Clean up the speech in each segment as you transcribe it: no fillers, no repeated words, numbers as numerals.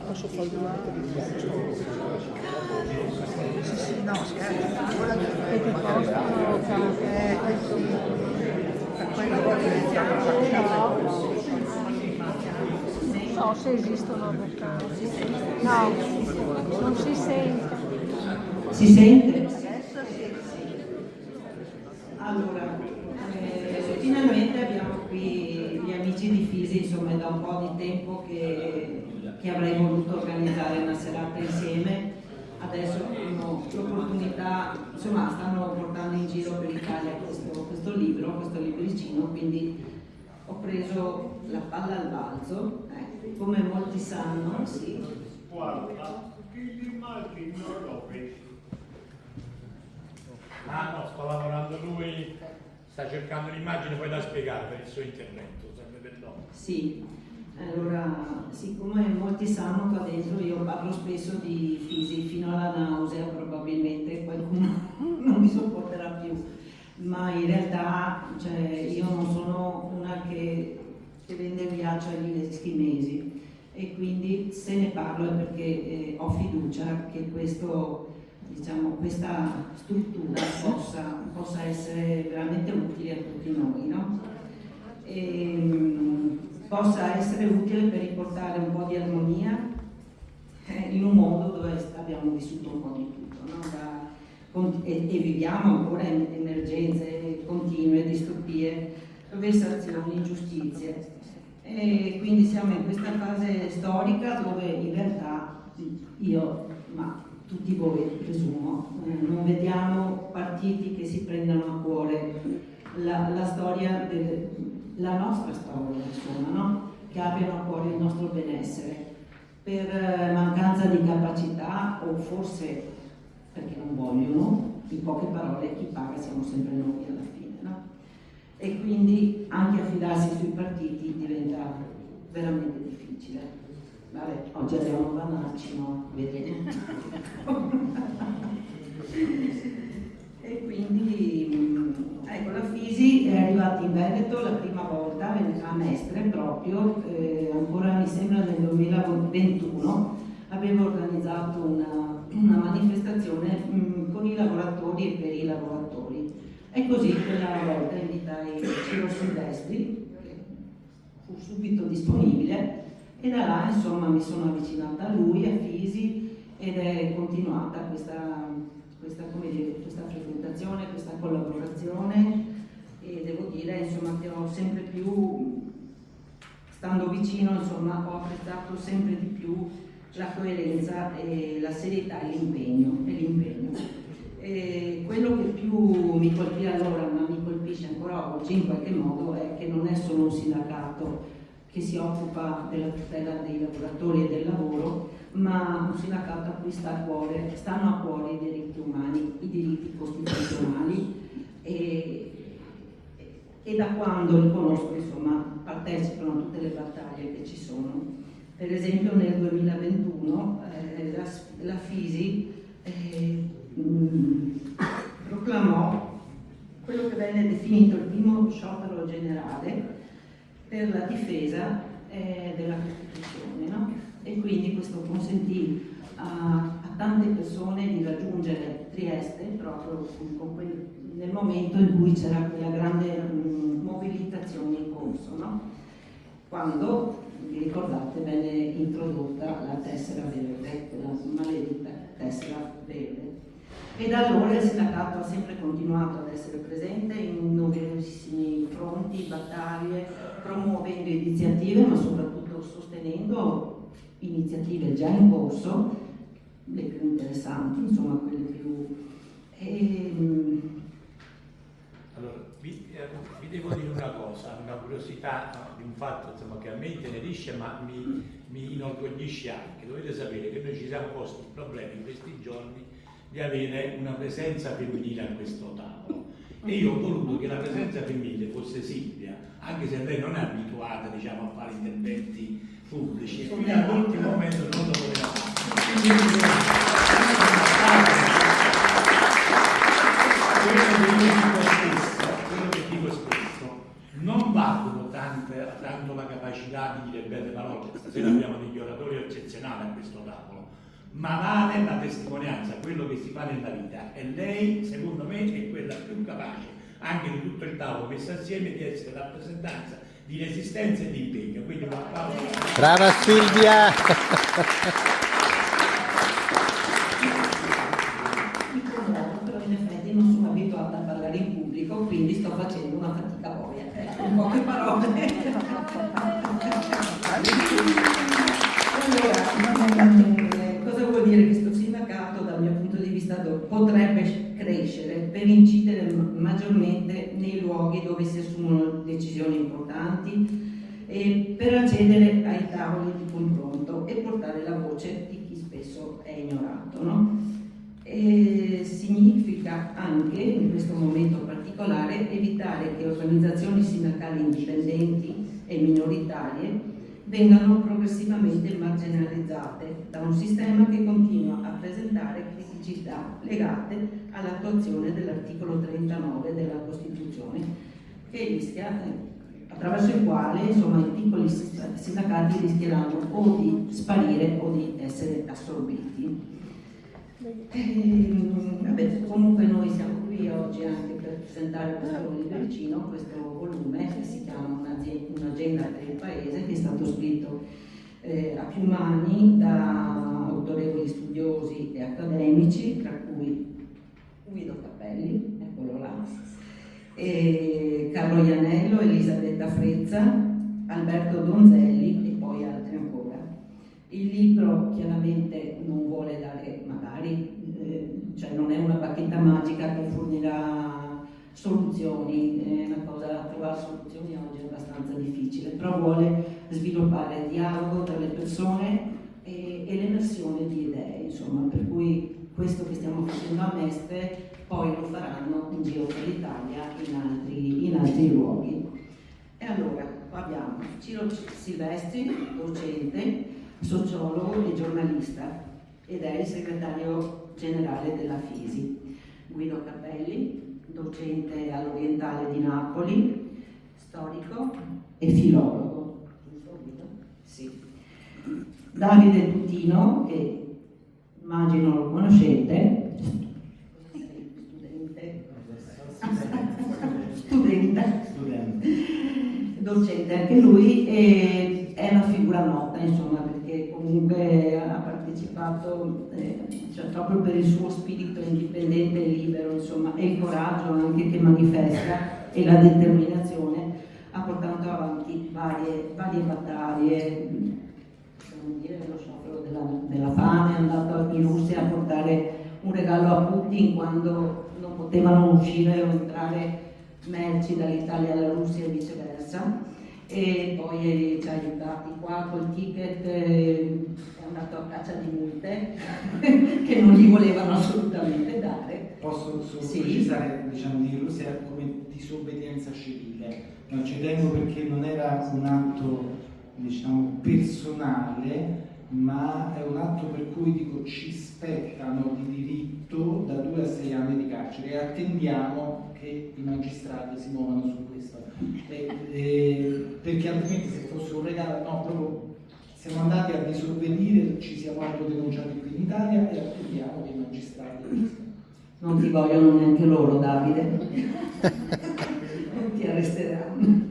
Posso fare un po' di viaggio? Sì, no, scherzo. E ti costano Per quello voglio iniziare a fare. non so se esistono avvocati. No, non si sente. Si sente? Adesso sì. Allora, finalmente abbiamo qui gli amici di Fisi, insomma è da un po' di tempo che avrei voluto organizzare una serata insieme. Adesso abbiamo l'opportunità, insomma stanno portando in giro per l'Italia questo libro, questo libricino, quindi ho preso la palla al balzo, come molti sanno, sì. Guarda, che l'immagine non l'ho visto. Ah no, sta lavorando lui, sta cercando l'immagine poi da spiegare per il suo intervento, serve per dopo. Sì, allora, siccome molti sanno qua dentro io parlo spesso di Fisi fino alla nausea, probabilmente qualcuno non mi sopporterà più, ma in realtà cioè, io non sono una che vende il ghiaccio agli eschimesi e quindi se ne parlo è perché ho fiducia che questa struttura possa essere veramente utile a tutti noi, no? Possa essere utile per riportare un po' di armonia in un mondo dove abbiamo vissuto un po' di tutto, no? E viviamo ancora in emergenze continue, distopie, vessazioni, ingiustizie. E quindi siamo in questa fase storica dove in realtà io, ma tutti voi presumo, non vediamo partiti che si prendano a cuore la storia la nostra storia, insomma, no? Che abbiano a cuore il nostro benessere per mancanza di capacità o forse perché non vogliono, in poche parole chi paga siamo sempre noi alla fine, no? E quindi anche affidarsi sui partiti diventa veramente difficile. Vabbè, oggi abbiamo Vanacci, no? Vedete? E quindi ecco, la Fisi è arrivata in Veneto la prima volta a Mestre proprio, ancora mi sembra nel 2021 avevo organizzato una manifestazione con i lavoratori e per i lavoratori e così quella volta invitai Ciro Silvestri che fu subito disponibile e da là insomma mi sono avvicinata a lui, a Fisi ed è continuata questa frequentazione, questa collaborazione e devo dire insomma che ho sempre più, stando vicino insomma, ho apprezzato sempre di più la coerenza e la serietà e l'impegno. E quello che più mi colpì allora, ma mi colpisce ancora oggi in qualche modo, è che non è solo un sindacato che si occupa della tutela dei lavoratori e del lavoro, ma un sindacato a cui stanno a cuore i diritti umani, i diritti costituzionali e da quando li conosco, insomma, partecipano a tutte le battaglie che ci sono. Per esempio nel 2021 la Fisi proclamò quello che venne definito il primo sciopero generale per la difesa della Costituzione, no? E quindi questo consentì a tante persone di raggiungere Trieste proprio nel momento in cui c'era quella grande mobilitazione in corso, no? Quando, vi ricordate, venne introdotta la tessera verde, la maledetta tessera verde. E da allora il sindacato ha sempre continuato ad essere presente in numerosissimi fronti, battaglie, promuovendo iniziative, ma soprattutto sostenendo iniziative già in corso, le più interessanti, insomma quelle più... Allora, vi devo dire una cosa, una curiosità, no, di un fatto insomma, che a me intenerisce ma mi inorgoglisce anche. Dovete sapere che noi ci siamo posti il problema in questi giorni di avere una presenza femminile a questo tavolo e io ho voluto che la presenza femminile fosse Silvia, anche se lei non è abituata, diciamo, a fare interventi pubblici e quindi all'ultimo momento non lo voleva fare. Quello che dico spesso, non valgono tanto la capacità di dire belle parole, stasera abbiamo degli oratori eccezionali a questo tavolo, ma vale la testimonianza, quello che si fa nella vita, e lei secondo me è quella più capace, anche di tutto il tavolo messo assieme, di essere rappresentanza di resistenza e di impegno, quindi un applauso. Brava Silvia! Però in effetti non sono abituata a parlare in pubblico, quindi sto facendo una fatica boia, in poche parole. Allora, cosa vuol dire questo sindacato dal mio punto di vista potrebbe crescere per incidere maggiormente nei luoghi dove si assumono decisioni importanti e per accedere ai tavoli di confronto e portare la voce di chi spesso è ignorato, no? E significa anche, in questo momento particolare, evitare che organizzazioni sindacali indipendenti e minoritarie vengano progressivamente marginalizzate da un sistema che continua a presentare criticità legate all'attuazione dell'articolo 39 della Costituzione, che rischia, attraverso il quale insomma, i piccoli sindacati rischieranno o di sparire o di essere assorbiti. Vabbè, comunque noi siamo qui oggi anche per presentare questo libricino, questo volume che si chiama Un'agenda per il Paese, che è stato scritto a più mani da autorevoli studiosi e accademici, tra cui Guido Cappelli, eccolo là, Carlo Iannello, Elisabetta Frezza, Alberto Donzelli e poi altri ancora. Il libro chiaramente non vuole dare, magari, cioè non è una bacchetta magica che fornirà soluzioni, è una cosa, trovare soluzioni oggi è abbastanza difficile, però vuole sviluppare dialogo tra le persone e l'emersione di idee, insomma, per cui questo che stiamo facendo a Mestre poi lo faranno in giro per l'Italia in altri luoghi. E allora, abbiamo Ciro Silvestri, docente, sociologo e giornalista, ed è il segretario generale della FISI. Guido Cappelli, docente all'Orientale di Napoli, storico e filologo. Giusto Guido? Sì. Davide Tutino, che immagino lo conoscete, docente anche lui, e è una figura nota, insomma, perché comunque ha partecipato, cioè proprio per il suo spirito indipendente e libero, insomma, e il coraggio anche che manifesta e la determinazione, ha portato avanti varie battaglie, possiamo dire lo sciopero della fame, è andato in Russia a portare un regalo a Putin quando non potevano uscire o entrare merci dall'Italia alla Russia e viceversa, e poi ci ha aiutati qua col ticket, è andato a caccia di multe che non gli volevano assolutamente dare. Posso solo Sì. precisare, diciamo, di Russia come disobbedienza civile, non ci tengo perché non era un atto, diciamo, personale, ma è un atto per cui dico ci spettano di diritto da 2 a 6 anni di carcere e attendiamo che i magistrati si muovano su questo, perché altrimenti se fosse un regalo, no, proprio siamo andati a disobbedire, ci siamo autodenunciati qui in Italia e attendiamo che i magistrati Non ti vogliono neanche loro, Davide, non ti arresteranno.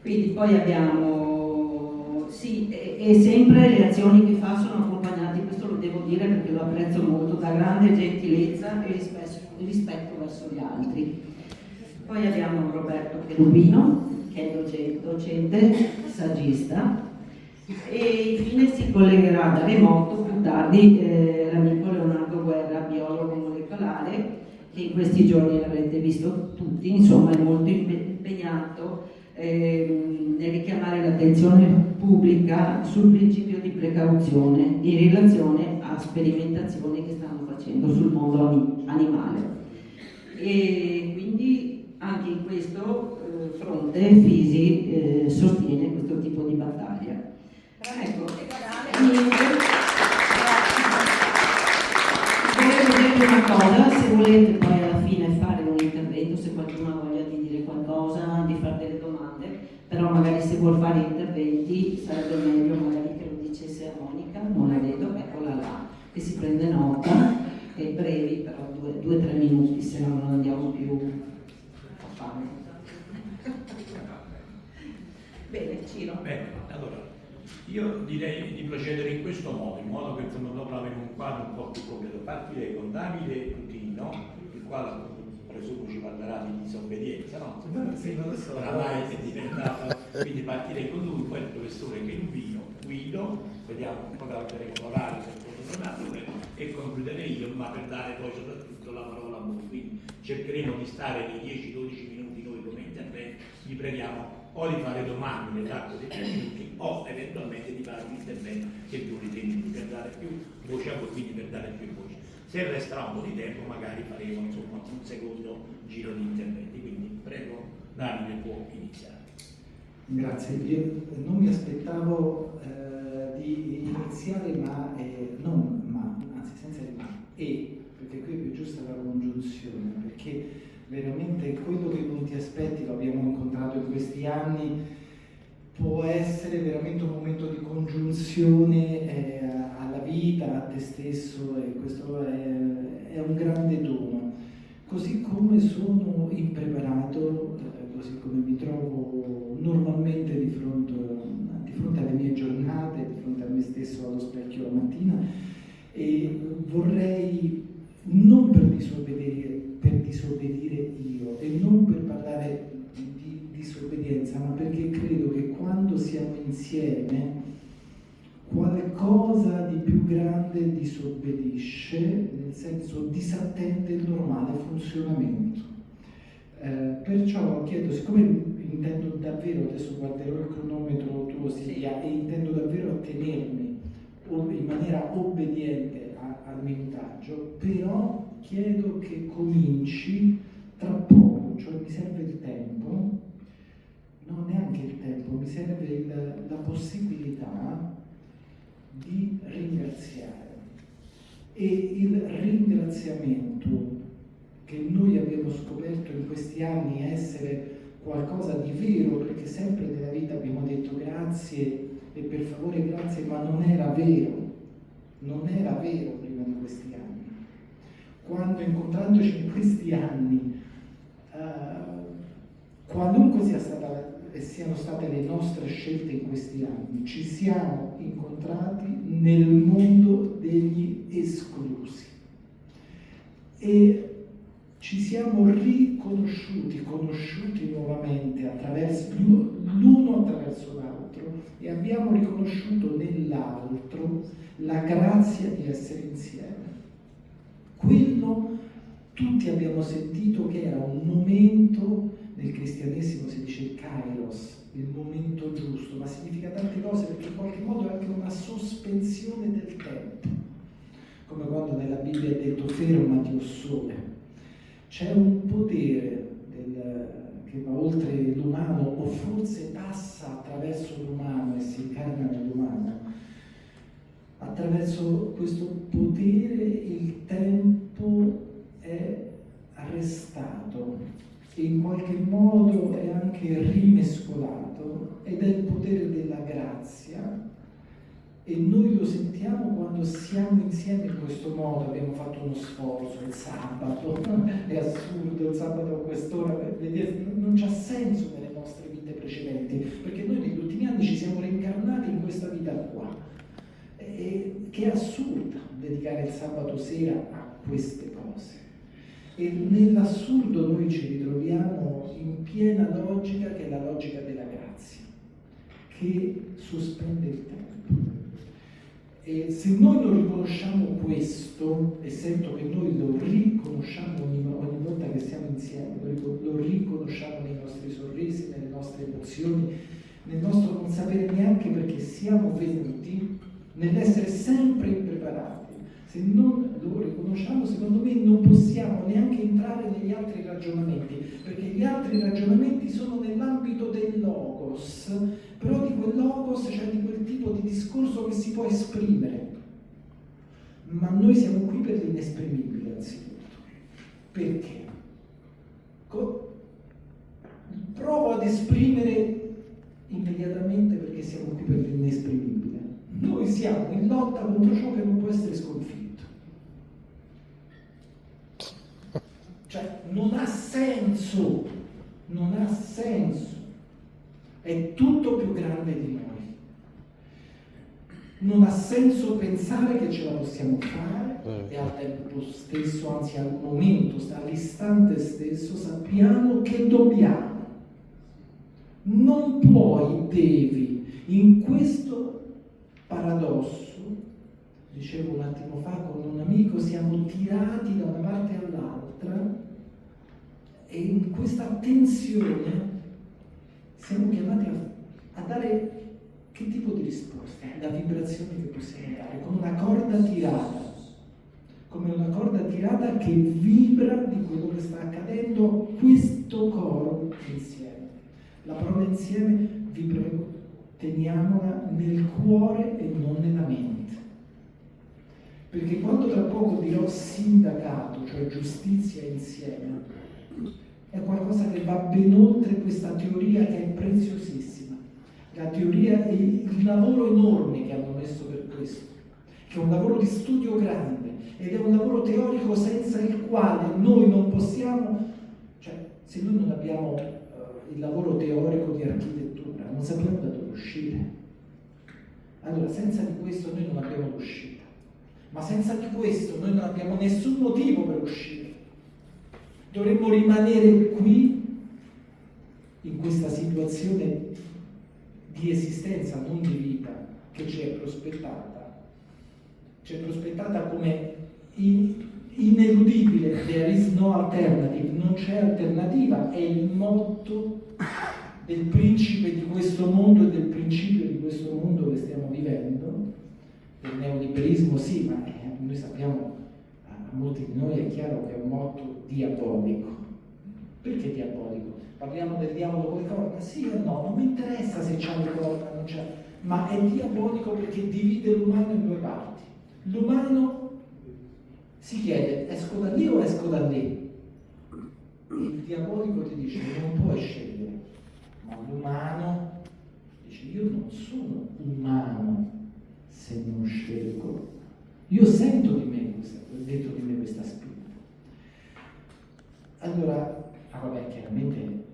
Quindi poi abbiamo, sì, e sempre le azioni che fa sono accompagnate, questo lo devo dire perché lo apprezzo molto, da grande gentilezza e rispetto verso gli altri. Poi abbiamo Roberto Cherubino, che è docente, saggista, e infine si collegherà da remoto più tardi l'amico Leonardo Guerra, biologo molecolare, che in questi giorni l'avrete visto tutti, insomma è molto impegnato nel richiamare l'attenzione pubblica sul principio di precauzione in relazione a sperimentazioni che stanno facendo sul mondo animale. E quindi anche in questo fronte FISI sostiene questo tipo di battaglia. Ecco, volevo dire una cosa, se volete poi alla fine fare un intervento, se qualcuno ha voglia di dire qualcosa, di fare però magari se vuol fare interventi sarebbe meglio magari che lo dicesse a Monica, non la vedo, eccola là, che si prende nota, e brevi, però 2-3 minuti, se no non andiamo più a fame. Bene, Ciro. Bene, allora, io direi di procedere in questo modo, in modo che insomma, dopo avere un quadro un po' più completo. Partirei con Davide Tutino, il quale presumo ci parlerà di disobbedienza, no? Oramai è diventato, quindi partirei con lui, poi il professore Guido, vediamo un po' calcoleremo l'orario se posso tornare, e concluderei io, ma per dare poi soprattutto la parola a voi. Quindi cercheremo di stare nei 10-12 minuti noi come intervento, vi preghiamo o di fare domande nell'arco dei 3 minuti o eventualmente di fare un intervento che duri 3 minuti per dare più voce a voi, quindi per dare più voce. Se resterà un po' di tempo magari faremo insomma un secondo giro di interventi, quindi prego Davide, può iniziare. Grazie, io non mi aspettavo di iniziare anzi senza il ma, perché qui è più giusta la congiunzione, perché veramente quello che non ti aspetti, lo abbiamo incontrato in questi anni, può essere veramente un momento di congiunzione alla vita, a te stesso, e questo è un grande dono. Così come sono impreparato, così come mi trovo normalmente di fronte alle mie giornate, di fronte a me stesso allo specchio la mattina, e vorrei, non per disobbedire io, e non per parlare di disobbedienza, ma perché credo che quando siamo insieme qualcosa di più grande disobbedisce, nel senso disattende il normale funzionamento. Perciò chiedo, siccome intendo davvero, adesso guarderò il cronometro tuo Silvia, e intendo davvero attenermi in maniera obbediente al minutaggio, però chiedo che cominci tra poco, cioè mi serve il tempo, no, neanche il tempo, mi serve la possibilità di ringraziare. E il ringraziamento che noi abbiamo scoperto in questi anni essere qualcosa di vero, perché sempre nella vita abbiamo detto grazie e per favore grazie, ma non era vero prima di questi anni. Quando incontrandoci in questi anni, qualunque siano state le nostre scelte in questi anni, ci siamo incontrati nel mondo degli esclusi e ci siamo conosciuti nuovamente l'uno attraverso l'altro, e abbiamo riconosciuto nell'altro la grazia di essere insieme. Quello tutti abbiamo sentito che era un momento, nel cristianesimo si dice il kairos, il momento giusto, ma significa tante cose, perché in qualche modo è anche una sospensione del tempo, come quando nella Bibbia è detto fermati o sole. C'è un potere che va oltre l'umano, o forse passa attraverso l'umano e si incarna nell'umano. Attraverso questo potere il tempo è arrestato e in qualche modo è anche rimescolato, ed è il potere della grazia, e noi lo sentiamo quando siamo insieme in questo modo. Abbiamo fatto uno sforzo il sabato, è assurdo, il sabato a quest'ora, non c'ha senso nelle nostre vite precedenti, perché noi negli ultimi anni ci siamo reincarnati in questa vita qua, che è assurdo dedicare il sabato sera a queste cose. E nell'assurdo noi ci ritroviamo in piena logica, che è la logica della grazia, che sospende il tempo. E se noi non riconosciamo questo, e sento che noi lo riconosciamo ogni volta che siamo insieme, lo riconosciamo nei nostri sorrisi, nelle nostre emozioni, nel nostro non sapere neanche perché siamo venuti, nell'essere sempre impreparati. Se non lo riconosciamo, secondo me non possiamo neanche entrare negli altri ragionamenti, perché gli altri ragionamenti sono nell'ambito del logos, però di quel logos, cioè di quel tipo di discorso che si può esprimere. Ma noi siamo qui per l'inesprimibile, anzitutto. Perché? Provo ad esprimere veramente perché siamo qui per l'inesprimibile. Noi siamo in lotta contro ciò che non può essere sconfitto. Cioè, non ha senso, non ha senso. È tutto più grande di noi. Non ha senso pensare che ce la possiamo fare e al tempo stesso, anzi al momento, all'istante stesso, sappiamo che dobbiamo. Non puoi, devi. In questo paradosso, dicevo un attimo fa con un amico, siamo tirati da una parte all'altra e in questa tensione siamo chiamati a dare che tipo di risposta, la vibrazione che possiamo dare, con una corda tirata, come una corda tirata che vibra di quello che sta accadendo, questo coro insieme. La parola insieme, vi prego, teniamola nel cuore e non nella mente. Perché quando tra poco dirò sindacato, cioè giustizia insieme, è qualcosa che va ben oltre questa teoria che è preziosissima. La teoria e il lavoro enorme che hanno messo per questo, che è un lavoro di studio grande ed è un lavoro teorico senza il quale noi non possiamo, cioè se noi non abbiamo il lavoro teorico di architettura, non sappiamo da dove uscire. Allora senza di questo noi non abbiamo l'uscita, ma senza di questo noi non abbiamo nessun motivo per uscire. Dovremmo rimanere qui in questa situazione di esistenza, non di vita, che ci è prospettata come ineludibile. There is no alternative, non c'è alternativa, è il motto del principe di questo mondo e del principio di questo mondo che stiamo vivendo, del neoliberismo sì, ma noi sappiamo, a molti di noi è chiaro che è un motto diabolico. Perché diabolico? Parliamo del diavolo con le corna? Sì o no? Non mi interessa se c'ha le corna o non c'ha, ma è diabolico perché divide l'umano in due parti. L'umano si chiede, esco da lì o esco da lì? Il diabolico ti dice, non puoi scegliere, ma l'umano dice, io non sono umano se non scelgo. Io sento di me dentro di me questa spinta. Allora, vabbè, chiaramente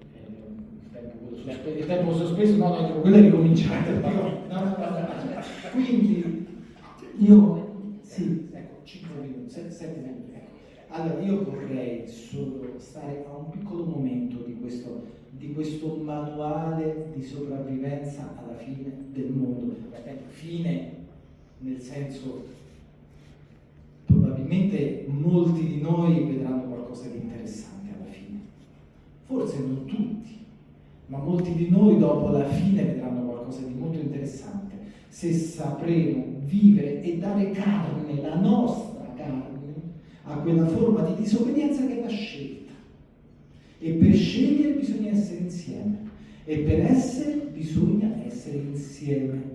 il tempo sospeso, no, quello è ricominciato. Quindi io, sì, ecco, 5 minuti, 7 minuti. Ecco. Allora, io vorrei solo stare a un piccolo momento di questo manuale di sopravvivenza alla fine del mondo. Fine nel senso, probabilmente molti di noi vedranno qualcosa di interessante alla fine. Forse non tutti, ma molti di noi dopo la fine vedranno qualcosa di molto interessante se sapremo vivere e dare carne, la nostra carne, a quella forma di disobbedienza che è la scelta. E per scegliere bisogna essere insieme, e per essere bisogna essere insieme.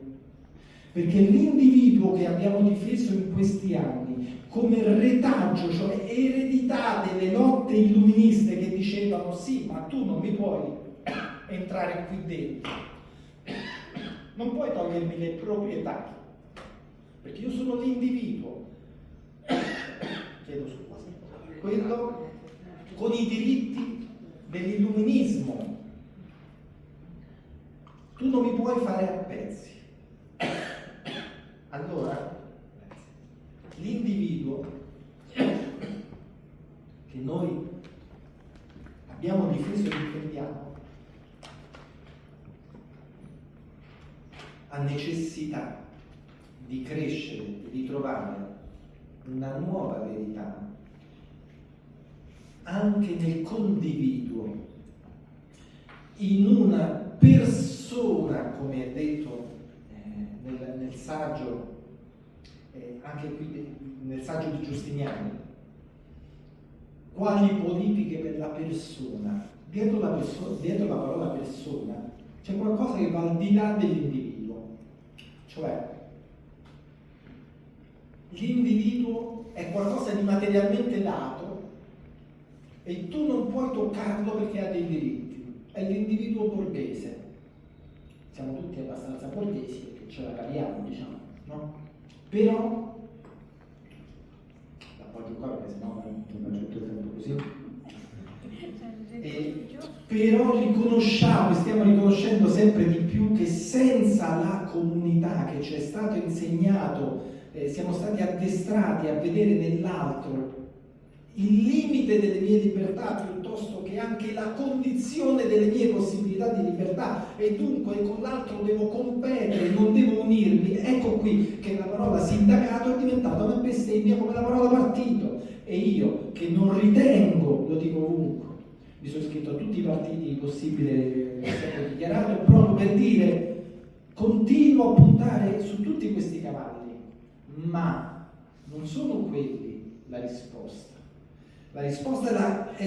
Perché l'individuo che abbiamo difeso in questi anni come retaggio, cioè eredità delle lotte illuministe che dicevano sì, ma tu non mi puoi entrare qui dentro, non puoi togliermi le proprietà, perché io sono l'individuo, chiedo scusa, quello con i diritti dell'illuminismo. Tu non mi puoi fare a pezzi. Allora, l'individuo che noi abbiamo difeso e difendiamo ha necessità di crescere e di trovare una nuova verità anche nel condividuo, in una persona, come è detto nel saggio, anche qui nel saggio di Giustiniani, quali politiche per la persona. Dietro la parola persona c'è qualcosa che va al di là dell'individuo, cioè l'individuo è qualcosa di materialmente dato e tu non puoi toccarlo perché ha dei diritti, è l'individuo borghese. siamo tutti abbastanza borghesi perché ce la caviamo, diciamo, no? Però, l'appoggio qua perché sennò non faccio tutto il tempo così. Però riconosciamo e stiamo riconoscendo sempre di più che senza la comunità che ci è stato insegnato, siamo stati addestrati a vedere nell'altro il limite delle mie libertà piuttosto che anche la condizione delle mie possibilità di libertà, e dunque con l'altro devo competere, non devo unirmi. Ecco qui che la parola sindacato è diventata una bestemmia come la parola partito, e io che non ritengo, lo dico ovunque, mi sono iscritto a tutti i partiti possibili che abbiamo dichiarato, proprio per dire continuo a puntare su tutti questi cavalli, ma non sono quelli la risposta. La risposta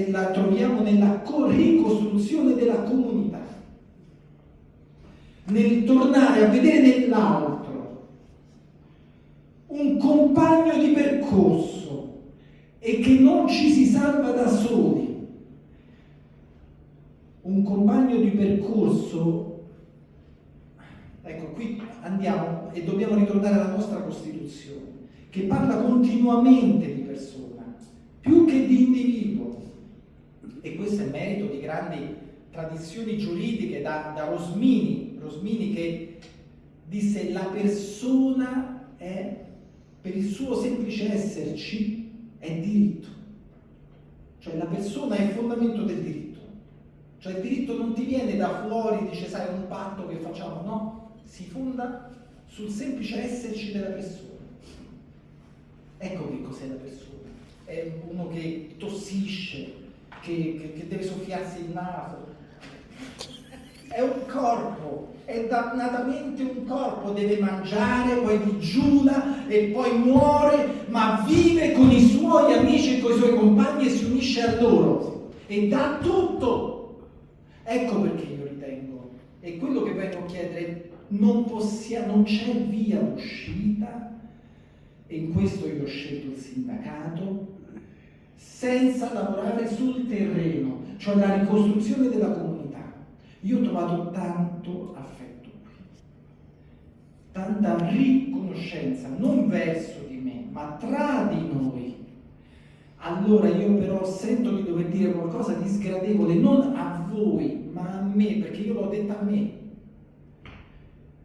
la troviamo nella ricostruzione della comunità, nel tornare a vedere nell'altro un compagno di percorso e che non ci si salva da soli. Un compagno di percorso, ecco qui andiamo e dobbiamo ritornare alla nostra Costituzione, che parla continuamente di persona, più che di individuo, e questo è merito di grandi tradizioni giuridiche, da Rosmini che disse la persona è, per il suo semplice esserci, è diritto, cioè la persona è il fondamento del diritto. Cioè il diritto non ti viene da fuori, dice sai è un patto che facciamo, no, si fonda sul semplice esserci della persona. Ecco che cos'è la persona, è uno che tossisce, che deve soffiarsi il naso, è un corpo, è dannatamente un corpo, deve mangiare, poi digiuna e poi muore, ma vive con i suoi amici e con i suoi compagni e si unisce a loro e dà tutto. Ecco perché io ritengo, e quello che vengo a chiedere, non c'è via d'uscita, e in questo io ho scelto il sindacato, senza lavorare sul terreno, cioè la ricostruzione della comunità. Io ho trovato tanto affetto qui, tanta riconoscenza, non verso di me, ma tra di noi. Allora io però sento di dover dire qualcosa di sgradevole, non a voi, ma a me, perché io l'ho detto a me.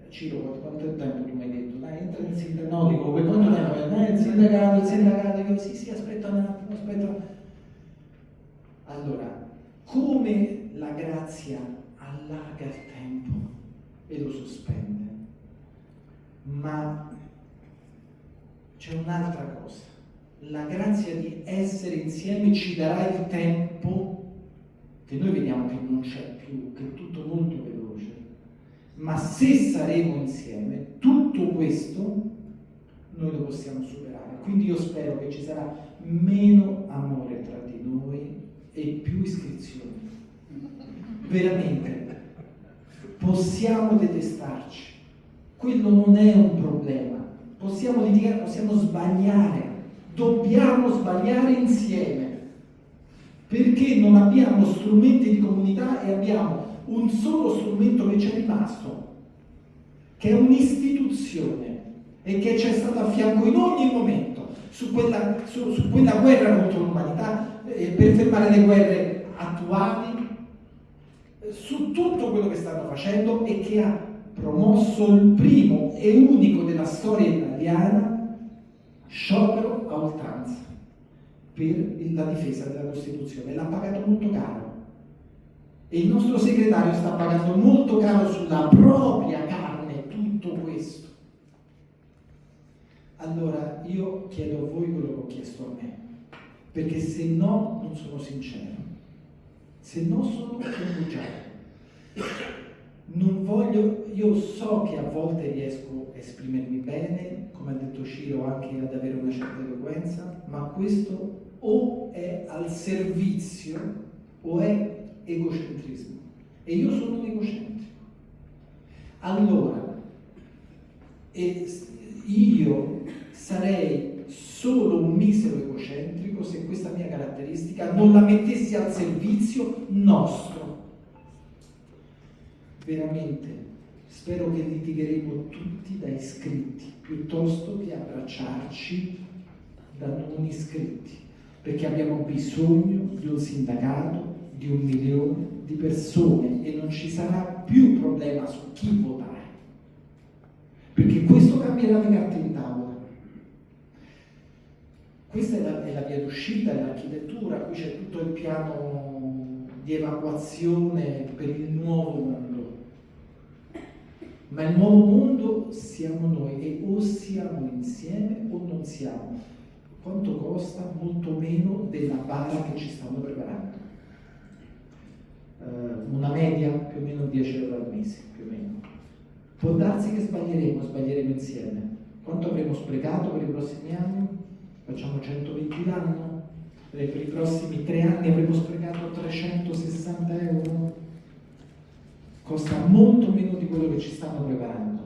Ciro, quanto tempo tu mi hai detto? Dai, entra nel sindacato, no, dico, quanto tempo? Il sindacato, io sì, aspetta un attimo, aspetta. Allora, come la grazia allarga il tempo e lo sospende, ma c'è un'altra cosa. La grazia di essere insieme ci darà il tempo, che noi vediamo che non c'è più, che è tutto molto veloce, ma se saremo insieme, tutto questo noi lo possiamo superare. Quindi io spero che ci sarà meno amore tra di noi e più iscrizioni. Veramente, possiamo detestarci, quello non è un problema, possiamo litigare, possiamo sbagliare. Dobbiamo sbagliare insieme, perché non abbiamo strumenti di comunità e abbiamo un solo strumento che ci è rimasto, che è un'istituzione e che ci è stato a fianco in ogni momento su quella guerra contro l'umanità, per fermare le guerre attuali, su tutto quello che stanno facendo, e che ha promosso il primo e unico della storia italiana sciopero a oltranza per la difesa della Costituzione. L'ha pagato molto caro e il nostro segretario sta pagando molto caro sulla propria carne tutto questo. Allora io chiedo a voi quello che ho chiesto a me, perché se no non sono sincero, se no sono un bugiardo. Non voglio, io so che a volte riesco a esprimermi bene, come ha detto Ciro, anche ad avere una certa eloquenza, ma questo o è al servizio o è egocentrismo. E io sono un egocentrico. Allora, io sarei solo un misero egocentrico se questa mia caratteristica non la mettessi al servizio nostro. Veramente spero che litigheremo tutti da iscritti, piuttosto che abbracciarci da non iscritti, perché abbiamo bisogno di un sindacato di 1 milione di persone e non ci sarà più problema su chi votare, perché questo cambierà le carte in tavola. Questa è la via d'uscita, è l'architettura, qui c'è tutto il piano di evacuazione per il nuovo mondo. Ma il nuovo mondo siamo noi, e o siamo insieme o non siamo. Quanto costa? Molto meno della bara che ci stanno preparando. Una media più o meno 10 euro al mese, più o meno. Può darsi che sbaglieremo insieme. Quanto avremo sprecato per i prossimi anni? Facciamo 120 l'anno? Per i prossimi 3 anni avremo sprecato 360 euro? Costa molto meno di quello che ci stanno preparando.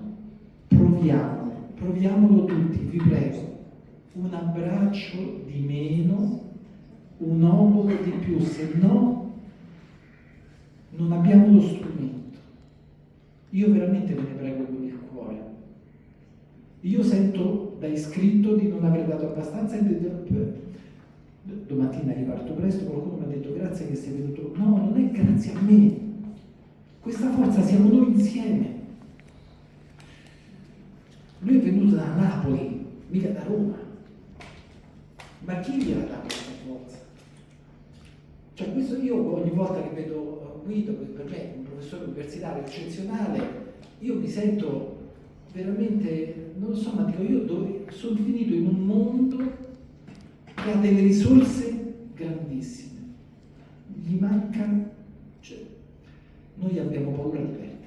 Proviamolo tutti, vi prego. Un abbraccio di meno, un obolo di più, se no non abbiamo lo strumento. Io veramente ve ne prego con il cuore. Io sento da iscritto di non aver dato abbastanza e domattina riparto presto, qualcuno mi ha detto grazie che sei venuto. No, non è grazie a me. Questa forza siamo noi insieme. Lui è venuto da Napoli, mica da Roma. Ma chi gliela dà questa forza? Cioè questo io ogni volta che vedo Guido, che per me è un professore universitario eccezionale, io mi sento veramente, non lo so, ma dico io sono finito in un mondo che ha delle risorse grandissime. Gli manca, cioè, noi abbiamo paura di perdere.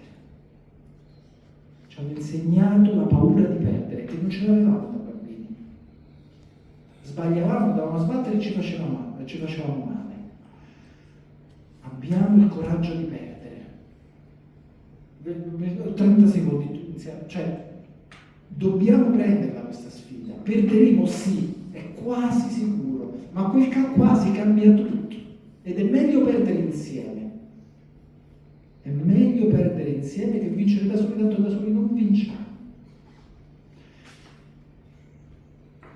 Ci hanno insegnato la paura di perdere, che non ce l'avevamo da bambini. Sbagliavamo, davamo a sbattere e ci facevamo male. Abbiamo il coraggio di perdere. 30 secondi, cioè dobbiamo prenderla questa sfida. Perderemo sì, è quasi sicuro, ma quel quasi cambia tutto. Ed è meglio perdere insieme. È meglio perdere insieme che vincere da soli, tanto da soli non vinciamo.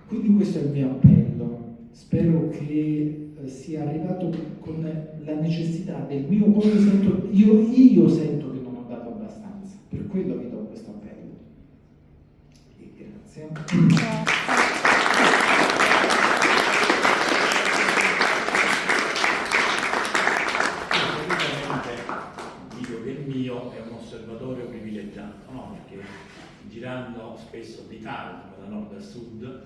Quindi questo è il mio appello. Spero che sia arrivato con la necessità del mio cuore. Io sento che non ho dato abbastanza. Per quello vi do questo appello. E grazie. È un osservatorio privilegiato, no? Perché girando spesso d'Italia, da nord a sud,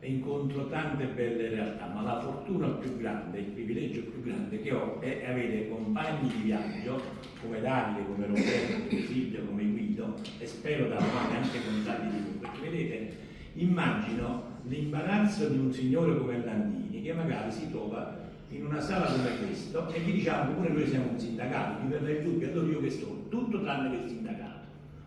incontro tante belle realtà, ma la fortuna più grande, il privilegio più grande che ho è avere compagni di viaggio come Davide, come Roberto, come Silvia, come Guido, e spero da domani anche con tanti di voi, perché vedete, immagino l'imbarazzo di un signore come Landini che magari si trova in una sala come questo e gli diciamo pure noi siamo un sindacato, mi verrà il dubbio, allora io che sono? Tutto tranne che il sindacato.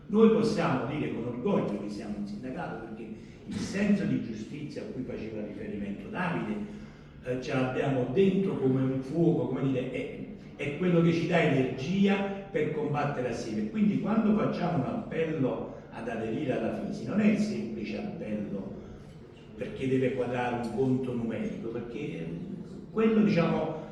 Noi possiamo dire con orgoglio che siamo un sindacato perché il senso di giustizia a cui faceva riferimento Davide ce l'abbiamo dentro come un fuoco, come dire, è quello che ci dà energia per combattere assieme. Quindi quando facciamo un appello ad aderire alla FISI non è il semplice appello perché deve quadrare un conto numerico, perché quello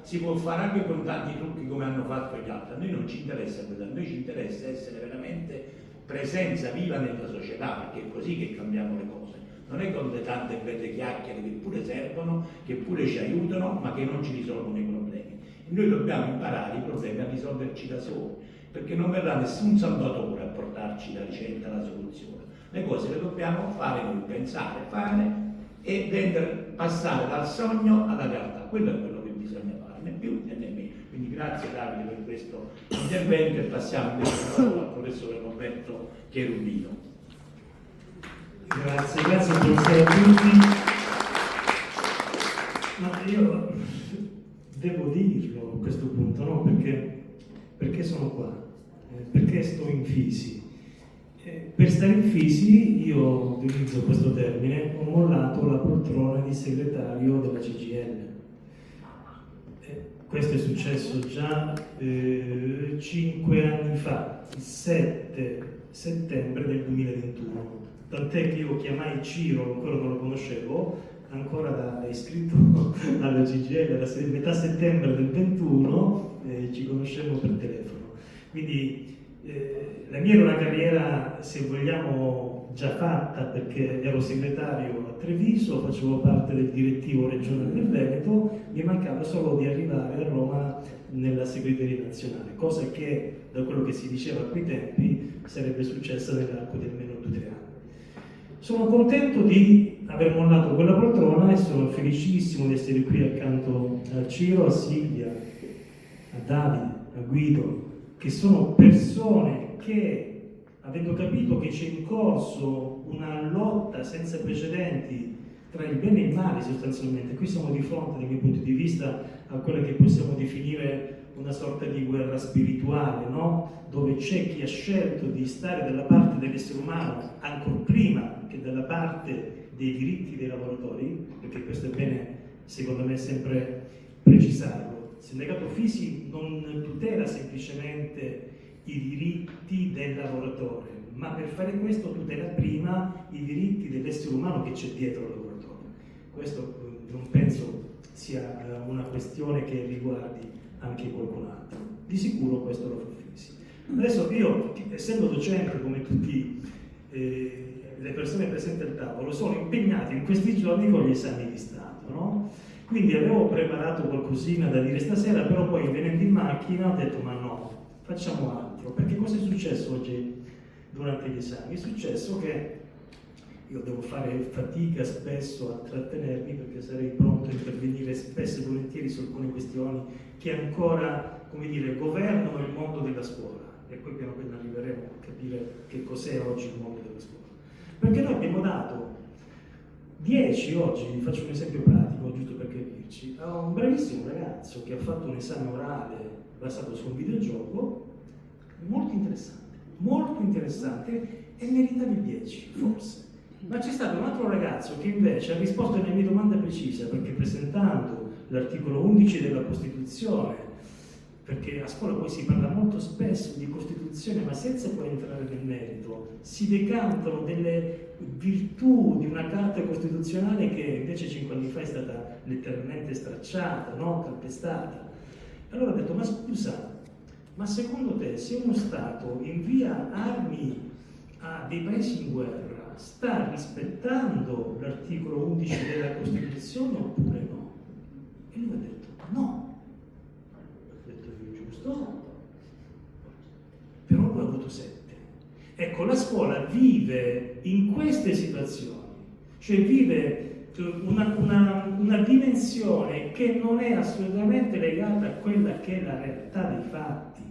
si può fare anche con tanti trucchi come hanno fatto gli altri. A noi non ci interessa quello, a noi ci interessa essere veramente presenza viva nella società, perché è così che cambiamo le cose. Non è con le tante belle chiacchiere che pure servono, che pure ci aiutano, ma che non ci risolvono i problemi. E noi dobbiamo imparare i problemi a risolverci da soli, perché non verrà nessun salvatore a portarci la ricetta, la soluzione. Le cose le dobbiamo fare noi, pensare, fare e passare dal sogno alla realtà. Quello è quello che bisogna fare, né più né meno. Quindi grazie Davide per questo intervento e passiamo invece la parola al professore Roberto Cherubino. Grazie professore a tutti. Ma io devo dirlo a questo punto, no? Perché sono qua? Perché sto in Fisi? Per stare in Fisi, io utilizzo questo termine, ho mollato la poltrona di segretario della CGIL. questo è successo già 5 anni fa, il 7 settembre del 2021. Tant'è che io chiamai Ciro, ancora non lo conoscevo, ancora da iscritto alla CGIL, era metà settembre del 21, ci conoscemmo per telefono. Quindi la mia era una carriera, se vogliamo, già fatta, perché ero segretario a Treviso, facevo parte del direttivo regionale del Veneto, mi mancava solo di arrivare a Roma nella segreteria nazionale, cosa che, da quello che si diceva a quei tempi, sarebbe successa nell'arco di almeno 2 o 3 anni. Sono contento di aver mollato quella poltrona e sono felicissimo di essere qui accanto a Ciro, a Silvia, a Davide, a Guido, che sono persone che, avendo capito che c'è in corso una lotta senza precedenti tra il bene e il male sostanzialmente, qui siamo di fronte, dal mio punto di vista, a quella che possiamo definire una sorta di guerra spirituale, no? Dove c'è chi ha scelto di stare dalla parte dell'essere umano ancora prima che dalla parte dei diritti dei lavoratori, perché questo è bene, secondo me, sempre precisarlo. Il sindacato FISI non tutela semplicemente i diritti del lavoratore, ma per fare questo tutela prima i diritti dell'essere umano che c'è dietro al lavoratore. Questo non penso sia una questione che riguardi anche qualcun altro. Di sicuro questo lo fa FISI. Adesso io, essendo docente come tutti le persone presenti al tavolo, sono impegnato in questi giorni con gli esami di Stato, no? Quindi avevo preparato qualcosina da dire stasera, però poi venendo in macchina ho detto ma no, facciamo altro, perché cosa è successo oggi durante gli esami? È successo che io devo fare fatica spesso a trattenermi perché sarei pronto a intervenire spesso e volentieri su alcune questioni che ancora, come dire, governano il mondo della scuola, e poi piano piano arriveremo a capire che cos'è oggi il mondo della scuola. Perché noi abbiamo dato 10 oggi, vi faccio un esempio pratico, giusto per capirci, a un bravissimo ragazzo che ha fatto un esame orale basato su un videogioco molto interessante e meritava il 10, forse. Ma c'è stato un altro ragazzo che invece ha risposto alla mia domanda precisa, perché presentando l'articolo 11 della Costituzione, perché a scuola poi si parla molto spesso di Costituzione, ma senza poi entrare nel merito, si decantano delle virtù di una carta costituzionale che invece 5 anni fa è stata letteralmente stracciata, no? Calpestata. Allora ho detto, ma scusa, ma secondo te se uno Stato invia armi a dei paesi in guerra, sta rispettando l'articolo 11 della Costituzione oppure no? E lui ha detto no. Però poi ha avuto 7. Ecco, la scuola vive in queste situazioni, cioè vive una dimensione che non è assolutamente legata a quella che è la realtà dei fatti,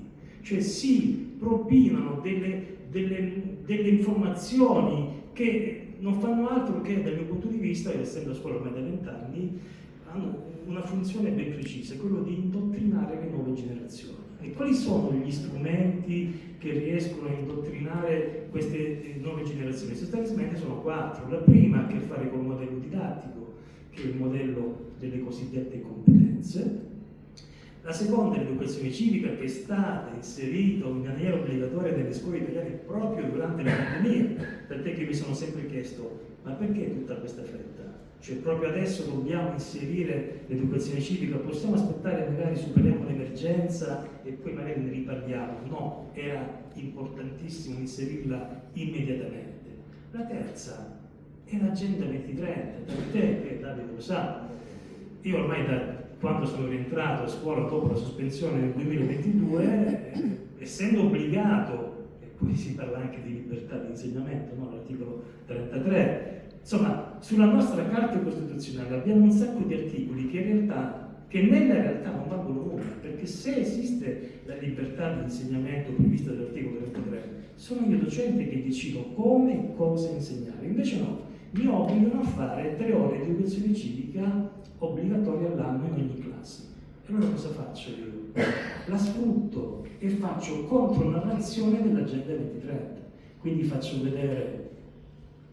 cioè si propinano delle informazioni che non fanno altro che, dal mio punto di vista, essendo a scuola ormai da 20 anni, hanno una funzione ben precisa, quello di indottrinare le nuove generazioni. E quali sono gli strumenti che riescono a indottrinare queste nuove generazioni? Sostanzialmente sono 4. La prima ha a che fare col modello didattico, che è il modello delle cosiddette competenze. La seconda è l'educazione civica, che è stata inserita in maniera obbligatoria nelle scuole italiane proprio durante la pandemia, tant'è che mi sono sempre chiesto, ma perché tutta questa fretta? Cioè proprio adesso dobbiamo inserire l'educazione civica, possiamo aspettare, magari superiamo l'emergenza e poi magari ne riparliamo? No, era importantissimo inserirla immediatamente. La terza è l'Agenda 2030, tant'è che Davide lo sa, io ormai da quando sono rientrato a scuola dopo la sospensione nel 2022, essendo obbligato, e poi si parla anche di libertà di insegnamento, no? L'articolo 33, insomma, sulla nostra Carta Costituzionale abbiamo un sacco di articoli che nella realtà non valgono nulla, perché se esiste la libertà di insegnamento prevista dall'articolo 33, sono io docente che decido come e cosa insegnare. Invece no, mi obbligano a fare 3 ore di educazione civica obbligatoria all'anno in ogni classe. E allora cosa faccio io? La sfrutto e faccio contronarrazione dell'Agenda 2030. Quindi faccio vedere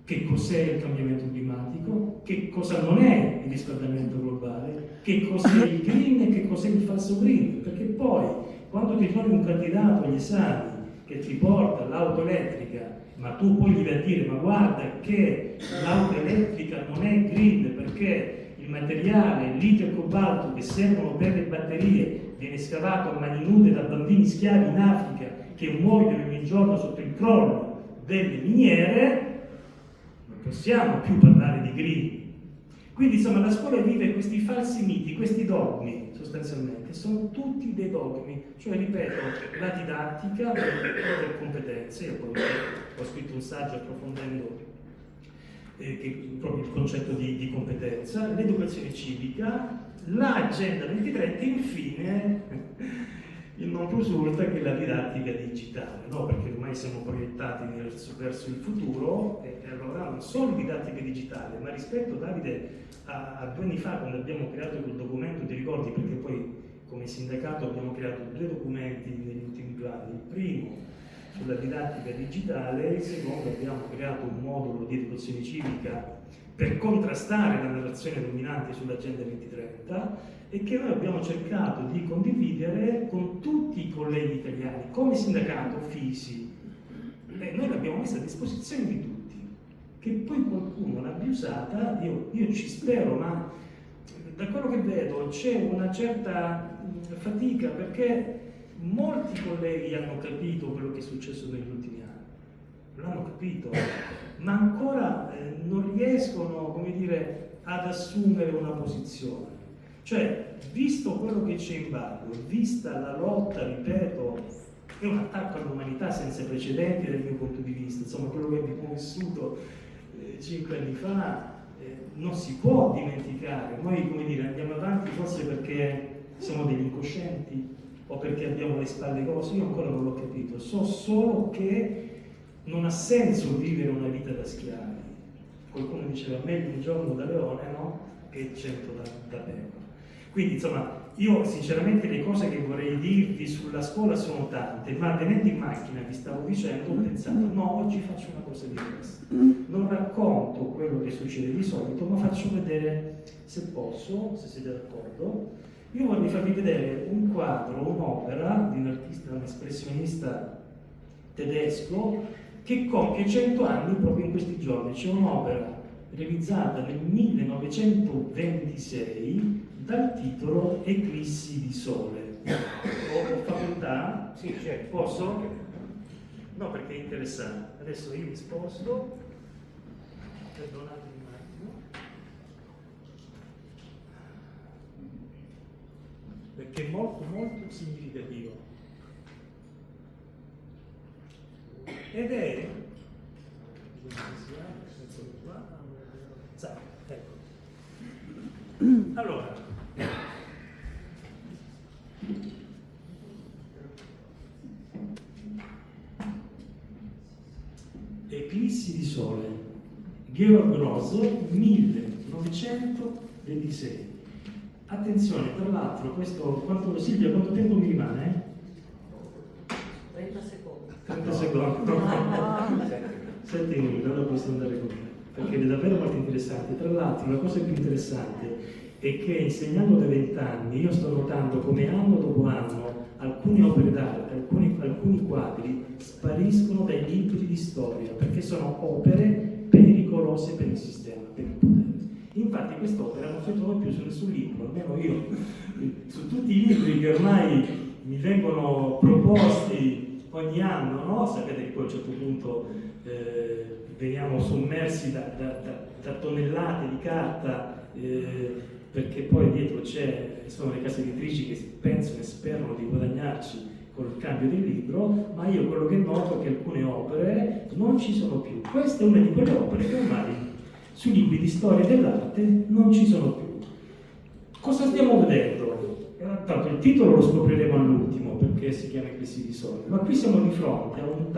che cos'è il cambiamento climatico, che cosa non è il riscaldamento globale, che cos'è il green e che cos'è il falso green, perché poi quando ti trovi un candidato agli esami che ti porta l'auto elettrica, ma tu poi gli vai a dire ma guarda che l'auto elettrica non è green perché il materiale, il litio e il cobalto che servono per le batterie viene scavato a mani nude da bambini schiavi in Africa che muoiono ogni giorno sotto il crollo delle miniere, non possiamo più parlare di green. Quindi insomma la scuola vive questi falsi miti, questi dogmi sostanzialmente, sono tutti dei dogmi, cioè ripeto, la didattica, le competenze, io poi ho scritto un saggio approfondendo proprio il concetto di competenza, l'educazione civica, l'agenda 2030 e infine il non plus ultra che è la didattica digitale, no? Perché ormai siamo proiettati verso il futuro e allora non solo didattica digitale, ma rispetto, Davide, a 2 anni fa quando abbiamo creato quel documento, ti ricordi, perché poi come sindacato abbiamo creato 2 documenti negli ultimi 2 anni, il primo sulla didattica digitale, il secondo abbiamo creato un modulo di educazione civica per contrastare la narrazione dominante sull'agenda 2030 e che noi abbiamo cercato di condividere con tutti i colleghi italiani, come sindacato FISI, e noi l'abbiamo messa a disposizione di tutti. Che poi qualcuno l'abbia usata, io ci spero, ma da quello che vedo c'è una certa fatica perché molti colleghi hanno capito quello che è successo negli ultimi anni, l'hanno capito, ma ancora non riescono, come dire, ad assumere una posizione. Cioè, visto quello che c'è in ballo, vista la lotta, ripeto, è un attacco all'umanità senza precedenti dal mio punto di vista, insomma quello che abbiamo vissuto 5 anni fa non si può dimenticare. Noi, come dire, andiamo avanti forse perché siamo degli incoscienti o perché abbiamo le spalle cose, io ancora non l'ho capito, so solo che non ha senso vivere una vita da schiavi. Qualcuno diceva meglio un giorno da leone, no? Che 100 da pecora. Quindi insomma io sinceramente le cose che vorrei dirvi sulla scuola sono tante, ma venendo in macchina, vi stavo dicendo, ho pensato no, oggi faccio una cosa diversa, non racconto quello che succede di solito, ma faccio vedere, se posso, se siete d'accordo, io vorrei farvi vedere un quadro, un'opera di un artista, un espressionista tedesco che compie 100 anni proprio in questi giorni. C'è un'opera realizzata nel 1926 dal titolo Eclissi di Sole. Ho facoltà? Sì, certo. Posso? No, perché è interessante. Adesso io mi sposto. Perdonatemi un attimo. Perché è molto, molto significativo. Ed è... Ecco. Allora, Eclissi di Sole, Georg Gross, 1926. Attenzione, tra l'altro, questo, Silvia, quanto tempo mi rimane? 30 secondi. 30 secondi. 7 minuti, allora posso andare con me, perché è davvero molto interessante. Tra l'altro, la cosa più interessante è che insegnando da 20 anni io sto notando come anno dopo anno alcune opere d'arte, alcuni quadri spariscono dai libri di storia perché sono opere pericolose per il sistema, per il potere. Infatti quest'opera non si trova più su nessun libro, almeno io, su tutti i libri che ormai mi vengono proposti ogni anno, no? Sapete che poi a un certo punto veniamo sommersi da tonnellate di carta, perché poi dietro sono le case editrici che pensano e sperano di guadagnarci col cambio del libro, ma io quello che noto è che alcune opere non ci sono più. Questa è una di quelle opere che ormai sui libri di storia dell'arte non ci sono più. Cosa stiamo vedendo? Tanto il titolo lo scopriremo all'ultimo perché si chiama Eclissi di Sole, ma qui siamo di fronte a un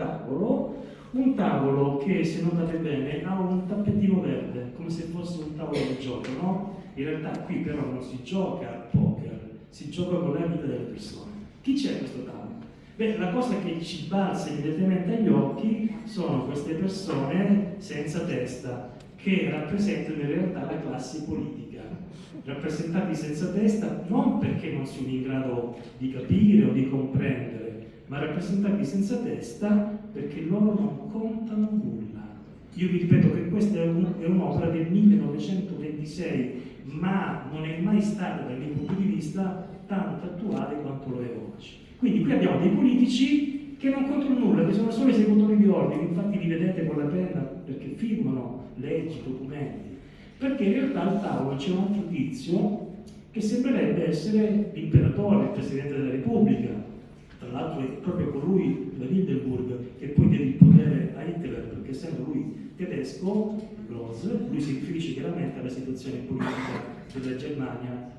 tavolo che, se notate bene, ha un tappetino verde, come se fosse un tavolo di gioco, no? In realtà qui però non si gioca a poker, si gioca con la vita delle persone. Chi c'è a questo tavolo? Beh, la cosa che ci balza immediatamente agli occhi sono queste persone senza testa che rappresentano in realtà la classe politica, rappresentati senza testa non perché non sono in grado di capire o di comprendere, ma rappresentati senza testa perché loro non contano nulla. Io vi ripeto che questa è un'opera del 1926, ma non è mai stata dal mio punto di vista tanto attuale quanto lo è oggi. Quindi qui abbiamo dei politici che non contano nulla, che sono solo esecutori di ordini, infatti li vedete con la penna perché firmano leggi, documenti, perché in realtà al tavolo c'è un altro tizio che sembrerebbe essere l'imperatore, il Presidente della Repubblica. Tra l'altro è proprio colui, da Hindenburg, che poi diede il potere a Hitler, perché essendo lui tedesco, Gross, lui si riferisce chiaramente alla situazione politica della Germania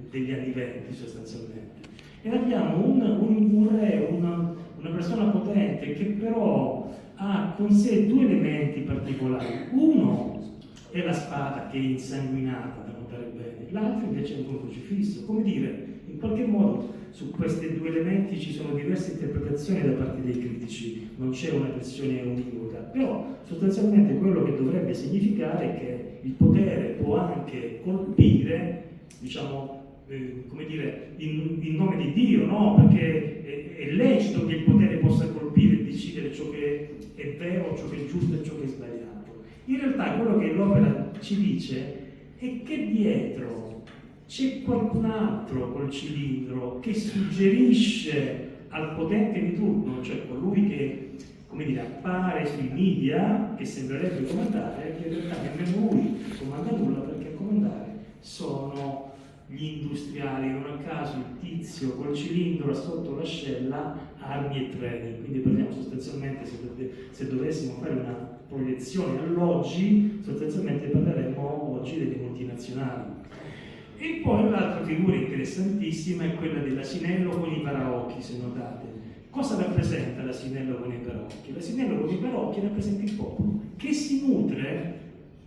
degli anni 20 sostanzialmente. E abbiamo un re, una persona potente che però ha con sé due elementi particolari. Uno è la spada che è insanguinata, da notare bene, l'altro invece è un crocifisso. Come dire, in qualche modo su questi due elementi ci sono diverse interpretazioni da parte dei critici, non c'è una versione univoca, però sostanzialmente quello che dovrebbe significare è che il potere può anche colpire, diciamo, come dire, in nome di Dio, no? Perché è lecito che il potere possa colpire e decidere ciò che è vero, ciò che è giusto e ciò che è sbagliato. In realtà quello che l'opera ci dice è che dietro c'è qualcun altro col cilindro che suggerisce al potente di turno, cioè colui che, come dire, appare sui media, che sembrerebbe comandare, che in realtà nemmeno lui comanda nulla, perché a comandare sono gli industriali, non a caso il tizio col cilindro sotto l'ascella, armi e treni. Quindi parliamo sostanzialmente, se dovessimo fare una proiezione all'oggi, sostanzialmente parleremo oggi delle multinazionali. E poi l'altra figura interessantissima è quella dell'asinello con i paraocchi, se notate. Cosa rappresenta l'asinello con i paraocchi? L'asinello con i paraocchi rappresenta il popolo, che si nutre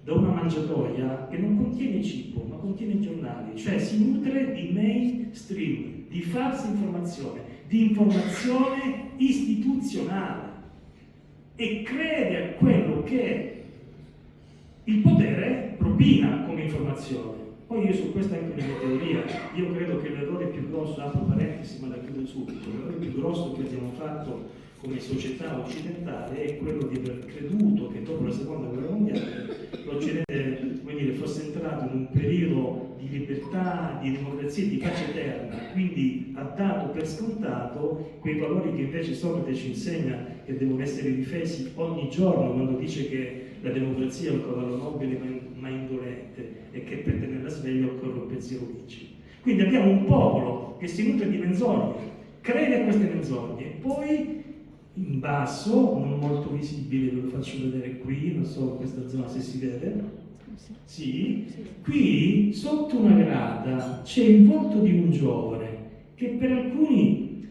da una mangiatoia che non contiene cibo, ma contiene giornali, cioè si nutre di mainstream, di falsa informazione, di informazione istituzionale e crede a quello che il potere propina come informazione. Poi io su questa anche una mia teoria, io credo che l'errore più grosso, apro parentesi ma la chiudo subito, l'errore più grosso che abbiamo fatto come società occidentale è quello di aver creduto che dopo la seconda guerra mondiale l'Occidente, come dire, fosse entrato in un periodo di libertà, di democrazia e di pace eterna, quindi ha dato per scontato quei valori che invece Socrate ci insegna che devono essere difesi ogni giorno, quando dice che la democrazia è un cavallo nobile ma indolente e che per tenerla sveglia occorre un pensiero vigile. Quindi abbiamo un popolo che si nutre di menzogne, crede a queste menzogne e poi in basso, non molto visibile, ve lo faccio vedere qui, non so in questa zona se si vede, sì, qui sotto una grata c'è il volto di un giovane che per alcuni,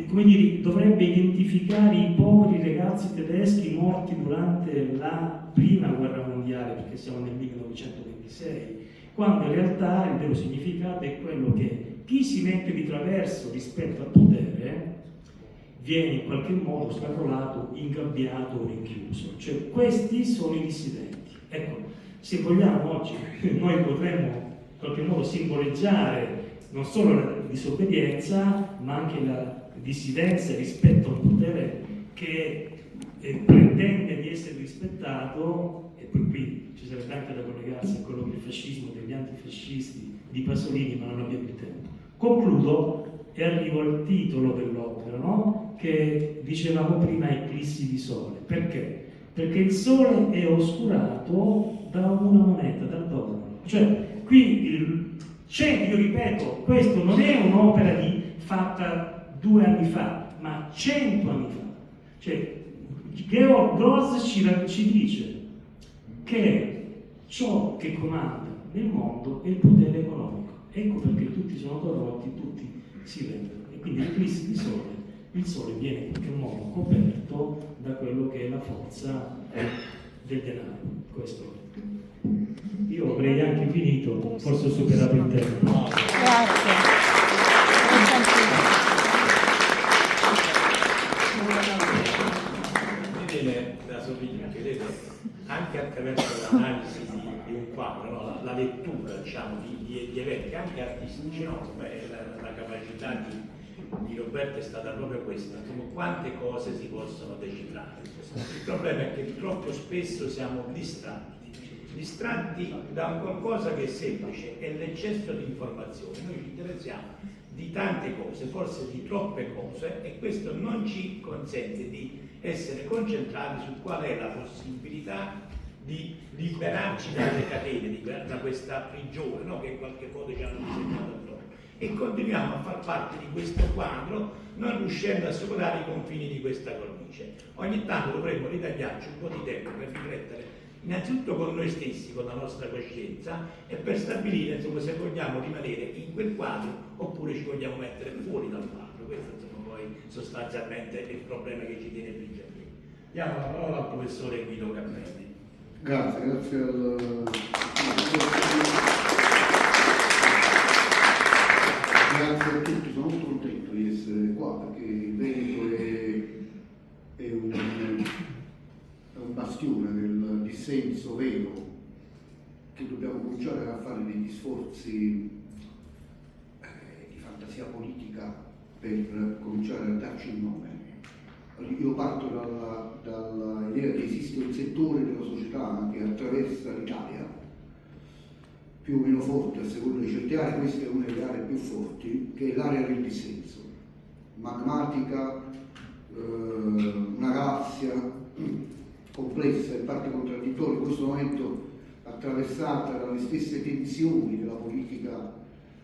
come dire, dovrebbe identificare i poveri ragazzi tedeschi morti durante la prima guerra mondiale, perché siamo nel 1926, quando in realtà il vero significato è quello che chi si mette di traverso rispetto al potere viene in qualche modo ostracolato, ingabbiato o rinchiuso. Cioè questi sono i dissidenti. Ecco, se vogliamo oggi noi potremmo in qualche modo simboleggiare non solo la disobbedienza, ma anche la dissidenza rispetto a un potere che pretende di essere rispettato, e poi qui ci sarebbe anche da collegarsi a quello che è il fascismo degli antifascisti di Pasolini, ma non abbiamo il tempo. Concludo e arrivo al titolo dell'opera, no? Che dicevamo prima, eclissi di sole. Perché? Perché il sole è oscurato da una moneta, dal dollaro. Cioè, qui io ripeto, questo non è un'opera fatta 2 anni fa, ma 100 anni fa. Cioè, Georg Gross ci dice che ciò che comanda nel mondo è il potere economico. Ecco perché tutti sono corrotti, tutti si vendono. E quindi l'eclissi di sole, il sole viene in qualche modo coperto da quello che è la forza del denaro. Questo è. Io avrei anche finito, forse ho superato il tempo. Grazie. viene da sottolineare, vedete, anche attraverso l'analisi di un quadro, no? La lettura, diciamo, di eventi anche artistici, no? Beh, la capacità di Roberto è stata proprio questa, insomma, quante cose si possono decifrare. Il problema è che troppo spesso siamo distratti da un qualcosa che è semplice, è l'eccesso di informazioni. Noi ci interessiamo di tante cose, forse di troppe cose, e questo non ci consente di essere concentrati su qual è la possibilità di liberarci dalle catene, da questa prigione, no? Che in qualche modo ci hanno disegnato attorno. E continuiamo a far parte di questo quadro, non riuscendo a superare i confini di questa cornice. Ogni tanto dovremmo ritagliarci un po' di tempo per riflettere innanzitutto con noi stessi, con la nostra coscienza, e per stabilire, insomma, se vogliamo rimanere in quel quadro oppure ci vogliamo mettere fuori dal quadro. Questo, insomma, poi sostanzialmente è il problema che ci tiene prigionieri. Diamo la parola al professore Guido Cappelli. Grazie a tutti, sono molto contento di essere qua perché il Veneto è un bastione del dissenso vero, che dobbiamo cominciare a fare degli sforzi di fantasia politica per cominciare a darci un nome. Io parto dall'idea che esiste un settore della società che attraversa l'Italia, più o meno forte a seconda di certe aree. Questa è una delle aree più forti, che è l'area del dissenso, magmatica, una galassia complessa, in parte contraddittoria, in questo momento attraversata dalle stesse tensioni della politica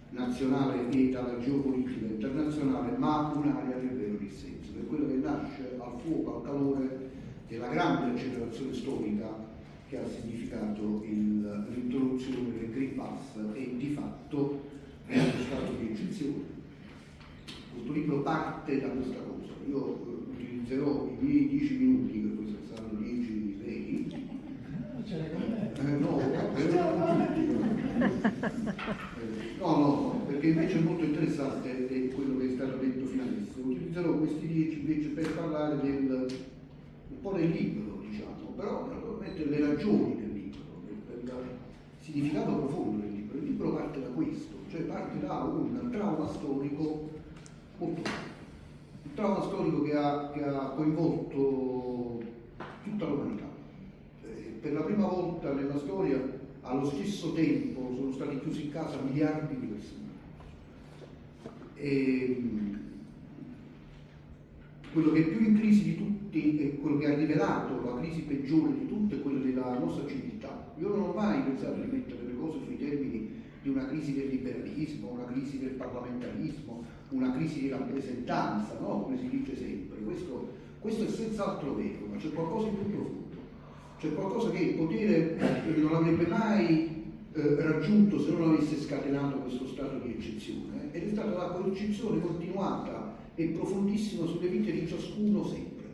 nazionale e dalla geopolitica internazionale, ma un'area del vero dissenso, è quella che nasce al fuoco, al calore della grande accelerazione storica che ha significato l'introduzione del Green Pass e di fatto è uno stato di eccezione. Questo libro parte da questa cosa. Io utilizzerò i miei 10 minuti, che poi saranno 10 veri. No, perché invece è molto interessante quello che è stato detto fino adesso. Utilizzerò questi 10 invece per parlare un po' del libro, diciamo, però naturalmente le ragioni del libro, del significato profondo del libro. Il libro parte da questo, cioè parte da un trauma storico molto forte. Un trauma storico che ha coinvolto tutta l'umanità. Per la prima volta nella storia, allo stesso tempo, sono stati chiusi in casa miliardi di persone. E quello che è più in crisi di tutti, e quello che ha rivelato la crisi peggiore di tutte, è quella della nostra civiltà. Io non ho mai pensato di mettere le cose sui termini di una crisi del liberalismo, una crisi del parlamentarismo, una crisi di rappresentanza, no? Come si dice sempre. Questo è senz'altro vero, ma c'è qualcosa di più profondo. C'è qualcosa che il potere non avrebbe mai raggiunto se non avesse scatenato questo stato di eccezione, ed è stata la coercizione continuata e profondissima sulle vite di ciascuno sempre.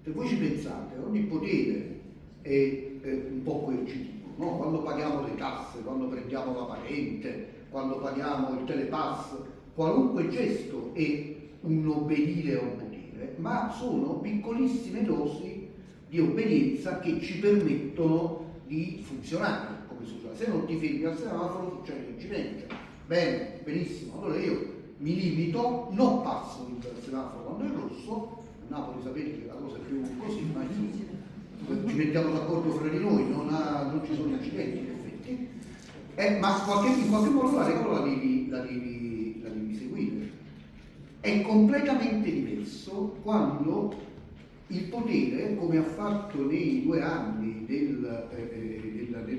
Se voi ci pensate, ogni potere è un po' coercitivo, no? Quando paghiamo le tasse, quando prendiamo la patente, quando paghiamo il telepass, qualunque gesto è un obbedire a un potere, ma sono piccolissime dosi di obbedienza che ci permettono di funzionare come società. Se non ti fermi al semaforo succede un incidente. Bene, benissimo, allora io mi limito, non passo il semaforo quando è rosso. A Napoli sapete che la cosa è più così, ma ci mettiamo d'accordo fra di noi, non ci sono incidenti in effetti. Ma in qualche modo la regola la devi seguire. È completamente diverso quando il potere, come ha fatto nei 2 anni della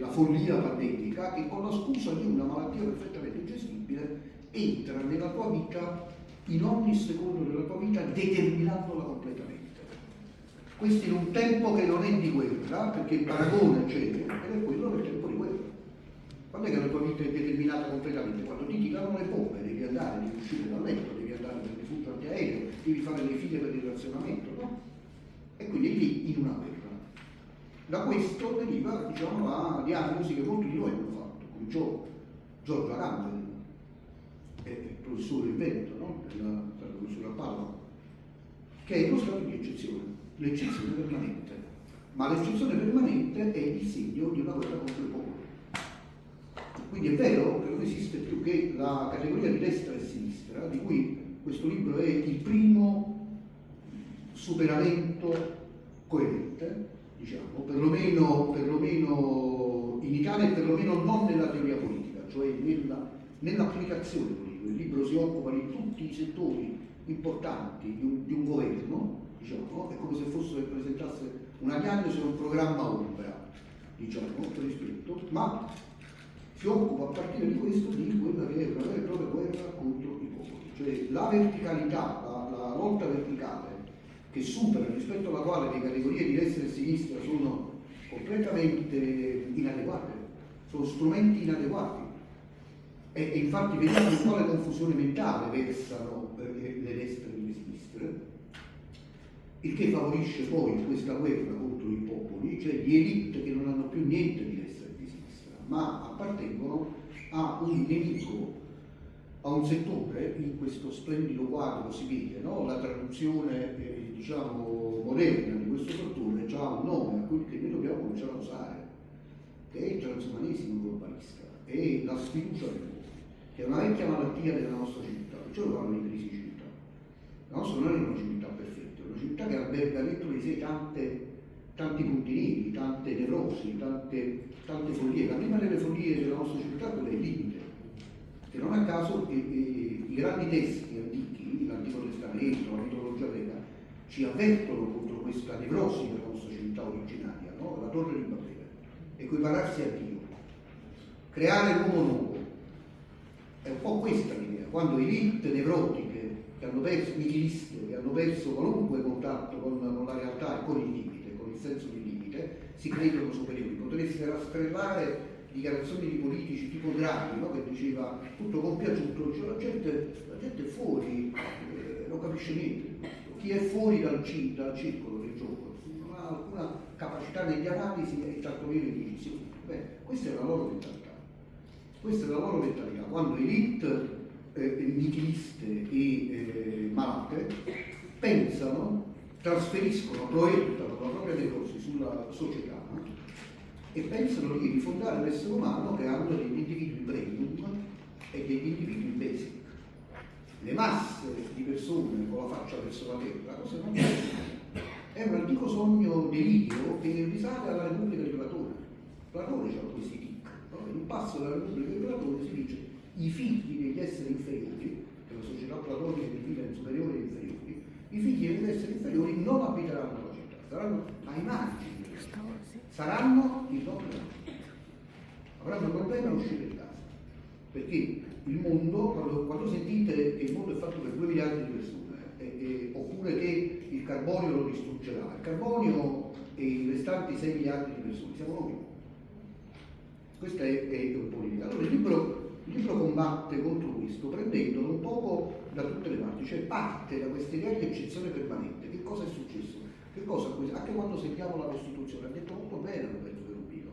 follia pandemica, che con la scusa di una malattia perfettamente gestibile entra nella tua vita, in ogni secondo della tua vita, determinandola completamente. Questo in un tempo che non è di guerra, perché il paragone c'è, ed è quello del tempo di guerra. Quando è che la tua vita è determinata completamente? Quando ti tirano le bombe, devi andare, devi uscire dal letto, devi andare per il rifugio antiaereo, devi fare le file per il razionamento, no? E quindi è lì in una guerra. Da questo deriva, diciamo, la diagnosi che molti di noi hanno fatto, cominciò Giorgio Agamben, il professore in Veneto, no? Della professora Padova, che è lo stato di eccezione. l'eccezione permanente, ma l'eccezione permanente è il segno di una guerra contro il popolo. Quindi è vero che non esiste più che la categoria di destra e sinistra, di cui questo libro è il primo superamento coerente, diciamo, perlomeno in Italia e perlomeno non nella teoria politica, cioè nell'applicazione politica. Il libro si occupa di tutti i settori importanti di un governo, diciamo, è come se rappresentasse una diagnosi o un programma ombra, diciamo, per rispetto, ma si occupa a partire di questo di quella che è una vera e propria guerra contro i popoli, cioè la verticalità, la lotta verticale che supera, rispetto alla quale le categorie di destra e sinistra sono completamente inadeguate, sono strumenti inadeguati. E infatti vediamo in quale confusione mentale versano le destre e le sinistre, il che favorisce poi questa guerra contro i popoli, cioè di elite che non hanno più niente di destra e di sinistra, ma appartengono a un nemico, a un settore. In questo splendido quadro si vede, no? La traduzione diciamo moderna di questo settore ha un nome a cui che noi dobbiamo cominciare a usare, che è il transumanesimo globalista, è la sfiducia del popolo, che è una vecchia malattia della nostra civiltà. Perciò lo parlo di crisi di civiltà. La nostra non è una civiltà perfetta, è una civiltà che alberga dentro di sé tanti punti neri, tante nevrosi, tante follie. La prima delle follie della nostra civiltà è quella del limite, che non a caso i grandi testi antichi, l'Antico Testamento, la mitologia greca, ci avvertono contro questa nevrosi della nostra civiltà originaria, no? La torre di Babele, equipararsi a Dio, creare l'uomo nuovo. È un po' questa l'idea, quando elite nevrotiche, che hanno perso, nichiliste, che hanno perso qualunque contatto con la realtà e con il limite, con il senso di limite, si credono superiori. Potreste rastrellare dichiarazioni di politici tipo Draghi, no? Che diceva tutto compiaciuto, cioè la gente è fuori, non capisce niente. Chi è fuori dal circolo del gioco non ha alcuna capacità di analisi e tantomeno di decisione. Questa è la loro mentalità. Questa è la loro mentalità. Quando elite nichiliste e malate pensano, trasferiscono, proiettano la propria nevrosi sulla società e pensano di rifondare l'essere umano creando degli individui premium e degli individui basic. Le masse di persone con la faccia verso la terra, cosa non è un antico sogno delirio che risale alla Repubblica di Platone. Platone c'ha questi tic, no? In un passo della Repubblica di Platone si dice i figli degli esseri inferiori, che la società platonica divide in superiori e inferiori, i figli degli esseri inferiori non abiteranno la città, saranno ai margini, saranno il nostro margine, avranno problemi a uscire di casa, perché il mondo, quando sentite che il mondo è fatto per 2 miliardi di persone, oppure che il carbonio lo distruggerà, il carbonio e i restanti 6 miliardi di persone siamo noi. Questa è un po' l'idea. Allora il libro combatte contro questo, prendendolo un poco da tutte le parti, cioè parte da questa idea di eccezione permanente. Che cosa è successo? Che cosa anche quando sentiamo la Costituzione, ha detto molto bene Roberto Perubino,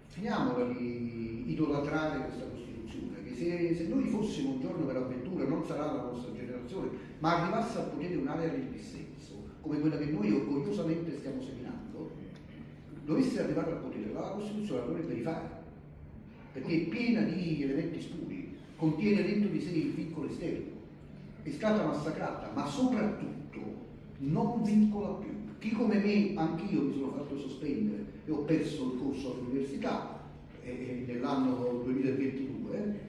finiamola di idolatrare questa Costituzione, che se noi fossimo un giorno per avventura, non sarà la nostra generazione, ma arrivasse al potere un'area del dissenso, come quella che noi orgogliosamente stiamo seminando, dovesse arrivare al potere, la Costituzione la dovrebbe rifare, perché è piena di elementi scuri, contiene dentro di sé il vincolo esterno, è stata massacrata, ma soprattutto non vincola più. Chi come me, anch'io mi sono fatto sospendere e ho perso il corso all'università nell'anno 2022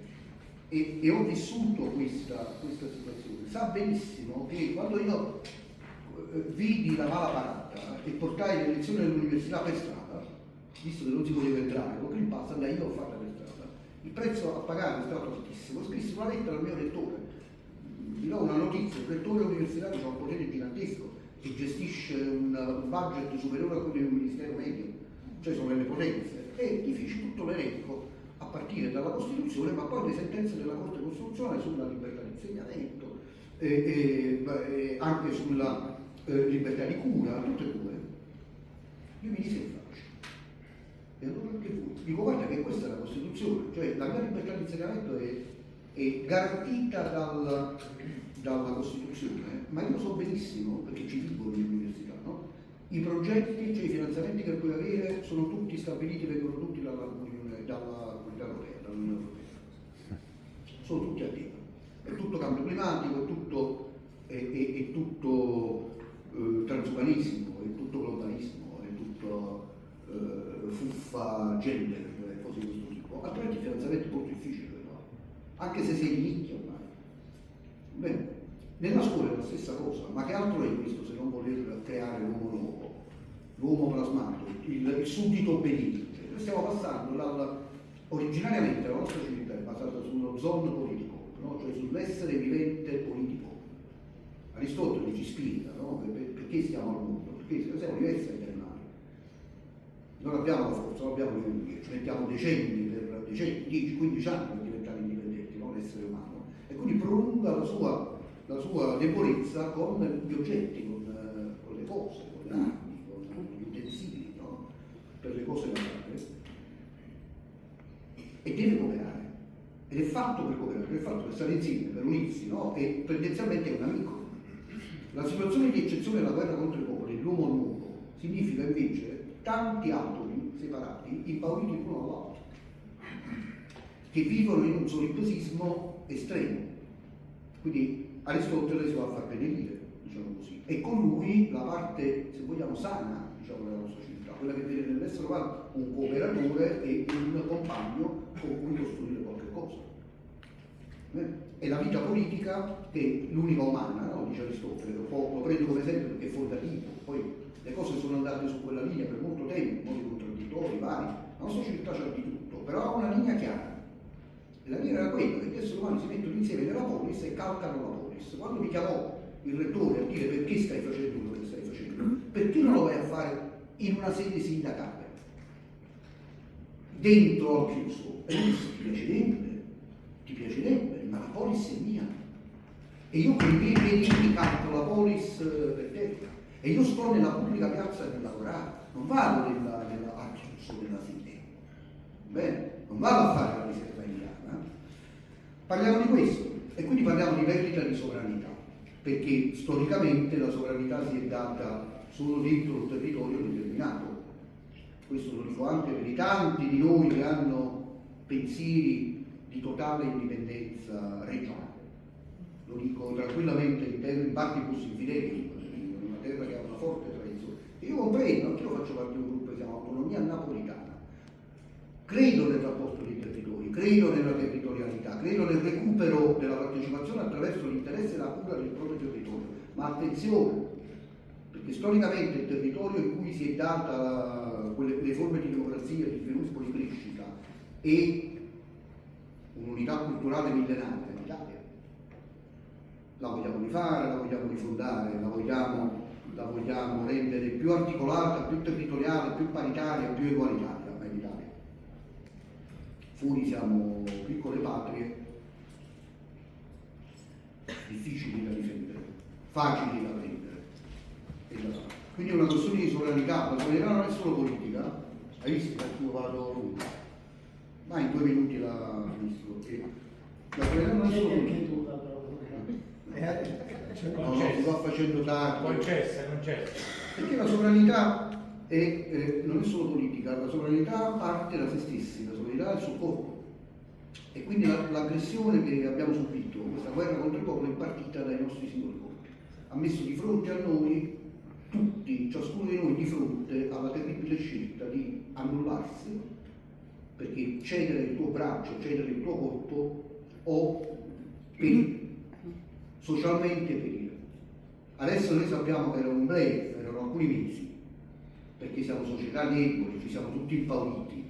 e ho vissuto questa situazione, sa benissimo che quando io vidi la mala parata e portai le lezioni all'università per strada, visto che non si poteva entrare con Green Pass, andai io a farla per strada, il prezzo a pagare è stato altissimo. Scrissi una lettera al mio rettore, vi do una notizia: il rettore universitario ha un potere gigantesco e gestisce un budget superiore a quello di un ministero medio, cioè sono le potenze, e gli feci tutto l'elenco a partire dalla Costituzione, ma poi le sentenze della Corte Costituzionale sulla libertà di insegnamento, anche sulla libertà di cura, tutte e due. Io mi disse in faccia, e allora che fu? Dico, guarda che questa è la Costituzione, cioè la mia libertà di insegnamento è garantita dalla Costituzione, ma io so benissimo, perché ci vivo nell'università, progetti, cioè i finanziamenti che puoi avere sono tutti stabiliti, vengono tutti dalla Comunità Europea, dall'Unione Europea. Sono tutti a tema. È tutto cambio climatico, è tutto transumanismo, è tutto globalismo, è tutto fuffa gender, cose di questo tipo. Altrimenti il finanziamento è molto difficile da fare, anche se sei di nicchia ormai. Bene, nella scuola è la stessa cosa, ma che altro è questo se non voler creare l'uomo nuovo, l'uomo plasmato, il suddito obbediente? Noi stiamo passando originariamente la nostra civiltà è basata sullo zon politico, no? Cioè sull'essere vivente politico. Aristotele ci spiega, no? Perché stiamo al mondo? Perché siamo diversi dagli animali. Non abbiamo la forza, non abbiamo le energie, ci mettiamo decenni, 10-15 anni per diventare indipendenti, no? L'essere umano. E quindi prolunga la sua debolezza con gli oggetti, con le cose, con le armi, con gli utensili, no? Per le cose da fare. E deve cooperare. Ed è fatto per cooperare, è fatto per stare insieme, per unirsi, no? E tendenzialmente è un amico. La situazione di eccezione della guerra contro i popoli, l'uomo nuovo, significa invece tanti atomi separati, impauriti l'uno all'altro, che vivono in un solipsismo estremo. Quindi Aristotele si va a far benedire, diciamo così, e con lui la parte, se vogliamo, sana, diciamo, della nostra civiltà, quella che vede nell'essere umano un cooperatore e un compagno con cui costruire qualche cosa. E la vita politica, che è l'unica umana, no? Dice Aristotele, lo prendo come esempio perché è fondativo, poi le cose sono andate su quella linea per molto tempo, modi contraddittori, vari, la nostra civiltà c'ha di tutto, però ha una linea chiara. E la linea era quella che gli esseri umani si mettono insieme nella polis e calcano la polis. Quando mi chiamò il rettore a dire perché stai facendo quello che stai facendo, perché non lo vai a fare in una sede sindacale, dentro al chiuso? E lui disse, ti piacerebbe, ma la polis è mia. E io con i miei piedini canto la polis per terra. E io sto nella pubblica piazza per lavorare, non vado al chiuso della sede. Bene, non vado a fare la riserva indiana. Parliamo di questo, e quindi parliamo di perdita di sovranità, perché storicamente la sovranità si è data solo dentro un territorio determinato. Questo lo dico anche per i tanti di noi che hanno pensieri di totale indipendenza regionale. Lo dico tranquillamente in partibus infideli, in una terra che ha una forte tradizione. E io comprendo, anche io faccio parte di un gruppo che si chiama Autonomia Napolitana. Credo nel rapporto dei territori, credo nella territorialità, credo nel recupero della partecipazione attraverso l'interesse e la cura del proprio territorio. Ma attenzione, perché storicamente il territorio in cui si è data le forme di democrazia, di sviluppo, di crescita e un'unità culturale millenaria, l'Italia. La vogliamo rifare, la vogliamo rifondare, la vogliamo rendere più articolata, più territoriale, più paritaria, più egualitaria. Fuori siamo piccole patrie, difficili da difendere, facili da prendere. Quindi è una questione di sovranità. La sovranità non è solo politica, hai visto che io vado lungo, ma in 2 minuti la finisco. La sovranità non è solo politica. No, si va facendo tardi. Concessa. Perché la sovranità non è solo politica, la sovranità parte da se stessi, la sovranità è il suo corpo. E quindi l'aggressione che abbiamo subito, questa guerra contro il popolo, è partita dai nostri singoli corpi. Ha messo di fronte a noi, tutti, ciascuno di noi, di fronte alla terribile scelta di annullarsi, perché cedere il tuo braccio, cedere il tuo corpo o perire, socialmente perire. Adesso noi sappiamo che era un bluff, erano alcuni mesi, perché siamo società deboli, ci siamo tutti impauriti,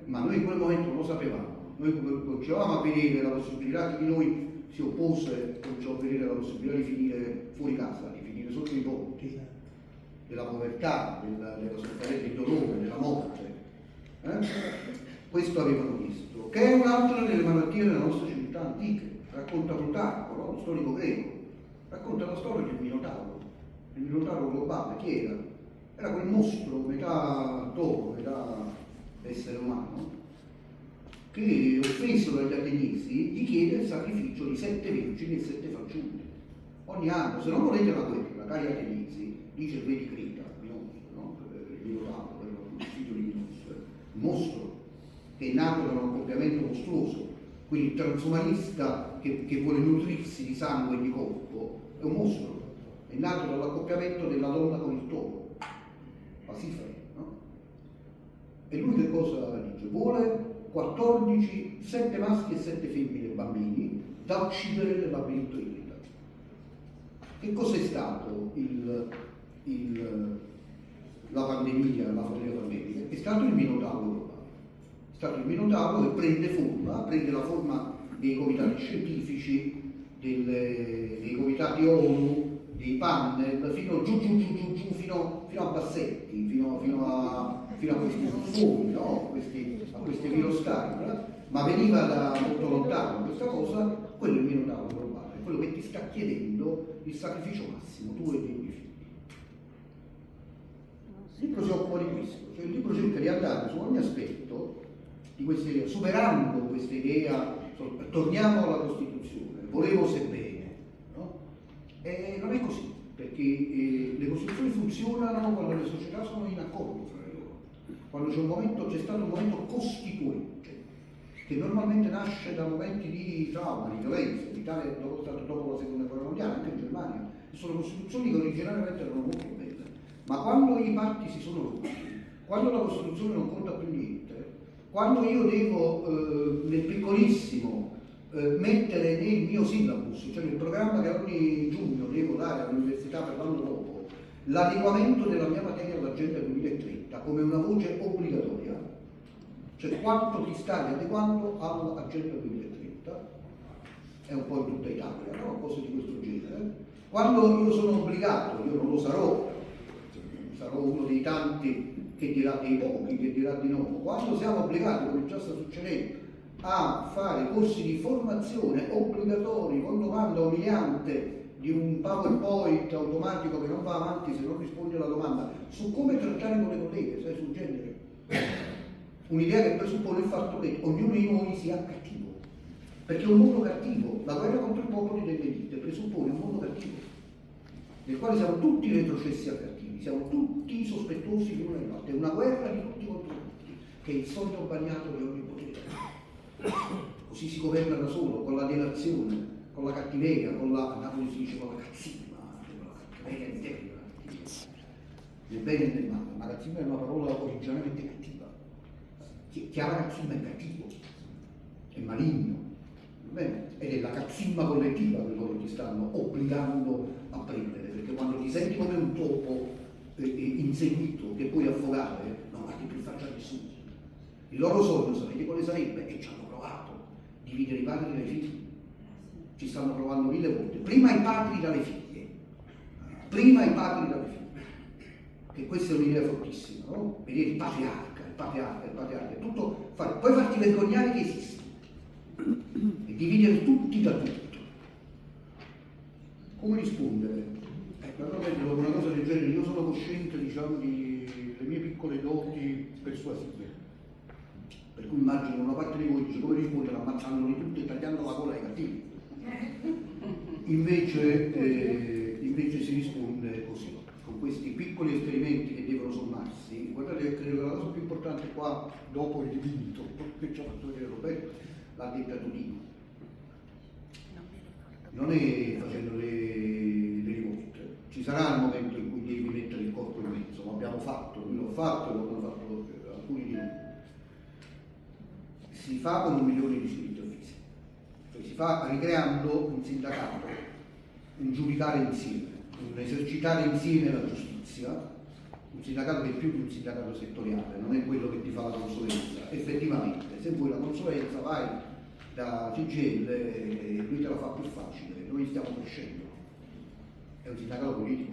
ma noi in quel momento non lo sapevamo. Noi cominciavamo a vedere la possibilità, chi di noi si oppose, cominciò a vedere la possibilità di finire fuori casa, di finire sotto i ponti, della povertà, della sofferenza, del dolore, della morte. Questo avevano visto, che è un'altra delle malattie delle nostre civiltà antiche. Racconta Plutarco, no? Lo storico greco, racconta la storia del Minotauro globale. Chi era? Era quel mostro, metà toro, metà essere umano, che offeso dagli ateniesi gli chiede il sacrificio di 7 vergini e 7 fanciulle ogni anno. Se non volete la guerra, cari ateniesi, dice il re di Creta, è nato da un accoppiamento mostruoso, quindi il transumanista che vuole nutrirsi di sangue e di corpo è un mostro, è nato dall'accoppiamento della donna con il topo, Pasifari, no? E lui che cosa dice? Vuole 14, 7 maschi e 7 femmine bambini da uccidere nel labirinto di vita. Che cos'è stato la pandemia, la follia pandemica? È stato il Minotauro globale. È stato il Minotauro che prende la forma dei comitati scientifici, dei comitati ONU, dei panel, fino a Bassetti, fino a questi buffoni, no? a questi viroscari, ma veniva da molto lontano questa cosa. Quello è il Minotauro globale, quello che ti sta chiedendo il sacrificio massimo, tu e i tuoi figli. Il libro si occupa di questo, cioè il libro cerca di andare su ogni aspetto di questa idea, superando questa idea, torniamo alla Costituzione, volevo se bene, no? E non è così, perché le Costituzioni funzionano quando le società sono in accordo fra loro, quando c'è stato un momento costituente, che normalmente nasce da momenti di trauma, di violenza. L'Italia dopo la seconda guerra mondiale, anche in Germania, sono costituzioni che originariamente erano molto belle, ma quando i patti si sono rotti, quando la Costituzione non conta più niente, quando io devo nel piccolissimo mettere nel mio syllabus, cioè nel programma che ogni giugno devo dare all'università per l'anno dopo, l'adeguamento della mia materia all'Agenda 2030 come una voce obbligatoria, cioè quanto ti stai adeguando all'Agenda 2030, è un po' in tutta Italia, no? Cose di questo genere. Quando io sono obbligato, io non lo sarò uno dei tanti che dirà, dei pochi che dirà di no, quando siamo obbligati, come già sta succedendo, a fare corsi di formazione obbligatori con domanda umiliante di un PowerPoint automatico che non va avanti se non risponde alla domanda su come trattare con le colleghe, sai, sul genere. Un'idea che presuppone il fatto che ognuno di noi sia cattivo, perché è un mondo cattivo. La guerra contro i popoli dell'elite presuppone un mondo cattivo, nel quale siamo tutti retrocessi al cattivi, siamo tutti sospettosi l'uno dell'altro. È una guerra di tutti contro tutti, che è il sogno bagnato di ogni potere. Così si governa da solo, con la delazione, con la cattiveria, con la, a Napoli si dice con la cazzimma, con la cattiveria interna, nel bene e nel male. Ma cazzimma è una parola originariamente cattiva. Chiara cazzimma è cattivo, è maligno, ed è la cazzimma collettiva che loro ti stanno obbligando a prendere, perché quando ti senti come un topo inseguito che puoi affogare, non guardi più in faccia a nessuno. Il loro sogno, sapete quale sarebbe? E ci hanno provato, dividere i padri dalle figlie. Ci stanno provando 1000 volte. Prima i padri dalle figlie, che questa è un'idea fortissima, no? Vedere il patriarca, è tutto poi farti vergognare che esisti e dividere tutti da tutto. Come rispondere? Ecco, una cosa del genere, io sono cosciente, diciamo, delle mie piccole doti persuasive, per cui immagino una parte di voi dice come rispondere ammazzandoli tutti e tagliando la gola ai cattivi. Invece si risponde così, con questi piccoli esperimenti che devono sommarsi. Guardate che credo che la cosa più importante qua, dopo il dipinto che ci ha fatto vedere Roberto, l'ha detta Totino. Non è facendo le rivolte. Ci sarà il momento in cui devi mettere il corpo in mezzo, lo abbiamo fatto, io l'ho fatto, lo hanno fatto alcuni di noi. Si fa con 1 milione di iscritti uffici, cioè si fa ricreando un sindacato, un giudicare insieme, un esercitare insieme la giustizia, un sindacato che è più di un sindacato settoriale, non è quello che ti fa la consulenza. Effettivamente, se vuoi la consulenza vai da CGIL e lui te la fa più facile, noi stiamo crescendo. È un sindacato politico,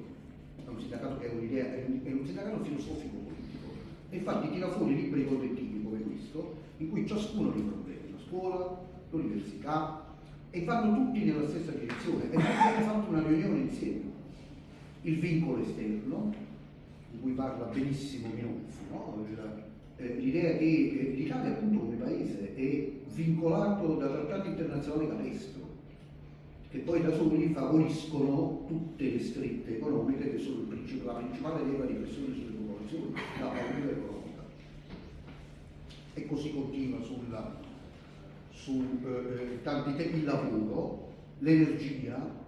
è un sindacato che è un'idea, è un sindacato filosofico politico. E infatti tira fuori libri collettivi come questo, in cui ciascuno dei problemi, la scuola, l'università, e vanno tutti nella stessa direzione. E noi abbiamo fatto una riunione insieme. Il vincolo esterno, di cui parla benissimo Minuzzi, no? L'idea che l'Italia appunto come paese è vincolato da trattati internazionali capestro, che poi da soli favoriscono tutte le strette economiche che sono la principale leva di pressione sulle popolazioni, la paura economica. e così continua su tanti temi: il lavoro, l'energia,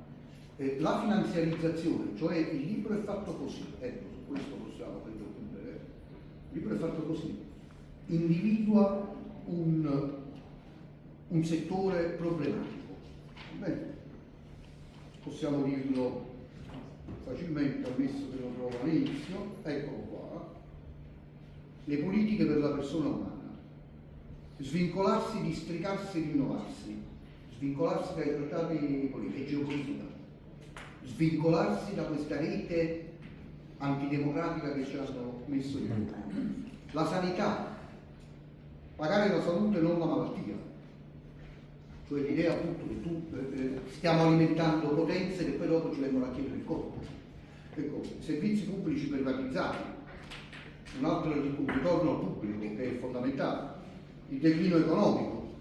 la finanziarizzazione, cioè il libro è fatto così, ecco, su questo possiamo credo concludere. Il libro è fatto così, individua un settore problematico. Bene, possiamo dirlo facilmente, ammesso che lo trovo all'inizio, eccolo qua: le politiche per la persona umana, svincolarsi, districarsi, rinnovarsi, svincolarsi dai trattati politici e geopolitica, svincolarsi da questa rete antidemocratica che ci hanno messo in mano. La sanità, pagare la salute non la malattia, cioè l'idea appunto che stiamo alimentando potenze che poi dopo ci vengono a chiedere il conto. Ecco, servizi pubblici privatizzati, un altro ritorno al pubblico che è fondamentale, il declino economico,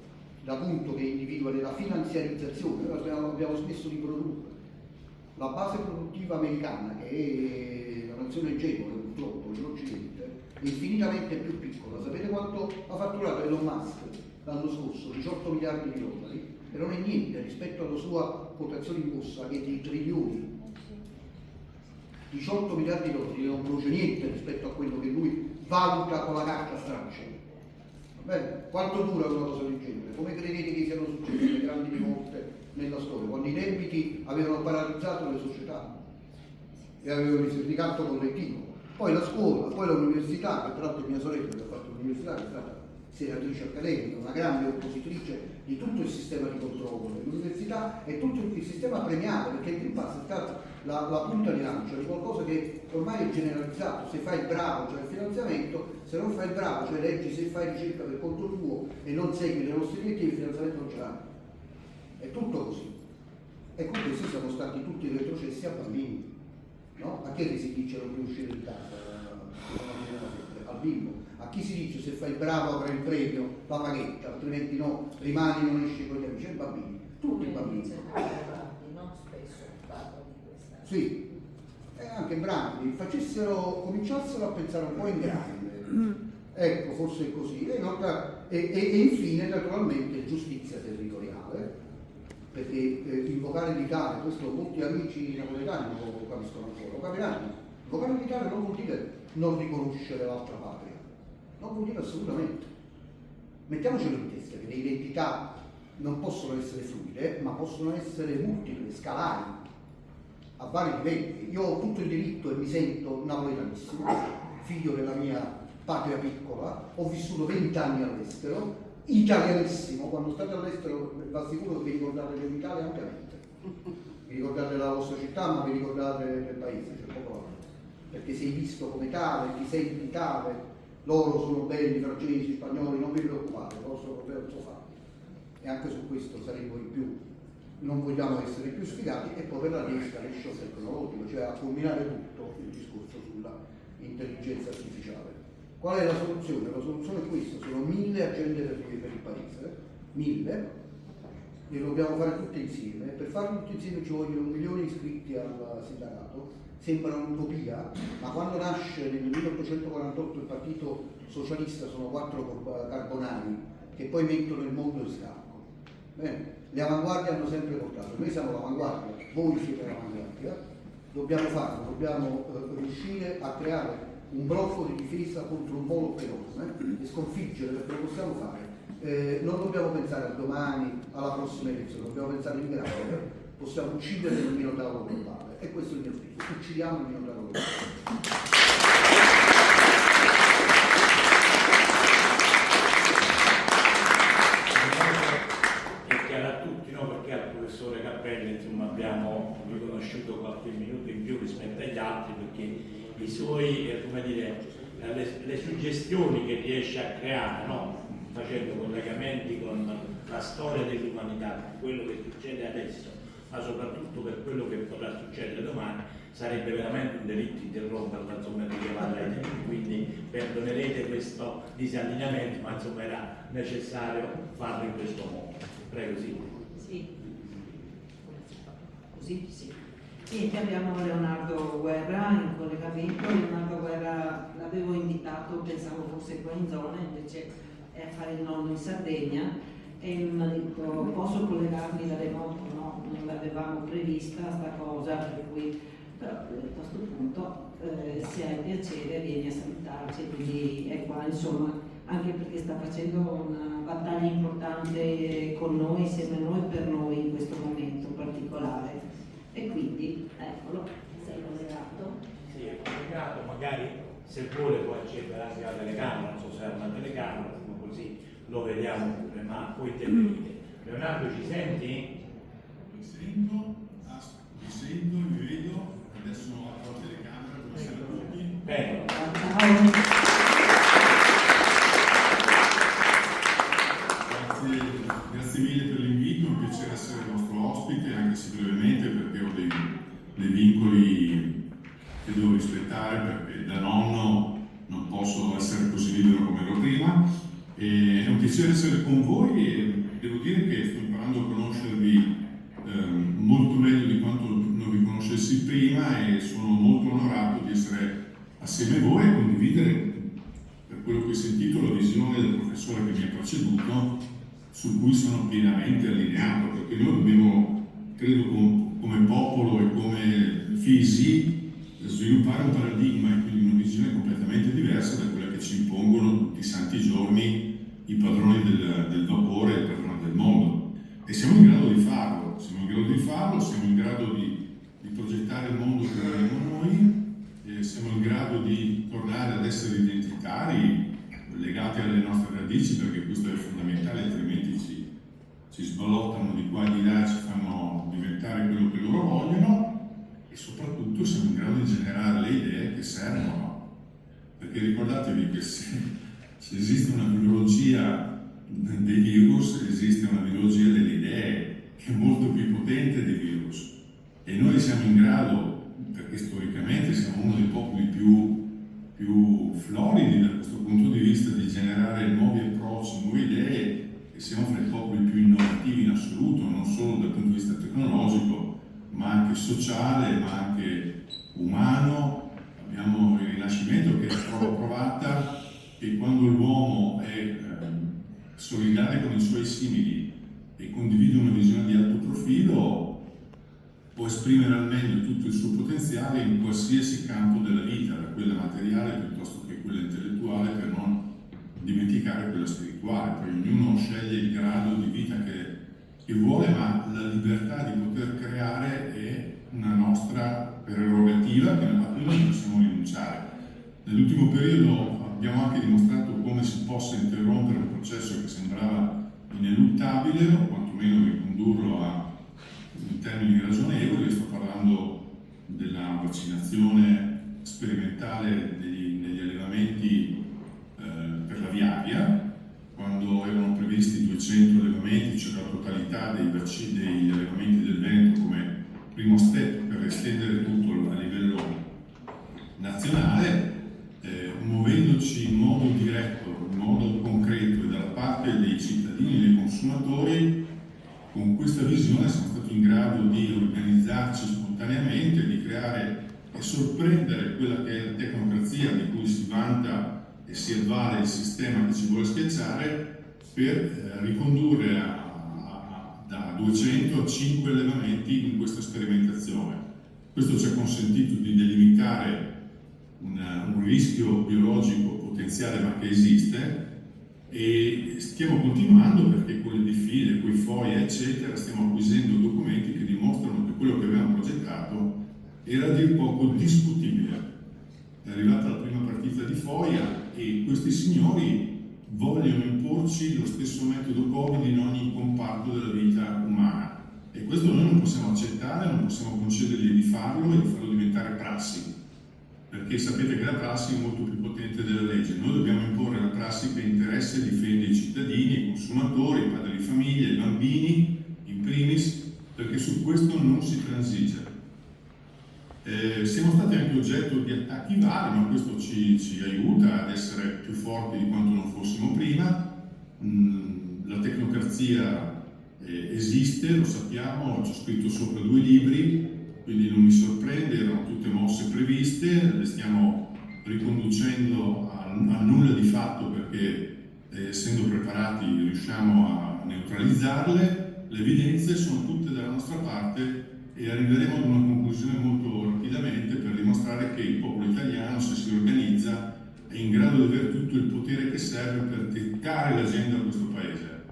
da punto che individua la finanziarizzazione. Noi abbiamo smesso di produrre. La base produttiva americana, che è la nazione egemone purtroppo nell'Occidente, è infinitamente più piccola. Sapete quanto ha fatturato Elon Musk l'anno scorso? 18 miliardi di dollari, e non è niente rispetto alla sua quotazione in borsa che è di trilioni. 18 miliardi di dollari non produce niente rispetto a quello che lui valuta con la carta straccia. Quanto dura una cosa del genere? Come credete che siano successe le grandi rivolte nella storia? Quando i debiti avevano paralizzato le società e avevano il ricatto collettivo. Poi la scuola, poi l'università, che tra l'altro mia sorella che ha fatto l'università, che è stata senatrice accademica, una grande oppositrice di tutto il sistema di controllo dell'università e tutto il sistema premiale, perché il Green Pass è stata la punta di lancia di qualcosa che ormai è generalizzato. Se fai il bravo c'è il finanziamento, se non fai il bravo, cioè leggi, se fai ricerca per conto tuo e non segui le nostre direttive, il finanziamento non ce l'hai. È tutto così. E con questi siamo stati tutti retrocessi a bambini, no? A chi si dice non puoi uscire di casa? Al bimbo. A chi si dice se fai il bravo avrai il premio, la paghetta, altrimenti no, rimani, non esci con gli amici. E bambini, tutti i bambini. Non spesso parlo di questa. Sì, e anche grandi, cominciassero a pensare un po' in grande. Ecco, forse è così. E infine, naturalmente, giustizia territoriale, perché invocare l'Italia, questo molti amici napoletani non lo capiscono ancora. Invocare l'Italia non vuol dire non riconoscere l'altra patria, non vuol dire assolutamente. Mettiamocelo in testa che le identità non possono essere fluide, ma possono essere multiple, scalari, a vari livelli. Io ho tutto il diritto e mi sento napoletanissimo, figlio della mia patria piccola, ho vissuto 20 anni all'estero, italianissimo. Quando state all'estero vi assicuro che vi ricordate dell'Italia ampiamente, vi ricordate la vostra città, ma vi ricordate del paese, c'è poco altro, perché sei visto come tale, ti senti tale. Loro sono belli, francesi, spagnoli, non vi preoccupate, il vostro problema lo so fare. E anche su questo saremo in più, non vogliamo essere più sfigati. E poi per la de-escalation tecnologica, cioè a combinare tutto il discorso sulla intelligenza artificiale. Qual è la soluzione? La soluzione è questa: sono 1000 agende per il paese, 1000, le dobbiamo fare tutte insieme. Per farle tutte insieme ci vogliono 1 milione di iscritti al sindacato. Sembra un'utopia, ma quando nasce nel 1848 il Partito Socialista sono 4 carbonari che poi mettono il mondo in scacco. Bene, le avanguardie hanno sempre portato, noi siamo l'avanguardia, voi siete l'avanguardia, dobbiamo farlo, dobbiamo riuscire a creare un blocco di difesa contro un polo enorme e sconfiggere, perché lo possiamo fare. Non dobbiamo pensare a domani, alla prossima elezione, dobbiamo pensare in grande, possiamo uccidere il minotauro globale. E questo è il mio spirito, uccidiamo il minotauro globale. È chiaro a tutti, no? Perché al professore Cappelli abbiamo riconosciuto qualche minuto in più rispetto agli altri, perché i suoi, come dire, le suggestioni che riesce a creare, no? Facendo collegamenti con la storia dell'umanità, quello che succede adesso, ma soprattutto per quello che potrà succedere domani, sarebbe veramente un delitto interromperla, insomma, rilevare ai tempi. Quindi perdonerete questo disallineamento, ma insomma era necessario farlo in questo modo. Prego, sì. Sì. Così, sì. Niente, abbiamo Leonardo Guerra in collegamento. Leonardo Guerra l'avevo invitato, pensavo fosse qua in zona, invece è a fare il nonno in Sardegna e mi ha detto posso collegarmi da remoto? No, non l'avevamo prevista sta cosa, per cui però ho detto a questo punto se hai piacere vieni a salutarci, quindi è qua insomma, anche perché sta facendo una battaglia importante con noi, insieme a noi, per noi in questo momento particolare, e quindi eccolo, sei collegato. Sì, è collegato, magari se vuole può accedere anche alla telecamera, non so se ha una telecamera, così lo vediamo pure, ma poi intervenite. Leonardo, ci senti? Mi sento, mi vedo, adesso apro la telecamera, buonasera a tutti. Bene. Grazie mille per l'invito, è un piacere essere il vostro ospite, anche se brevemente perché ho dei vincoli che devo rispettare, perché da nonno non posso essere così libero come ero prima. E è un piacere essere con voi e devo dire che sto imparando a conoscervi molto meglio di quanto non vi conoscessi prima e sono molto onorato di essere assieme a voi e condividere, per quello che ho sentito, la visione del professore che mi ha preceduto, su cui sono pienamente allineato, perché noi dobbiamo, credo, come popolo e come fisi, sviluppare un paradigma e quindi una visione completamente diversa da quella che ci impongono tutti i santi giorni i padroni del vapore e i padroni del mondo. E siamo in grado di farlo, siamo in grado di progettare il mondo che vorremmo noi, siamo in grado di tornare ad essere identitari, legati alle nostre radici, perché questo è fondamentale, altrimenti ci sballottano di qua e di là, ci fanno diventare quello che loro vogliono, e soprattutto siamo in grado di generare le idee che servono. Perché ricordatevi che se esiste una biologia dei virus, esiste una biologia delle idee che è molto più potente dei virus, e noi siamo in grado, perché storicamente siamo uno dei popoli più floridi da questo punto di vista, di generare nuovi approcci, nuove idee, e siamo fra i popoli più innovativi in assoluto, non solo dal punto di vista tecnologico, ma anche sociale, ma anche umano. Abbiamo il Rinascimento che è la prova provata che quando l'uomo è solidale con i suoi simili e condivide una visione di alto profilo, può esprimere al meglio tutto il suo potenziale in qualsiasi campo della vita, da quella materiale piuttosto che quella intellettuale, per non dimenticare quella spirituale. Poi ognuno sceglie il grado di vita che vuole, ma la libertà di poter creare è una nostra prerogativa a cui non possiamo rinunciare. Nell'ultimo periodo abbiamo anche dimostrato come si possa interrompere un processo che sembrava ineluttabile, o quantomeno ricondurlo in termini ragionevoli. Sto parlando della vaccinazione sperimentale negli allevamenti per la viaria, quando erano previsti 200 allevamenti, cioè la totalità degli allevamenti del Veneto, come primo step per estendere tutto a livello nazionale, muovendoci in modo diretto, in modo concreto e dalla parte dei cittadini e dei consumatori. Con questa visione siamo stati in grado di organizzarci spontaneamente, di creare e sorprendere quella che è la tecnocrazia di cui si vanta e si avvale il sistema che ci vuole schiacciare, per ricondurre da 200 a 5 allevamenti in questa sperimentazione. Questo ci ha consentito di delimitare un rischio biologico potenziale, ma che esiste, e stiamo continuando, perché con le diffide, con i FOIA eccetera, stiamo acquisendo documenti che dimostrano che quello che avevamo progettato era a dir poco discutibile. È arrivata la prima partita di FOIA e questi signori vogliono imporci lo stesso metodo Covid in ogni comparto della vita umana, e questo noi non possiamo accettare, non possiamo concedergli di farlo e di farlo diventare prassi, perché sapete che la prassi è molto più potente della legge. Noi dobbiamo imporre la prassi che interessa e difende i cittadini, i consumatori, i padri di famiglia, i bambini in primis, perché su questo non si transige. Siamo stati anche oggetto di attacchi vari, ma questo ci aiuta ad essere più forti di quanto non fossimo prima. La tecnocrazia esiste, lo sappiamo, ci ho scritto sopra 2 libri, quindi non mi sorprende, erano tutte mosse previste, le stiamo riconducendo a nulla di fatto, perché essendo preparati riusciamo a neutralizzarle, le evidenze sono tutte dalla nostra parte e arriveremo ad una conclusione molto rapidamente per dimostrare che il popolo italiano, se si organizza, è in grado di avere tutto il potere che serve per dettare l'agenda di questo Paese.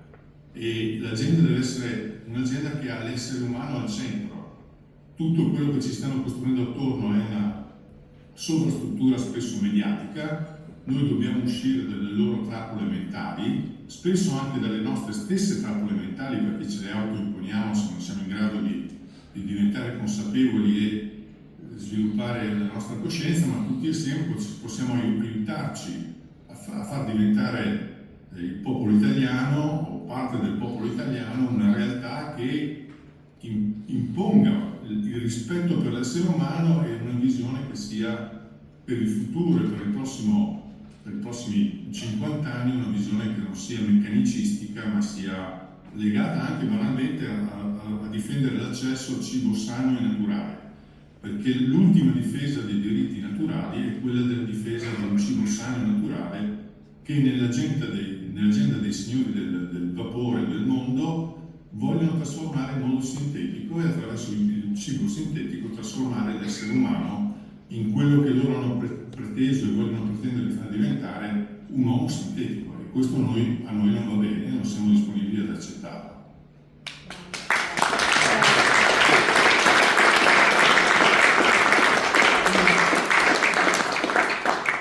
E l'agenda deve essere un'agenda che ha l'essere umano al centro. Tutto quello che ci stanno costruendo attorno è una sovrastruttura spesso mediatica. Noi dobbiamo uscire dalle loro trappole mentali, spesso anche dalle nostre stesse trappole mentali, perché ce le autoimponiamo se non siamo in grado di diventare consapevoli e sviluppare la nostra coscienza, ma tutti insieme possiamo aiutarci a far diventare il popolo italiano o parte del popolo italiano una realtà che imponga il rispetto per l'essere umano e una visione che sia per il futuro e per i prossimi 50 anni una visione che non sia meccanicistica ma sia legata anche banalmente a difendere l'accesso al cibo sano e naturale, perché l'ultima difesa dei diritti naturali è quella della difesa di un cibo sano e naturale che nell'agenda dei signori del vapore del mondo vogliono trasformare in modo sintetico e attraverso il cibo sintetico trasformare l'essere umano in quello che loro hanno preteso e vogliono pretendere di far diventare un uomo sintetico, e questo a noi non va bene, non siamo disponibili ad accettarlo.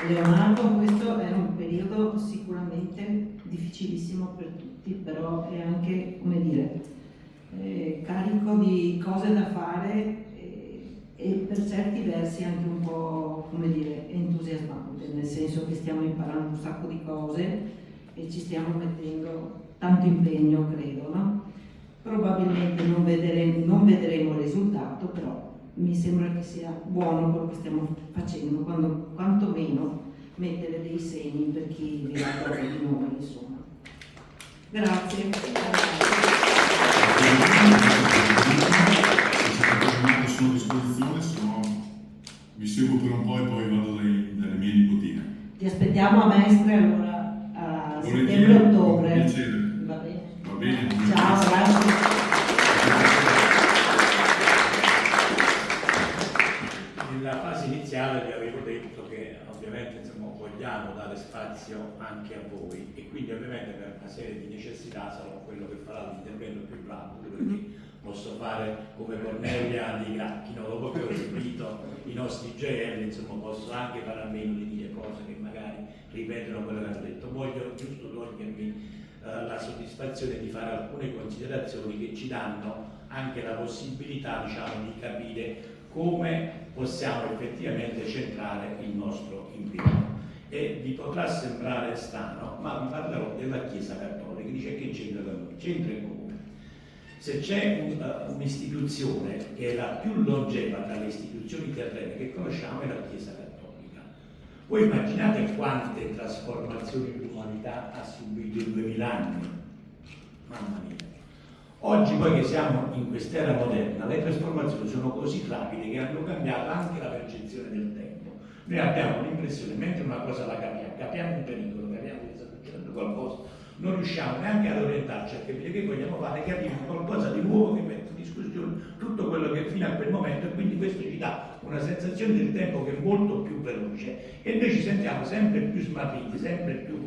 Leonardo, questo è un periodo sicuramente difficilissimo per tutti, però è anche, come dire, carico di cose da fare e per certi versi anche un po', come dire, entusiasmante, nel senso che stiamo imparando un sacco di cose e ci stiamo mettendo tanto impegno, credo, no? Probabilmente non vedremo il risultato, però mi sembra che sia buono quello che stiamo facendo, quantomeno mettere dei segni per chi vive dopo di noi, insomma. Grazie. Sono a disposizione, se no vi seguo per un po' e poi vado dalle mie nipotine. Ti aspettiamo a Mestre allora a settembre-ottobre. Piacere. Va bene? Va bene. Ciao, grazie. Nella fase iniziale vi avevo detto che ovviamente vogliamo dare spazio anche a voi e quindi ovviamente per una serie di necessità sarò quello che farà l'intervento più rapido, perché posso fare come Cornelia di Gracchino, dopo che ho seguito i nostri GL, posso anche fare a meno di dire cose che magari ripetono quello che hanno detto. Voglio giusto togliermi la soddisfazione di fare alcune considerazioni che ci danno anche la possibilità, di capire come possiamo effettivamente centrare il nostro impegno. E vi potrà sembrare strano, ma vi parlerò della Chiesa Cattolica, dice che c'entra con noi, c'entra in comune. Se c'è un'istituzione che è la più longeva tra le istituzioni terrene che conosciamo è la Chiesa Cattolica. Voi immaginate quante trasformazioni l'umanità ha subito in 2000 anni? Mamma mia. Oggi poi che siamo in quest'era moderna, le trasformazioni sono così rapide che hanno cambiato anche la percezione del tempo. Noi abbiamo l'impressione, mentre una cosa la capiamo un pericolo, capiamo che sta succedendo qualcosa, non riusciamo neanche ad orientarci a capire che vogliamo fare, che arrivi qualcosa di nuovo che mette in discussione tutto quello che fino a quel momento, e quindi questo ci dà una sensazione del tempo che è molto più veloce e noi ci sentiamo sempre più smarriti, sempre più,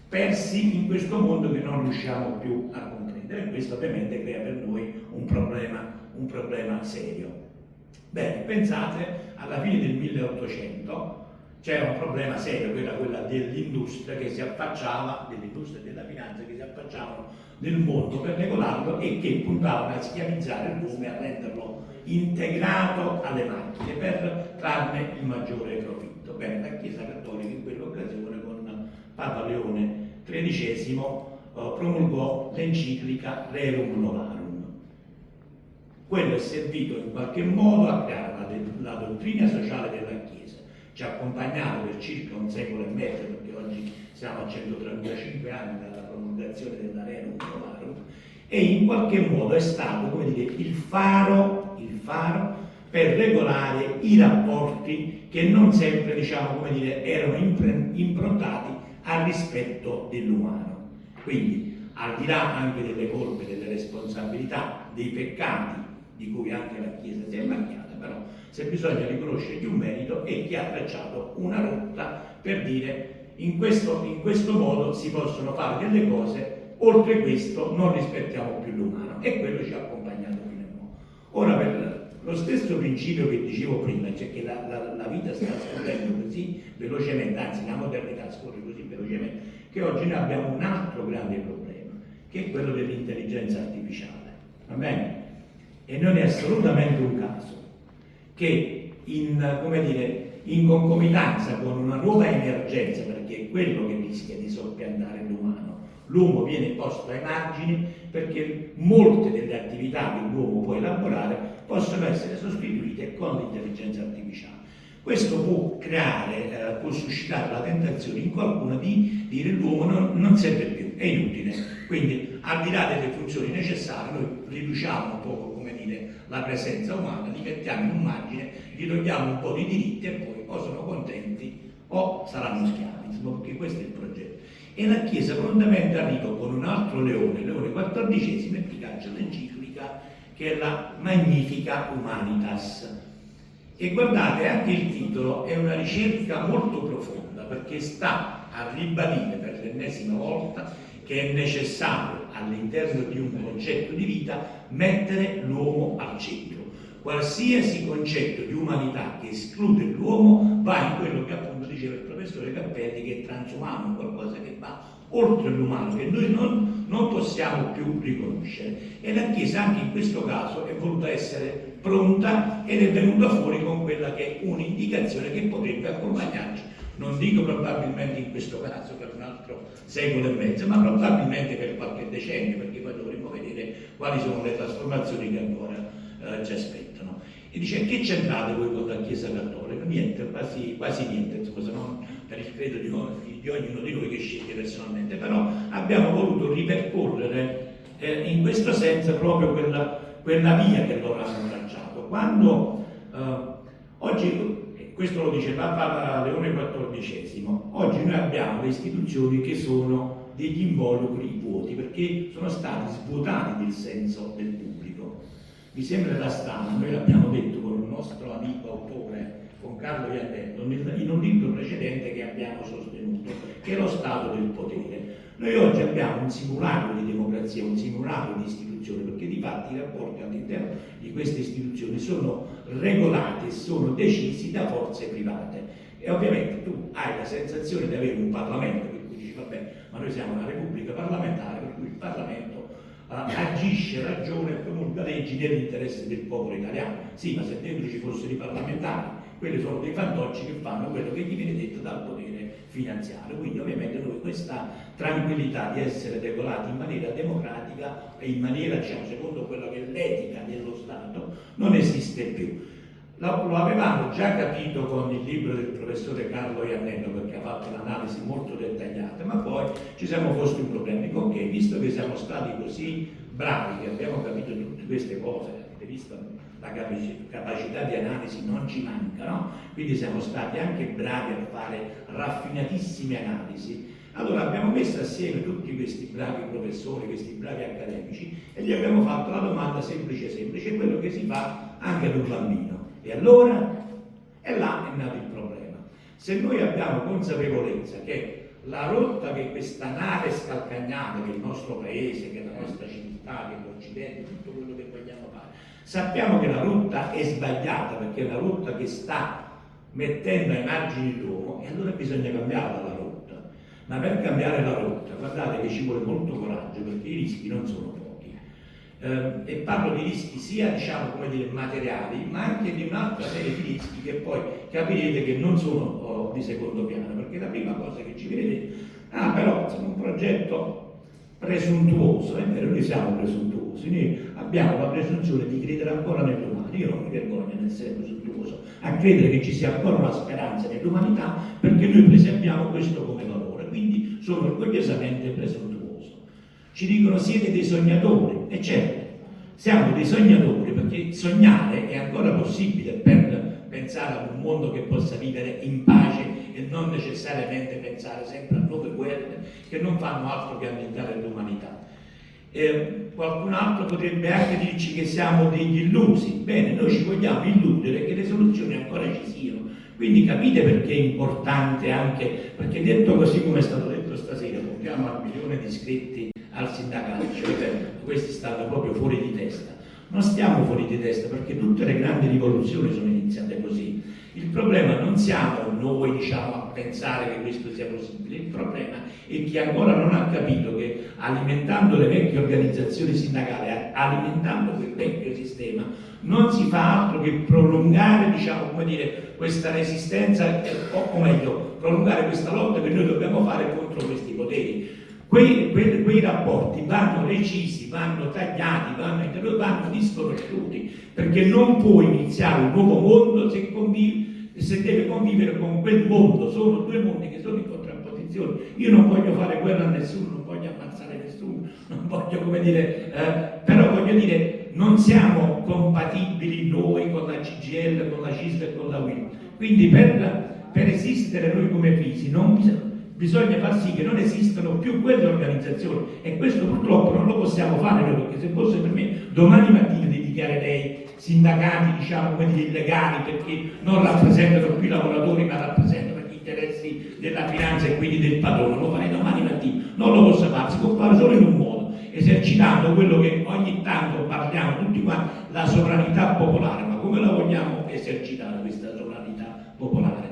persi in questo mondo che non riusciamo più a comprendere, e questo ovviamente crea per noi un problema serio. Bene, pensate, alla fine del 1800 c'era un problema serio, che era quella dell'industria che si affacciava, dell'industria e della finanza che si affacciavano nel mondo per regolarlo e che puntavano a schiavizzare l'uomo e a renderlo integrato alle macchine per trarne il maggiore profitto. Bene, la Chiesa Cattolica in quell'occasione con Papa Leone XIII promulgò l'enciclica Rerum Novarum. Quello è servito in qualche modo a creare la dottrina sociale della Chiesa. Ci ha accompagnato per circa un secolo e mezzo, perché oggi siamo a 135 anni dalla promulgazione della Rerum Novarum, e in qualche modo è stato, il faro per regolare i rapporti che non sempre, erano improntati al rispetto dell'umano. Quindi, al di là anche delle colpe, delle responsabilità, dei peccati di cui anche la Chiesa si è macchiata, però se bisogna riconoscergli un merito è che ha tracciato una rotta per dire in questo modo si possono fare delle cose, oltre questo non rispettiamo più l'umano, e quello ci ha accompagnato fino a mo'. Ora, per lo stesso principio che dicevo prima, cioè che la vita sta scorrendo così velocemente, anzi la modernità scorre così velocemente, che oggi noi abbiamo un altro grande problema, che è quello dell'intelligenza artificiale, va bene? E non è assolutamente un caso che in concomitanza con una nuova emergenza, perché è quello che rischia di soppiantare l'umano, l'uomo viene posto ai margini perché molte delle attività che l'uomo può elaborare possono essere sostituite con l'intelligenza artificiale. Questo può suscitare la tentazione in qualcuno di dire l'uomo non serve più, è inutile. Quindi, al di là delle funzioni necessarie, noi riduciamo un po', la presenza umana, li mettiamo in un margine, gli togliamo un po' di diritti e poi o sono contenti o saranno schiavi, insomma, perché questo è il progetto. E la Chiesa prontamente arriva con un altro leone, Leone XIV, e vi caccia l'enciclica che è la Magnifica Humanitas. E guardate, anche il titolo è una ricerca molto profonda, perché sta a ribadire per l'ennesima volta che è necessario all'interno di un concetto di vita mettere l'uomo al centro. Qualsiasi concetto di umanità che esclude l'uomo va in quello che appunto diceva il professore Cappelli, che è transumano, qualcosa che va oltre l'umano, che noi non possiamo più riconoscere. E la Chiesa anche in questo caso è voluta essere pronta ed è venuta fuori con quella che è un'indicazione che potrebbe accompagnarci, non dico probabilmente in questo caso per un altro secolo e mezzo, ma probabilmente per qualche decennio, perché poi dovremo vedere quali sono le trasformazioni che ancora ci aspettano. E dice: che c'entrate voi con la Chiesa Cattolica? Niente, quasi niente, insomma, se non per il credo di ognuno di noi che sceglie personalmente, però abbiamo voluto ripercorrere in questo senso proprio quella via che loro hanno tracciato. Quando oggi, questo lo dice Papa Leone XIV, oggi noi abbiamo le istituzioni che sono degli involucri vuoti, perché sono stati svuotati del senso del pubblico. Mi sembra da strano, noi l'abbiamo detto con un nostro amico autore, con Carlo Iannello, in un libro precedente che abbiamo sostenuto, che è Lo Stato del Potere. Noi oggi abbiamo un simulacro di democrazia, un simulacro di istituzioni, perché di fatto i rapporti all'interno di queste istituzioni sono regolati e sono decisi da forze private. E ovviamente tu hai la sensazione di avere un Parlamento, per cui dici vabbè, ma noi siamo una repubblica parlamentare, per cui il Parlamento agisce, ragiona e promulga leggi nell'interesse del popolo italiano. Sì, ma se dentro ci fossero i parlamentari, quelli sono dei fantocci che fanno quello che gli viene detto dal potere finanziario. Quindi ovviamente noi questa tranquillità di essere regolati in maniera democratica e in maniera, diciamo, secondo quello che è l'etica dello Stato, non esiste più. Lo avevamo già capito con il libro del professore Carlo Iannello, perché ha fatto un'analisi molto dettagliata, ma poi ci siamo posti un problema. Con che, visto che siamo stati così bravi, che abbiamo capito tutte queste cose, avete visto la capacità di analisi non ci manca, no? Quindi siamo stati anche bravi a fare raffinatissime analisi. Allora abbiamo messo assieme tutti questi bravi professori, questi bravi accademici, e gli abbiamo fatto la domanda semplice, quello che si fa anche ad un bambino. E allora, e là è nato il problema. Se noi abbiamo consapevolezza che la rotta che questa nave scalcagnata, che il nostro paese, che la nostra civiltà, che l'Occidente, tutto quello che vogliamo fare, sappiamo che la rotta è sbagliata, perché è una rotta che sta mettendo ai margini l'uomo, e allora bisogna cambiarla la rotta. Ma per cambiare la rotta, guardate che ci vuole molto coraggio, perché i rischi non sono pochi. E parlo di rischi sia, diciamo, come dire, materiali, ma anche di un'altra serie di rischi che poi capirete che non sono di secondo piano, perché la prima cosa che ci viene detto: però insomma, un progetto presuntuoso. È vero, noi siamo presuntuosi, noi abbiamo la presunzione di credere ancora nell'umano. Io non mi vergogno nell'essere presuntuoso, a credere che ci sia ancora una speranza nell'umanità, perché noi preserviamo questo come valore, quindi sono orgogliosamente presuntuoso. Ci dicono: siete dei sognatori, e certo, siamo dei sognatori, perché sognare è ancora possibile per pensare ad un mondo che possa vivere in pace e non non necessariamente pensare sempre a nuove guerre che non fanno altro che annientare l'umanità. Qualcun altro potrebbe anche dirci che siamo degli illusi. Bene, noi ci vogliamo illudere che le soluzioni ancora ci siano. Quindi capite perché è importante anche, perché detto così come è stato detto stasera, puntiamo al 1 milione di iscritti al sindacato, cioè questi stanno proprio fuori di testa. Non stiamo fuori di testa perché tutte le grandi rivoluzioni sono iniziate così. Il problema non siamo noi, diciamo, a pensare che questo sia possibile, il problema è chi ancora non ha capito che alimentando le vecchie organizzazioni sindacali, alimentando quel vecchio sistema, non si fa altro che prolungare, diciamo, come dire, questa resistenza, o meglio, prolungare questa lotta che noi dobbiamo fare contro questi poteri. Quei rapporti vanno recisi, vanno tagliati, vanno disconosciuti, perché non può iniziare un nuovo mondo se deve convivere con quel mondo. Sono due mondi che sono in contrapposizione. Io non voglio fare guerra a nessuno, non voglio ammazzare nessuno, non voglio, come dire, però voglio dire, non siamo compatibili noi con la CGIL, con la CISL e con la UIL. Quindi per esistere noi come fisi bisogna far sì che non esistano più quelle organizzazioni, e questo purtroppo non lo possiamo fare noi, perché se fosse per me domani mattina li dichiarerei sindacati, diciamo, come dire, illegali, perché non rappresentano più i lavoratori ma rappresentano gli interessi della finanza e quindi del padrone. Lo farei domani mattina, non lo posso fare, si può fare solo in un modo, esercitando quello che ogni tanto parliamo tutti quanti, la sovranità popolare. Ma come la vogliamo esercitare questa sovranità popolare?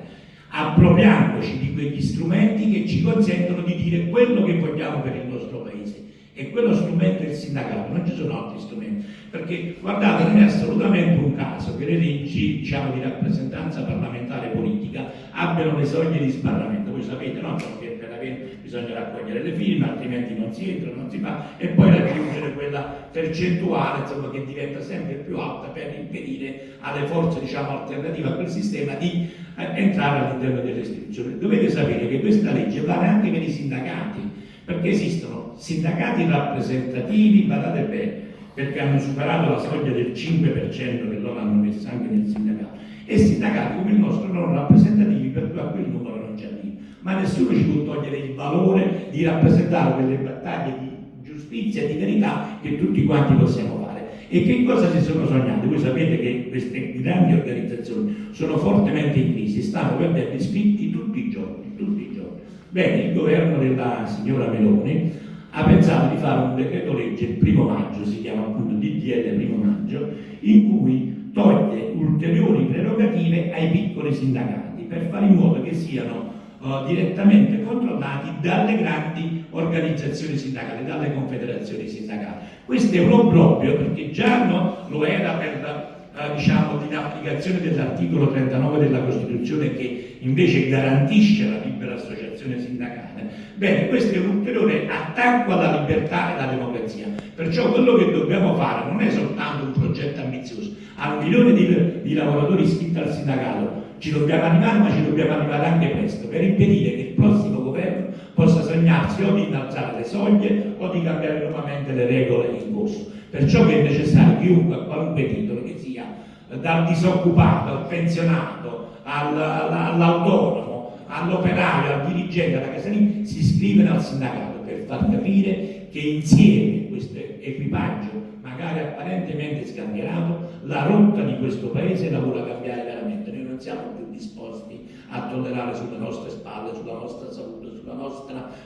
Appropriandoci di quegli strumenti che ci consentono di dire quello che vogliamo per il nostro paese, e quello strumento è il sindacato, non ci sono altri strumenti, perché guardate, non è assolutamente un caso che le leggi, diciamo, di rappresentanza parlamentare politica abbiano le soglie di sbarramento. Voi sapete, no? Perché per avere bisogna raccogliere le firme, altrimenti non si entra, non si fa, e poi raggiungere quella percentuale, insomma, che diventa sempre più alta per impedire alle forze, diciamo, alternative a quel sistema di entrare all'interno delle istituzioni. Dovete sapere che questa legge vale anche per i sindacati, perché esistono sindacati rappresentativi, badate bene, perché hanno superato la soglia del 5% che loro hanno messo anche nel sindacato, e sindacati come il nostro non rappresentativi, per cui a quel numero non ci arriva. Ma nessuno ci può togliere il valore di rappresentare quelle battaglie di giustizia e di verità che tutti quanti possiamo fare. E che cosa si sono sognate? Voi sapete che queste grandi organizzazioni sono fortemente in crisi, stanno perdendo iscritti tutti i giorni, tutti i giorni. Bene, il governo della signora Meloni ha pensato di fare un decreto legge il 1 maggio, si chiama appunto DDL 1 maggio, in cui toglie ulteriori prerogative ai piccoli sindacati per fare in modo che siano direttamente controllati dalle grandi organizzazioni sindacali, dalle confederazioni sindacali. Questo è un obbrobrio, perché già lo era per diciamo, in applicazione dell'articolo 39 della Costituzione, che invece garantisce la libera associazione sindacale. Bene, questo è un ulteriore attacco alla libertà e alla democrazia. Perciò quello che dobbiamo fare non è soltanto un progetto ambizioso, a 1 milione di lavoratori iscritti al sindacato ci dobbiamo arrivare, ma ci dobbiamo arrivare anche presto, per impedire che il prossimo governo possa sognarsi o di innalzare le soglie o di cambiare nuovamente le regole in corso. Perciò che è necessario chiunque, a qualunque titolo che sia, dal disoccupato al pensionato, all'autonomo, all'operaio, al dirigente, alla casalinga, si iscrive al sindacato per far capire che insieme questo equipaggio, magari apparentemente scandierato, la rotta di questo paese la vuole cambiare veramente. Noi non siamo più disposti a tollerare sulle nostre spalle, sulla nostra salute,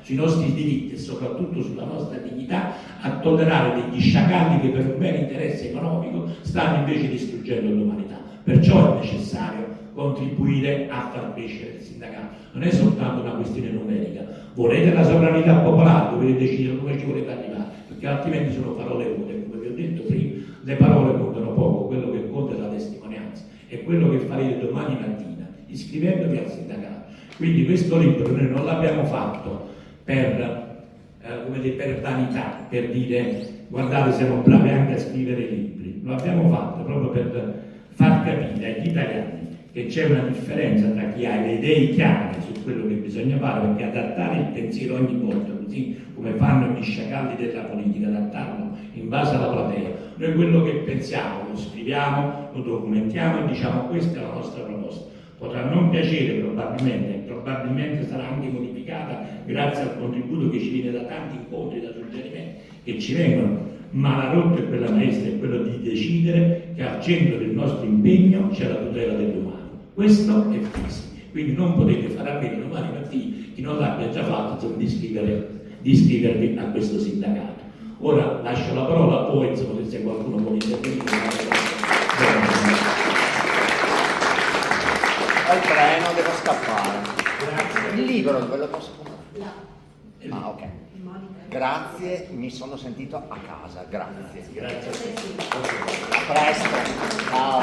sui nostri diritti e soprattutto sulla nostra dignità, a tollerare degli sciacalli che per un bene interesse economico stanno invece distruggendo l'umanità. Perciò è necessario contribuire a far crescere il sindacato. Non è soltanto una questione numerica. Volete la sovranità popolare, dovete decidere come ci volete arrivare, perché altrimenti sono parole vuote. Come vi ho detto prima, le parole contano poco, quello che conta è la testimonianza, è quello che farete domani mattina, iscrivendovi al sindacato. Quindi questo libro noi non l'abbiamo fatto per vanità, per dire guardate siamo bravi anche a scrivere libri, lo abbiamo fatto proprio per far capire agli italiani che c'è una differenza tra chi ha le idee chiare su quello che bisogna fare, perché adattare il pensiero ogni volta, così come fanno gli sciacalli della politica, adattarlo in base alla platea. Noi quello che pensiamo lo scriviamo, lo documentiamo e diciamo questa è la nostra proposta. Potrà non piacere probabilmente probabilmente sarà anche modificata grazie al contributo che ci viene da tanti incontri, da suggerimenti che ci vengono, ma la rotta è quella maestra, è quello di decidere che al centro del nostro impegno c'è la tutela dell'umano. Questo è fisso, quindi non potete fare a meno domani mattina, chi non l'abbia già fatto, insomma, di iscrivervi a questo sindacato. Ora lascio la parola, poi insomma, se qualcuno vuole intervenire. Ho il treno, devo scappare. Grazie. Il libro dove lo posso comprare? Ah, ok. Grazie, mi sono sentito a casa, grazie. Grazie a te. A presto. Ciao.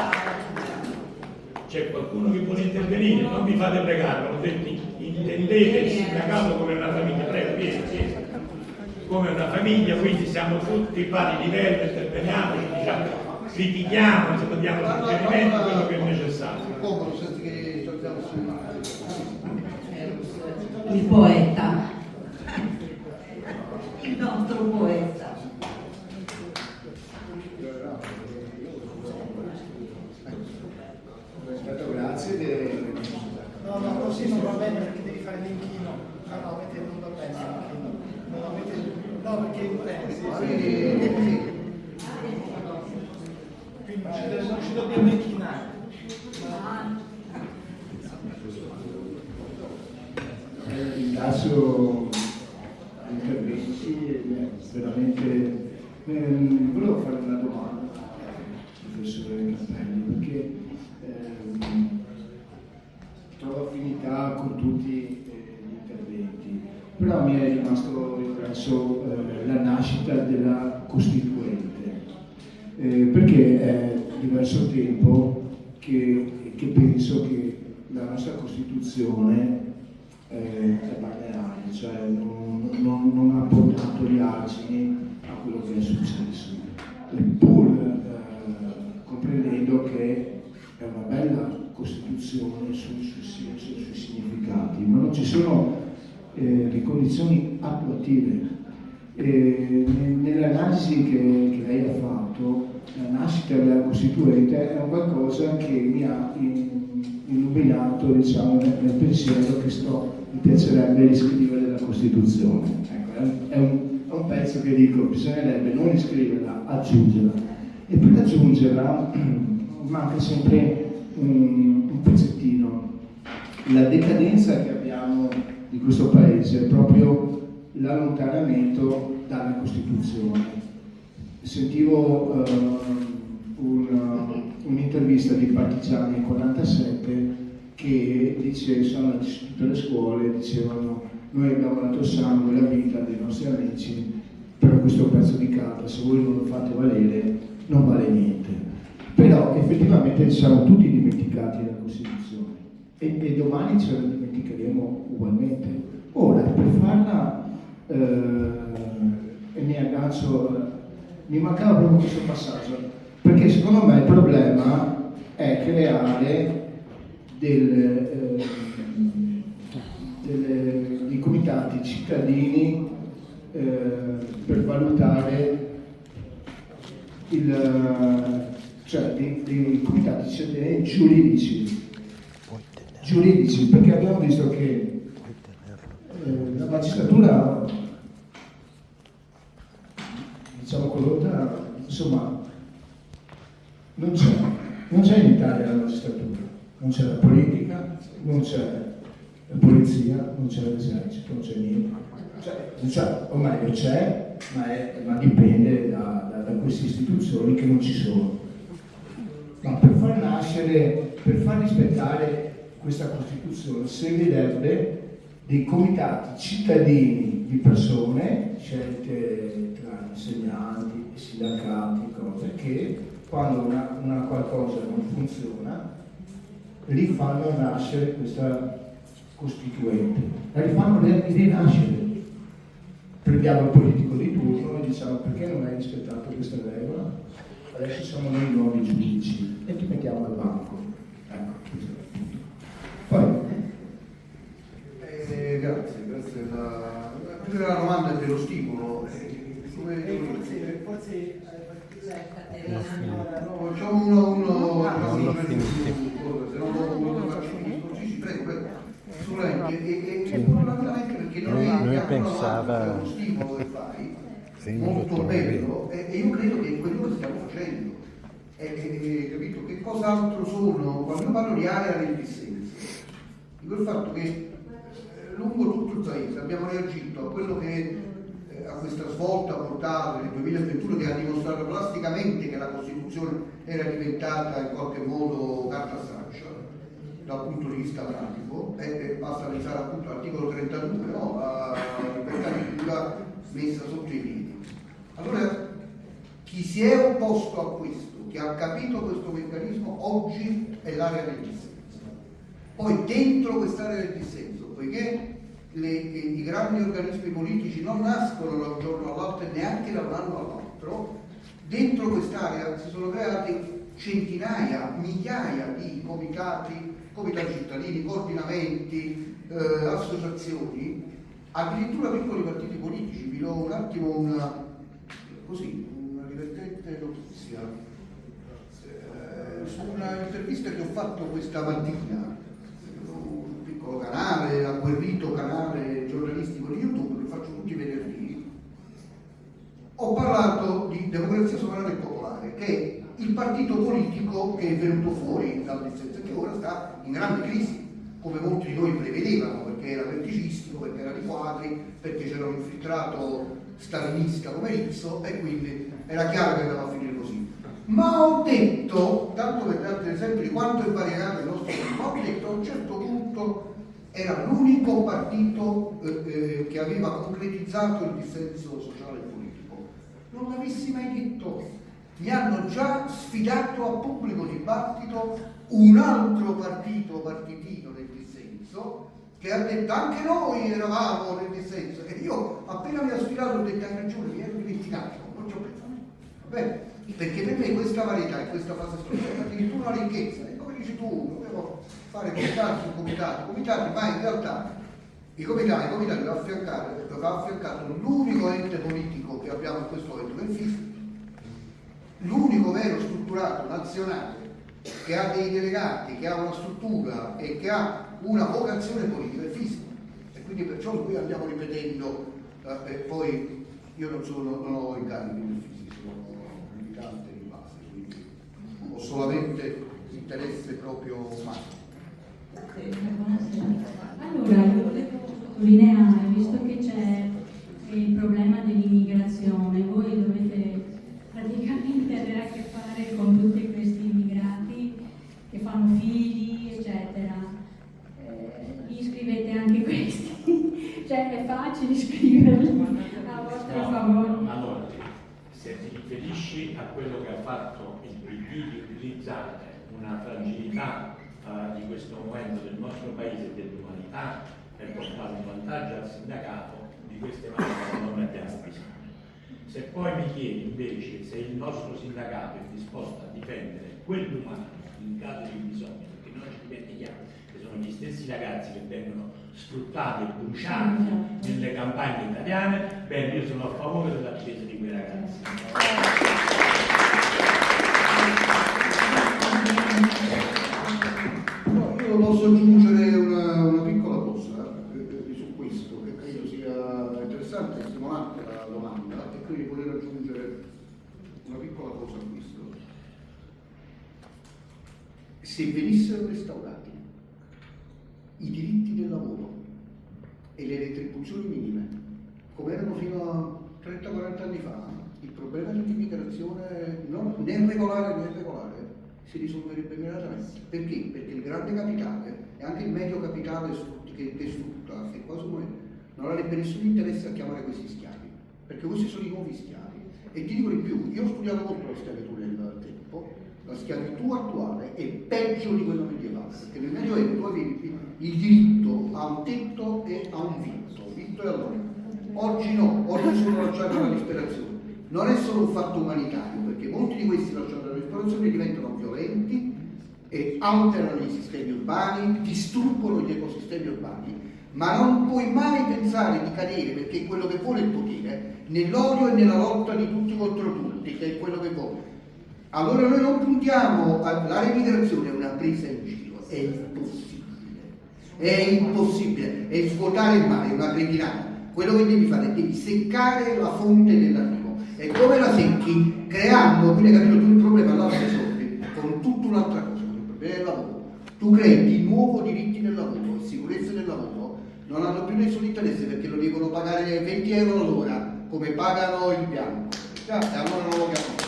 C'è qualcuno che vuole intervenire? Non mi fate pregare, ho detto intendete il sindacato come una famiglia, prego, vieni, come una famiglia, quindi siamo tutti a pari livello, interveniamo, diciamo, critichiamo, se diamo suggerimenti, quello che è necessario. Il poeta, il nostro poeta. Grazie. No, così non va bene perché devi fare l'inchino. No, non va bene l'inchino. No, perché quindi ci dobbiamo inchinare. Ringrazio gli interventi, veramente volevo fare una domanda al professore Cappelli, perché trovo affinità con tutti gli interventi, però mi è rimasto impresso la nascita della Costituente, perché è diverso tempo che penso che la nostra Costituzione è balneare, cioè non ha portato gli argini a quello che è successo, pur comprendendo che è una bella Costituzione sul senso e sui significati, ma non ci sono le condizioni attuative. Nell'analisi che lei ha fatto, la nascita della Costituente è un qualcosa che mi ha illuminato, diciamo, nel pensiero che mi piacerebbe riscrivere la Costituzione. Ecco, è un pezzo che dico, bisognerebbe non riscriverla, aggiungerla. E per aggiungerla manca sempre un pezzettino. La decadenza che abbiamo di questo paese è proprio l'allontanamento dalla Costituzione. Sentivo un'intervista di Partigiani nel 1947 che dice, sono andati su tutte le scuole, dicevano: noi abbiamo dato sangue e la vita dei nostri amici per questo pezzo di carta, se voi non lo fate valere non vale niente. Però effettivamente ci siamo tutti dimenticati della Costituzione e domani ce la dimenticheremo ugualmente. Ora, per farla, e mi aggancio, mi mancava proprio questo passaggio, perché secondo me il problema è creare dei comitati cittadini per valutare cioè dei comitati cittadini giuridici, perché abbiamo visto che la magistratura, diciamo, corrotta, insomma, non c'è in Italia la magistratura, non c'è la politica, non c'è la polizia, non c'è l'esercito, non c'è niente. O meglio c'è, ma dipende da queste istituzioni che non ci sono. Ma per far rispettare questa Costituzione servirebbe dei comitati cittadini di persone scelte tra insegnanti, sindacati, cose che quando una qualcosa non funziona li fanno nascere questa Costituente, la rifanno rinascere. Prendiamo il politico di turno e diciamo: perché non hai rispettato questa regola? Adesso siamo noi nuovi giudici e ti mettiamo al banco. Ecco, questo è il punto. Poi grazie. La domanda è dello stimolo. Forse facciamo uno prego. consulente e fondamentalmente perché non è uno stimolo che fai molto bello e io credo che quello che stiamo facendo capito? Che cos'altro sono quando io parlo di area del dissenso, dico il fatto che lungo tutto il paese abbiamo reagito a quello che a questa svolta portata nel 2021 che ha dimostrato plasticamente che la Costituzione era diventata in qualche modo carta straccia dal punto di vista pratico, basta pensare appunto all'articolo 32, no? La libertà di cura messa sotto i piedi. Allora, chi si è opposto a questo, chi ha capito questo meccanismo, oggi è l'area del dissenso. Poi dentro quest'area del dissenso, poiché i grandi organismi politici non nascono da un giorno all'altro e neanche da un anno all'altro, dentro quest'area si sono creati centinaia, migliaia di comitati cittadini, coordinamenti, associazioni, addirittura piccoli partiti politici. Vi do un attimo una divertente notizia. Su una intervista che ho fatto questa mattina, un piccolo canale, agguerrito canale giornalistico di YouTube, lo faccio tutti i venerdì, ho parlato di Democrazia Sovrana e Popolare, che è il partito politico che è venuto fuori dal dissenso e che ora sta in grande crisi, come molti di noi prevedevano, perché era verticistico, perché era di quadri, perché c'era un infiltrato stalinista come Rizzo e quindi era chiaro che andava a finire così. Ma ho detto, tanto per darti l'esempio di quanto è variegato il nostro partito, ho detto a un certo punto era l'unico partito che aveva concretizzato il dissenso sociale e politico. Non l'avessi mai detto. Mi hanno già sfidato a pubblico dibattito un altro partitino del dissenso che ha detto anche noi eravamo nel dissenso e io appena mi ha sfidato ho detto hai ragione, mi ero dimenticato, non ci ho pensato. Va bene? Perché per me questa varietà e questa fase storica è addirittura una ricchezza, e come dici tu, dovevo fare comitati su comitati, ma in realtà i comitati devono affiancare l'unico ente politico che abbiamo in questo momento, che è il fisco, l'unico vero strutturato nazionale che ha dei delegati, che ha una struttura e che ha una vocazione politica, è il fisco. E quindi perciò qui andiamo ripetendo, e poi io non ho incarichi del fisco, sono militante in base, quindi ho solamente interesse proprio umano. Allora, io volevo sottolineare, visto che c'è il problema dell'immigrazione, voi dovete praticamente avere a che fare con tutti questi immigrati che fanno figli, eccetera. Gli scrivete anche questi, cioè è facile scriverli a vostro favore. Allora, se ti riferisci a quello che ha fatto il PD di utilizzare una fragilità di questo momento del nostro paese e dell'umanità per portare un vantaggio al sindacato, di queste manovre non ne abbiamo bisogno. Se poi mi chiedi invece se il nostro sindacato è disposto a difendere quell'umano in caso di bisogno, perché noi ci dimentichiamo che sono gli stessi ragazzi che vengono sfruttati e bruciati nelle campagne italiane, beh, io sono a favore della difesa di quei ragazzi. Io posso aggiungere una piccola cosa su questo, che credo sia interessante e stimolante la domanda, e quindi voler aggiungere una piccola cosa a questo. Se venissero restaurati i diritti del lavoro e le retribuzioni minime, come erano fino a 30-40 anni fa, il problema dell'immigrazione, né regolare né irregolare, si risolverebbe immediatamente. Perché? Perché il grande capitale e anche il medio capitale che sfrutta, che quasi non avrebbe nessun interesse a chiamare questi schiavi, perché questi sono i nuovi schiavi. E ti dico di più, io ho studiato molto la schiavitù nel tempo, la schiavitù attuale è peggio di quella medievale, perché nel Medioevo tu avevi il diritto a un tetto e a un vitto e allora. Oggi no, oggi sono lasciati alla disperazione. Non è solo un fatto umanitario, perché molti di questi lasciati alla disperazione diventano violenti e alterano i sistemi urbani, distruggono gli ecosistemi urbani, ma non puoi mai pensare di cadere, perché quello che vuole il potere, nell'odio e nella lotta di tutti contro tutti, che è quello che vuole. Allora noi non puntiamo la remigrazione, è una presa in giro, è impossibile. è impossibile, è svuotare il mare, è una cretinata. Quello che devi fare è devi seccare la fonte dell'arrivo. E come la secchi? Creando, quindi hai capito tu il problema là lo risolvi con tutta un'altra cosa, il problema del lavoro. Tu crei di nuovo diritti del lavoro, sicurezza del lavoro, non hanno più nessun interesse perché lo devono pagare 20 euro all'ora, come pagano il bianco. E allora non lo capisco.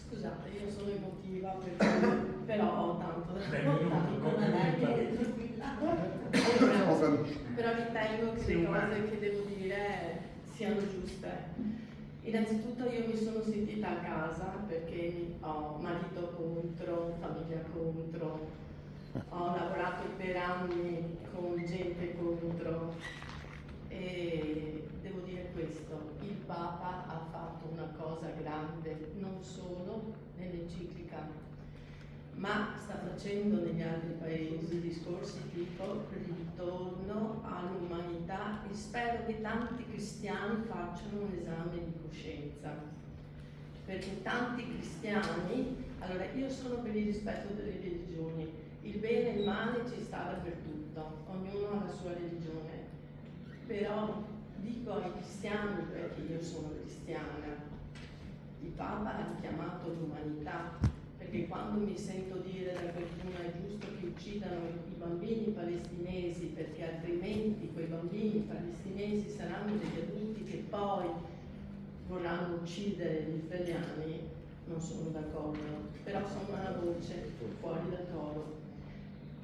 Scusate, io sono emotiva però ho tanto da raccontare. Però ritengo che le cose che devo dire siano giuste. Innanzitutto io mi sono sentita a casa perché ho marito contro, famiglia contro, ho lavorato per anni con gente contro e devo dire questo, il Papa ha fatto una cosa grande non solo nell'enciclica ma sta facendo negli altri paesi discorsi tipo ritorno all'umanità e spero che tanti cristiani facciano un esame di coscienza, perché tanti cristiani, allora io sono per il rispetto delle religioni, il bene e il male ci sta dappertutto, ognuno ha la sua religione, però dico ai cristiani perché io sono cristiana, il Papa ha richiamato l'umanità. Perché quando mi sento dire da qualcuno è giusto che uccidano i bambini palestinesi perché altrimenti quei bambini palestinesi saranno degli adulti che poi vorranno uccidere gli israeliani, non sono d'accordo, però sono una voce fuori dal coro.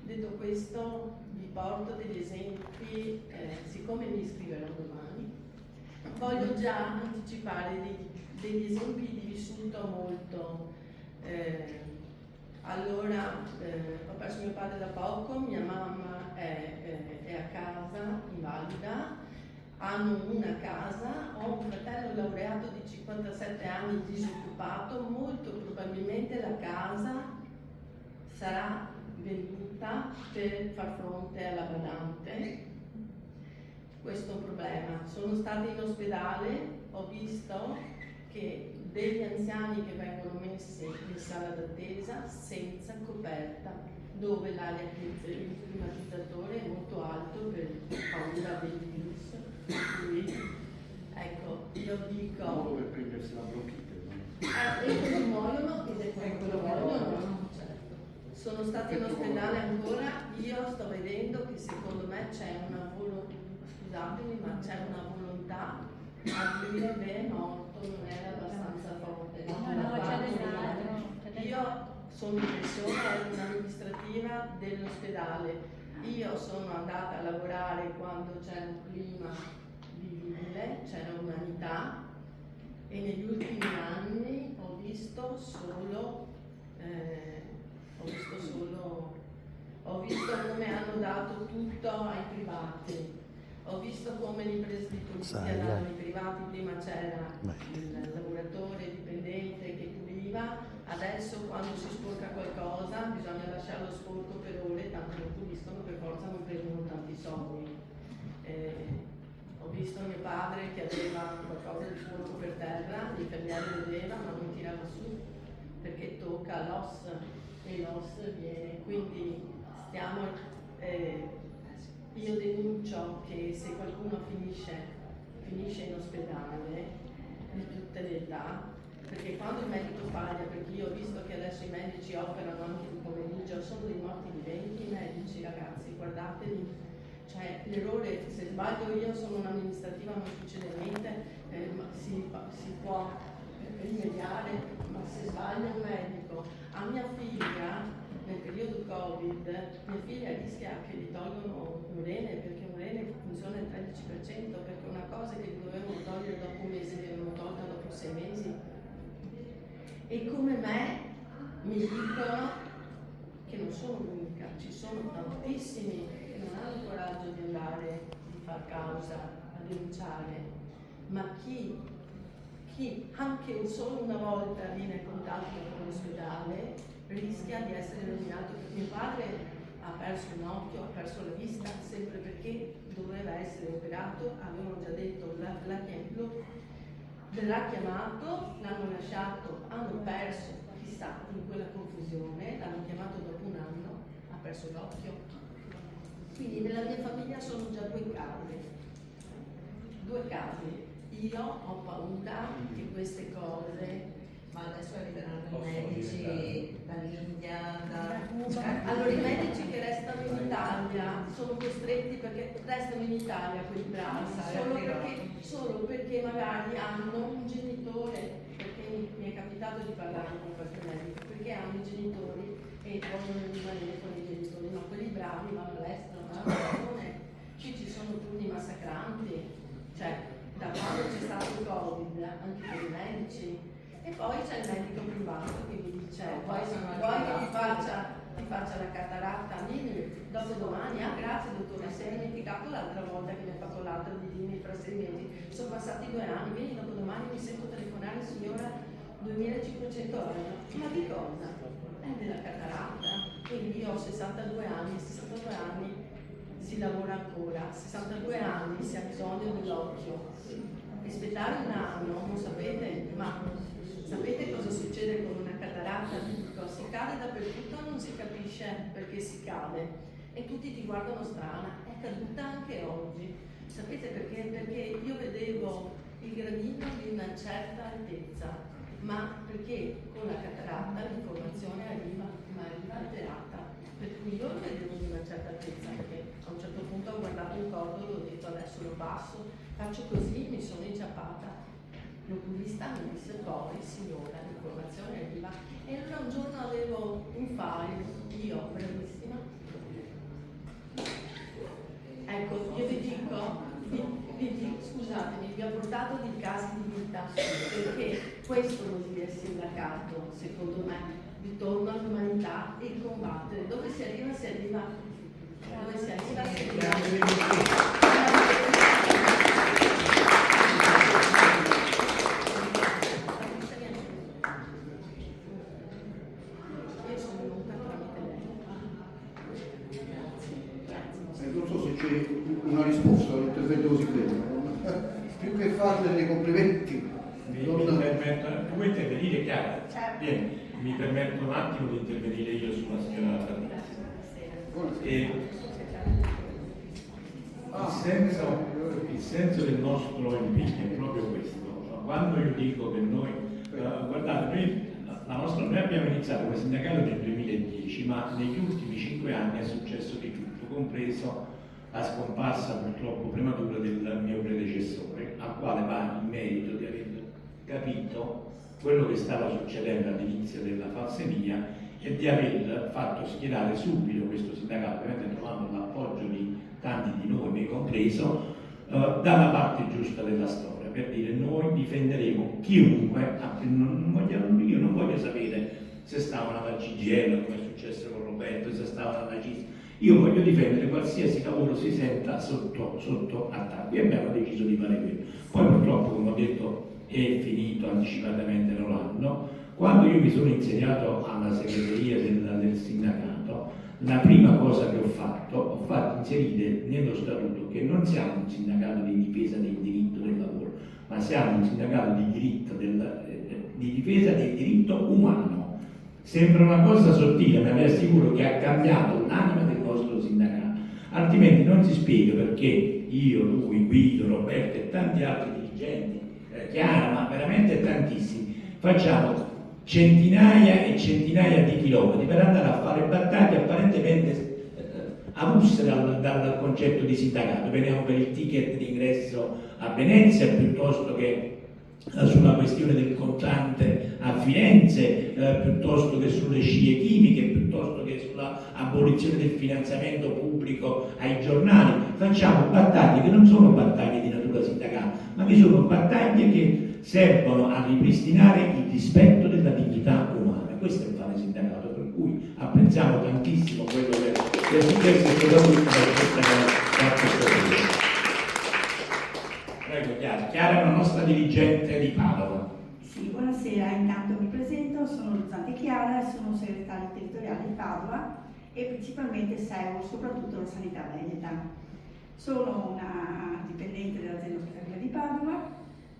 Detto questo vi porto degli esempi, siccome mi iscriverò domani, voglio già anticipare degli esempi di vissuto molto. Ho perso mio padre da poco, mia mamma è a casa, invalida, hanno una casa, ho un fratello laureato di 57 anni disoccupato, molto probabilmente la casa sarà venduta per far fronte alla badante. Questo è un problema. Sono stata in ospedale, ho visto che degli anziani che vengono messi in sala d'attesa senza coperta, dove l'aria il climatizzatore è molto alto per paura del virus. Quindi, ecco, io dico... Modo per prendersi la bronchite. E così muoiono ed è quello che muoiono. Certo. Sono stata in ospedale ancora, io sto vedendo che secondo me c'è una volontà, scusatemi, ma c'è una volontà a dire beh, morto non era abbastanza forte. Io sono in pensione, ero un'amministrativa dell'ospedale. Io sono andata a lavorare quando c'era un clima vivibile, c'era umanità e negli ultimi anni ho visto come hanno dato tutto ai privati. Ho visto come le imprese di polizia danno ai privati, prima c'era il lavoratore dipendente che puliva, adesso quando si sporca qualcosa bisogna lasciarlo sporco per ore, tanto non puliscono, per forza non prendono tanti soldi. Ho visto mio padre che aveva qualcosa di sporco per terra, l'infermiere vedeva ma non tirava su, perché tocca l'os e l'os viene, quindi stiamo... io denuncio che se qualcuno finisce in ospedale di tutte le età, perché quando il medico sbaglia, perché io ho visto che adesso i medici operano anche di pomeriggio, sono dei morti viventi i medici, ragazzi, guardateli, cioè l'errore, se sbaglio io sono un'amministrativa non succede niente, si può rimediare, ma se sbaglia un medico, a mia figlia nel periodo Covid, mia figlia rischia che gli tolgono un rene perché un rene funziona al 13%, perché una cosa che gli dovevano togliere dopo un mese l'avevano tolta dopo 6 mesi. E come me mi dicono che non sono l'unica, ci sono tantissimi che non hanno il coraggio di andare, di far causa, a denunciare, ma chi anche solo una volta viene a contatto con l'ospedale rischia di essere nominato. Mio padre ha perso un occhio, ha perso la vista, sempre perché doveva essere operato, avevano già detto, verrà chiamato, l'hanno lasciato, hanno perso, chissà, in quella confusione, l'hanno chiamato dopo un anno, ha perso l'occhio. Quindi nella mia famiglia sono già due casi. Io ho paura che queste cose, ma adesso arriveranno i medici dall'India, allora i medici che restano in Italia sono costretti perché restano in Italia quelli bravi, solo perché magari hanno un genitore, perché mi è capitato di parlare con qualche medico, perché hanno i genitori e vogliono rimanere con i genitori, ma quelli bravi vanno all'estero, ma la ragione, qui ci sono turni massacranti, cioè da quando c'è stato il Covid, anche per i medici. E poi c'è il medico privato che mi dice, vuoi che ti faccia la cataratta? Dopo domani, grazie dottore, si è dimenticato l'altra volta che mi ha fatto l'altro di dirmi fra 6 mesi, sono passati 2 anni, vieni dopo domani, mi sento telefonare signora 2500 euro. Ma di cosa? Della cataratta. Quindi io ho 62 anni, 62 anni si lavora ancora, 62 anni si ha bisogno dell'occhio. Aspettare un anno, non sapete, ma sapete cosa succede con una cataratta? Si cade dappertutto, non si capisce perché si cade e tutti ti guardano strana, è caduta anche oggi. Sapete perché? Perché io vedevo il gradino di una certa altezza, ma perché con la cataratta l'informazione arriva, ma arriva alterata. Per cui io lo vedevo di una certa altezza, perché a un certo punto ho guardato un cordolo, ho detto adesso lo passo, faccio così, mi sono inciappata. L'oculista mi disse poi, signora, l'informazione arriva. E allora un giorno avevo un file, io, bravissima. Ecco, io vi dico, scusatemi, vi ho portato dei casi di vita, perché questo vuol dire sindacato, secondo me, ritorno all'umanità e il combattere. Dove si arriva, dove si arriva. Non so se c'è una risposta all'intervento così breve, più che fare dei complimenti. Mi vuoi intervenire, Chiara? Bene, mi permetto un attimo di intervenire io sulla signora Patrizia. Il senso del nostro impegno è proprio questo. Quando io dico che noi, guardate, noi abbiamo iniziato come sindacato nel 2010, ma negli ultimi 5 anni è successo di tutto, compreso la scomparsa purtroppo prematura del mio predecessore, al quale va il merito di aver capito quello che stava succedendo all'inizio della falsemia e di aver fatto schierare subito questo sindacato, ovviamente trovando l'appoggio di tanti di noi, me compreso, dalla parte giusta della storia, per dire noi difenderemo chiunque, io non voglio sapere se stavano alla CGIL, come è successo con Roberto, se stavano alla CIS, io voglio difendere qualsiasi lavoro si senta sotto attacco e abbiamo deciso di fare quello. Poi purtroppo, come ho detto, è finito anticipatamente l'anno. Quando io mi sono insediato alla segreteria del sindacato, la prima cosa che ho fatto inserire nello statuto che non siamo un sindacato di difesa del diritto del lavoro, ma siamo un sindacato di difesa del diritto umano. Sembra una cosa sottile, ma vi assicuro che ha cambiato l'anima del nostro sindacato, altrimenti non si spiega perché io, lui, Guido, Roberto e tanti altri dirigenti, Chiara, ma veramente tantissimi, facciamo centinaia e centinaia di chilometri per andare a fare battaglie apparentemente avulse dal concetto di sindacato. Veniamo per il ticket d'ingresso a Venezia piuttosto che sulla questione del contante a Firenze, piuttosto che sulle scie chimiche, piuttosto che sulla abolizione del finanziamento pubblico ai giornali. Facciamo battaglie che non sono battaglie di natura sindacale, ma che sono battaglie che servono a ripristinare il rispetto della dignità umana. Questo è il fare sindacato, per cui apprezziamo tantissimo quello che è successo da questa cosa. Prego Chiara è la nostra dirigente di Padova. Sì, buonasera, intanto mi presento, sono Luzzante Chiara, sono segretaria territoriale di Padova e principalmente seguo soprattutto la sanità veneta. Sono una dipendente dell'azienda ospedaliera di Padova,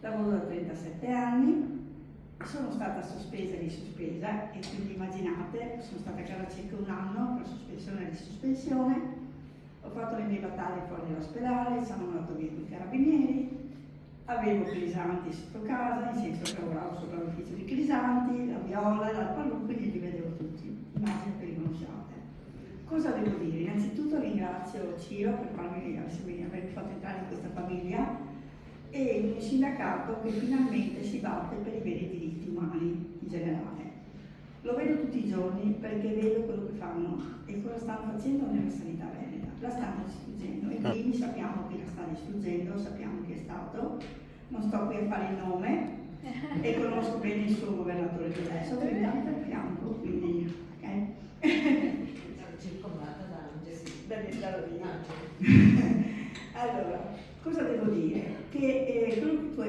lavoro da 37 anni, sono stata sospesa e risospesa e quindi immaginate, sono stata a casa circa un anno per sospensione e risospensione, ho fatto le mie battaglie fuori dall'ospedale, siamo andato via con i carabinieri, avevo Crisanti sotto casa, nel senso che lavoravo sopra l'ufficio di Crisanti, la Viola, la Pallucchi, li vedevo tutti, immagino che li conosciate. Cosa devo dire? Innanzitutto ringrazio Ciro per avermi fatto entrare in questa famiglia e un sindacato che finalmente si batte per i veri diritti umani in generale. Lo vedo tutti i giorni perché vedo quello che fanno e cosa stanno facendo nella sanità veneta. La stanno distruggendo e quindi sappiamo chi la sta distruggendo, sappiamo chi è stato, non sto qui a fare il nome e conosco bene il suo governatore di adesso, che mi dà per fianco, quindi ok? Circondata da angeli. Allora, cosa devo dire? Che quello che tu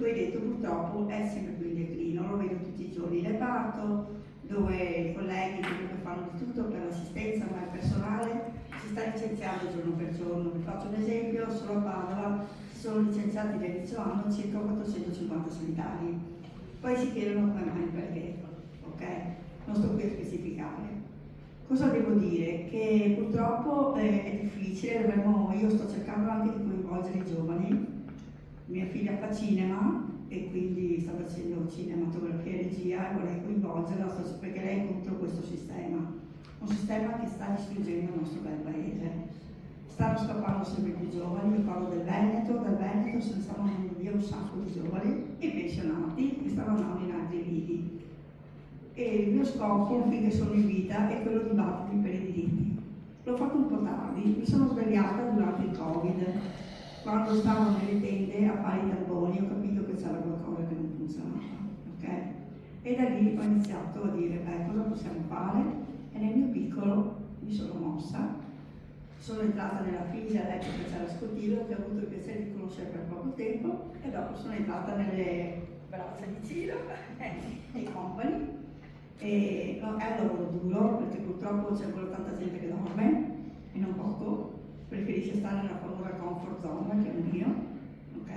hai detto purtroppo è sempre più in declino, lo vedo tutti i giorni in reparto, dove i colleghi comunque fanno di tutto per l'assistenza, ma il personale si sta licenziando giorno per giorno. Vi faccio un esempio, solo a Padova sono licenziati all'inizio anno circa 450 sanitari. Poi si chiedono come mai, perché, ok? Non sto qui a specificare. Cosa devo dire? Che purtroppo è difficile, io sto cercando anche di coinvolgere i giovani. Mia figlia fa cinema e quindi sta facendo cinematografia e regia e vorrei coinvolgerla perché lei è contro questo sistema. Un sistema che sta distruggendo il nostro bel paese. Stanno scappando sempre più giovani, io parlo del Veneto se ne stanno andando via un sacco di giovani e pensionati che stanno andando in altri lidi. E il mio scopo finché sono in vita è quello di battermi per i diritti. L'ho fatto un po' tardi, mi sono svegliata durante il Covid, quando stavo nelle tende a fare i tamponi ho capito che c'era qualcosa che non funzionava, ok? E da lì ho iniziato a dire, cosa possiamo fare? E nel mio piccolo mi sono mossa, sono entrata nella figlia, all'epoca c'era Scotilo, che ho avuto il piacere di conoscere per poco tempo, e dopo sono entrata nelle braccia di Ciro e compagni. E è un lavoro duro perché purtroppo c'è ancora tanta gente che dorme e non poco, preferisce stare nella famosa comfort zone che è il mio, ok?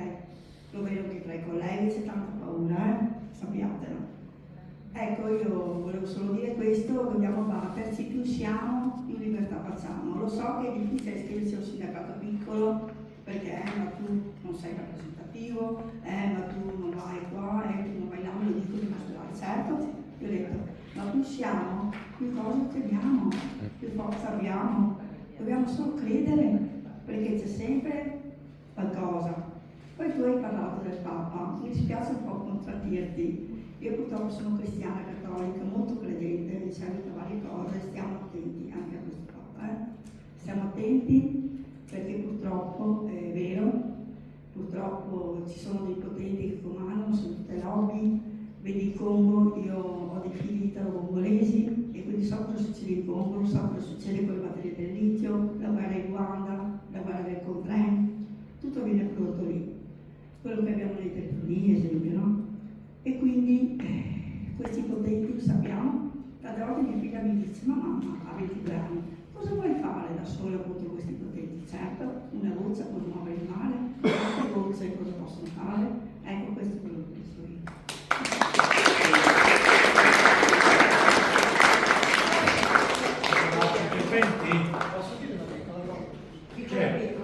Lo vedo che tra i colleghi c'è tanta paura, sappiatelo. Ecco, io volevo solo dire questo, dobbiamo batterci, più siamo, più libertà facciamo. Lo so che è difficile iscriversi a un sindacato piccolo perché ma tu non sei rappresentativo, ma tu non vai qua, tu non vai là, me lo dico di maturare. Certo, io ho detto, ma più siamo, più cose otteniamo, più forza abbiamo, dobbiamo solo credere, perché c'è sempre qualcosa. Poi tu hai parlato del Papa, mi dispiace un po' contraddirti, io purtroppo sono cristiana cattolica, molto credente, mi serve varie cose, stiamo attenti anche a questo Papa, stiamo attenti perché purtroppo è vero, purtroppo ci sono dei potenti che comandano, sono tutte lobby. Vedi in Congo, io ho dei figli italo-congolesi e quindi so cosa succede in Congo, so cosa succede con le batterie del litio, la guerra in Ruanda, la guerra del Contrain, tutto viene prodotto lì. Quello che abbiamo nei territori, esempio, no? E quindi questi potenti, sappiamo, tante volte mia figlia mi dice, ma mamma ha 22 anni, cosa vuoi fare da sola contro questi potenti? Certo, una goccia può muovere il mare, altre gocce cosa possono fare? Ecco, questo è quello che penso io. Posso dire una piccola cosa? Certo.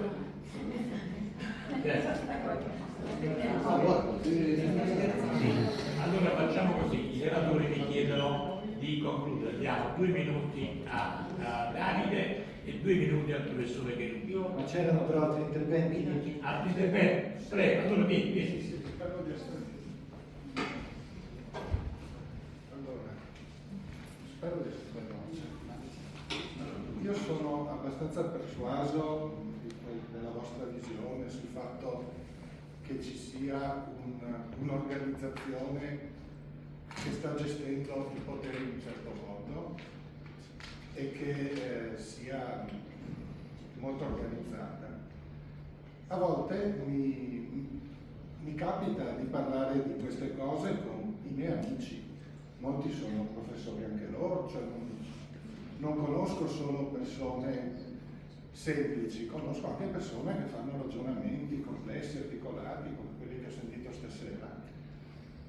Allora facciamo così, i senatori mi chiedono di concludere, diamo 2 minuti a Davide e 2 minuti al professore Cherubino. Ma c'erano però altri interventi? Altri interventi? Prego, allora vieni. Spero di essere veloce. Io sono abbastanza persuaso della vostra visione sul fatto che ci sia un'organizzazione che sta gestendo il potere in un certo modo e che sia molto organizzata. A volte mi capita di parlare di queste cose con i miei amici. Molti sono professori anche loro, cioè non conosco solo persone semplici, conosco anche persone che fanno ragionamenti complessi, articolati, come quelli che ho sentito stasera,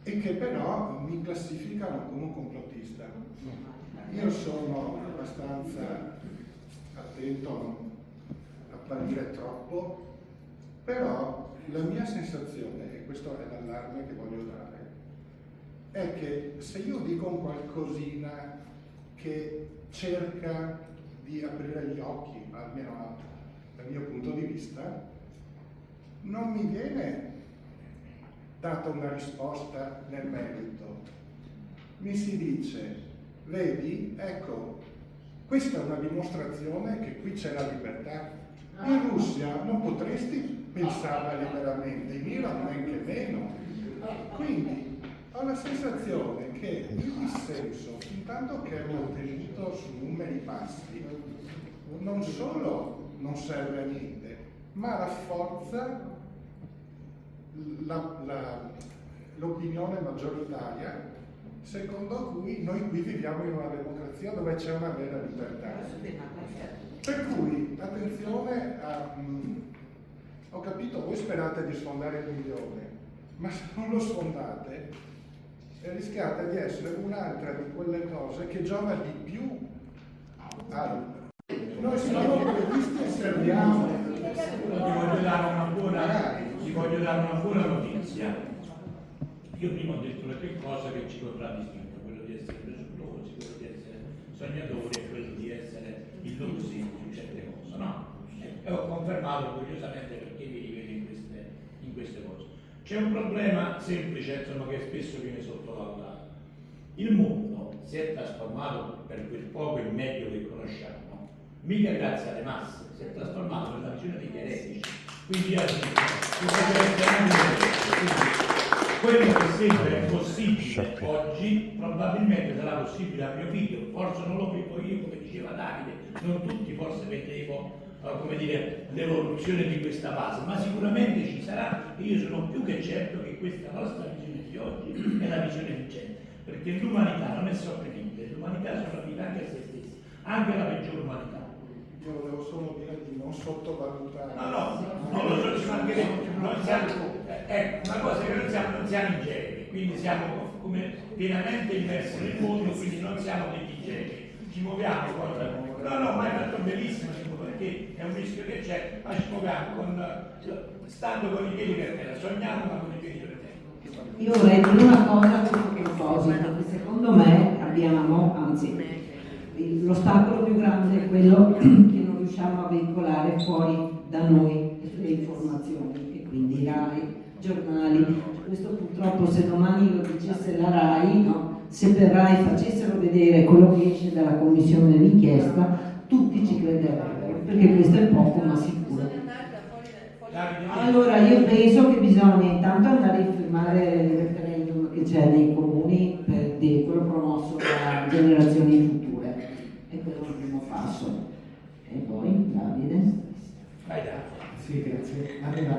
e che però mi classificano come un complottista. Io sono abbastanza attento a non apparire troppo, però la mia sensazione, e questo è l'allarme che voglio dare, è che se io dico un qualcosina che cerca di aprire gli occhi, almeno dal mio punto di vista, non mi viene data una risposta nel merito. Mi si dice, vedi, ecco, questa è una dimostrazione che qui c'è la libertà. In Russia non potresti pensarla liberamente, in Iran men che meno. Quindi ho la sensazione che il dissenso, intanto che è mantenuto su numeri bassi, non solo non serve a niente, ma rafforza l'opinione maggioritaria secondo cui noi qui viviamo in una democrazia dove c'è una vera libertà. Per cui, attenzione a... ho capito, voi sperate di sfondare il milione, ma se non lo sfondate rischiate di essere un'altra di quelle cose che giova di più noi siamo previsti e serviamo. Ti voglio dare una buona notizia. Io prima ho detto le tre cose che ci contraddistinguono, quello di essere presuntuosi, quello di essere sognatori e quello di essere illusi su certe cose, no? E ho confermato curiosamente perché mi rivedo in queste cose. C'è un problema semplice, insomma, che spesso viene sottovalutato. Il mondo si è trasformato per quel poco e meglio che conosciamo, mica grazie alle masse, si è trasformato nella visione degli eretici. Quindi quello che sembra impossibile oggi probabilmente sarà possibile a mio figlio, forse non lo vedo io come diceva Davide, non tutti forse vedevo come dire, l'evoluzione di questa fase, ma sicuramente ci sarà, e io sono più che certo che questa nostra visione di oggi è la visione vincente, perché l'umanità non è sopravvivente, l'umanità sopravvive anche a se stessa, anche la peggiore umanità. Io volevo solo dire di non sottovalutare. Non lo so, noi siamo, una cosa che non siamo ingenui, quindi siamo come pienamente immersi nel mondo, quindi non siamo degli ingenui, ci muoviamo con... No, ma è fatto bellissimo, perché è un rischio che c'è, ma ci muoviamo stando con i piedi per terra, sogniamo ma con i piedi per terra. Io vorrei dire una cosa a questo proposito, che secondo me abbiamo, anzi, lo ostacolo più grande è quello che non riusciamo a veicolare fuori da noi le informazioni, e quindi RAI, giornali. Questo purtroppo, se domani lo dicesse la RAI, no? Se per RAI facessero vedere quello che esce dalla commissione d'inchiesta, tutti ci crederebbero, perché questo è poco ma sicuro. Allora io penso che bisogna intanto andare a firmare il referendum che c'è nei comuni per quello promosso da Generazioni Future, e quello è il primo passo. E poi Davide? Vai Davide. Sì, grazie. Allora,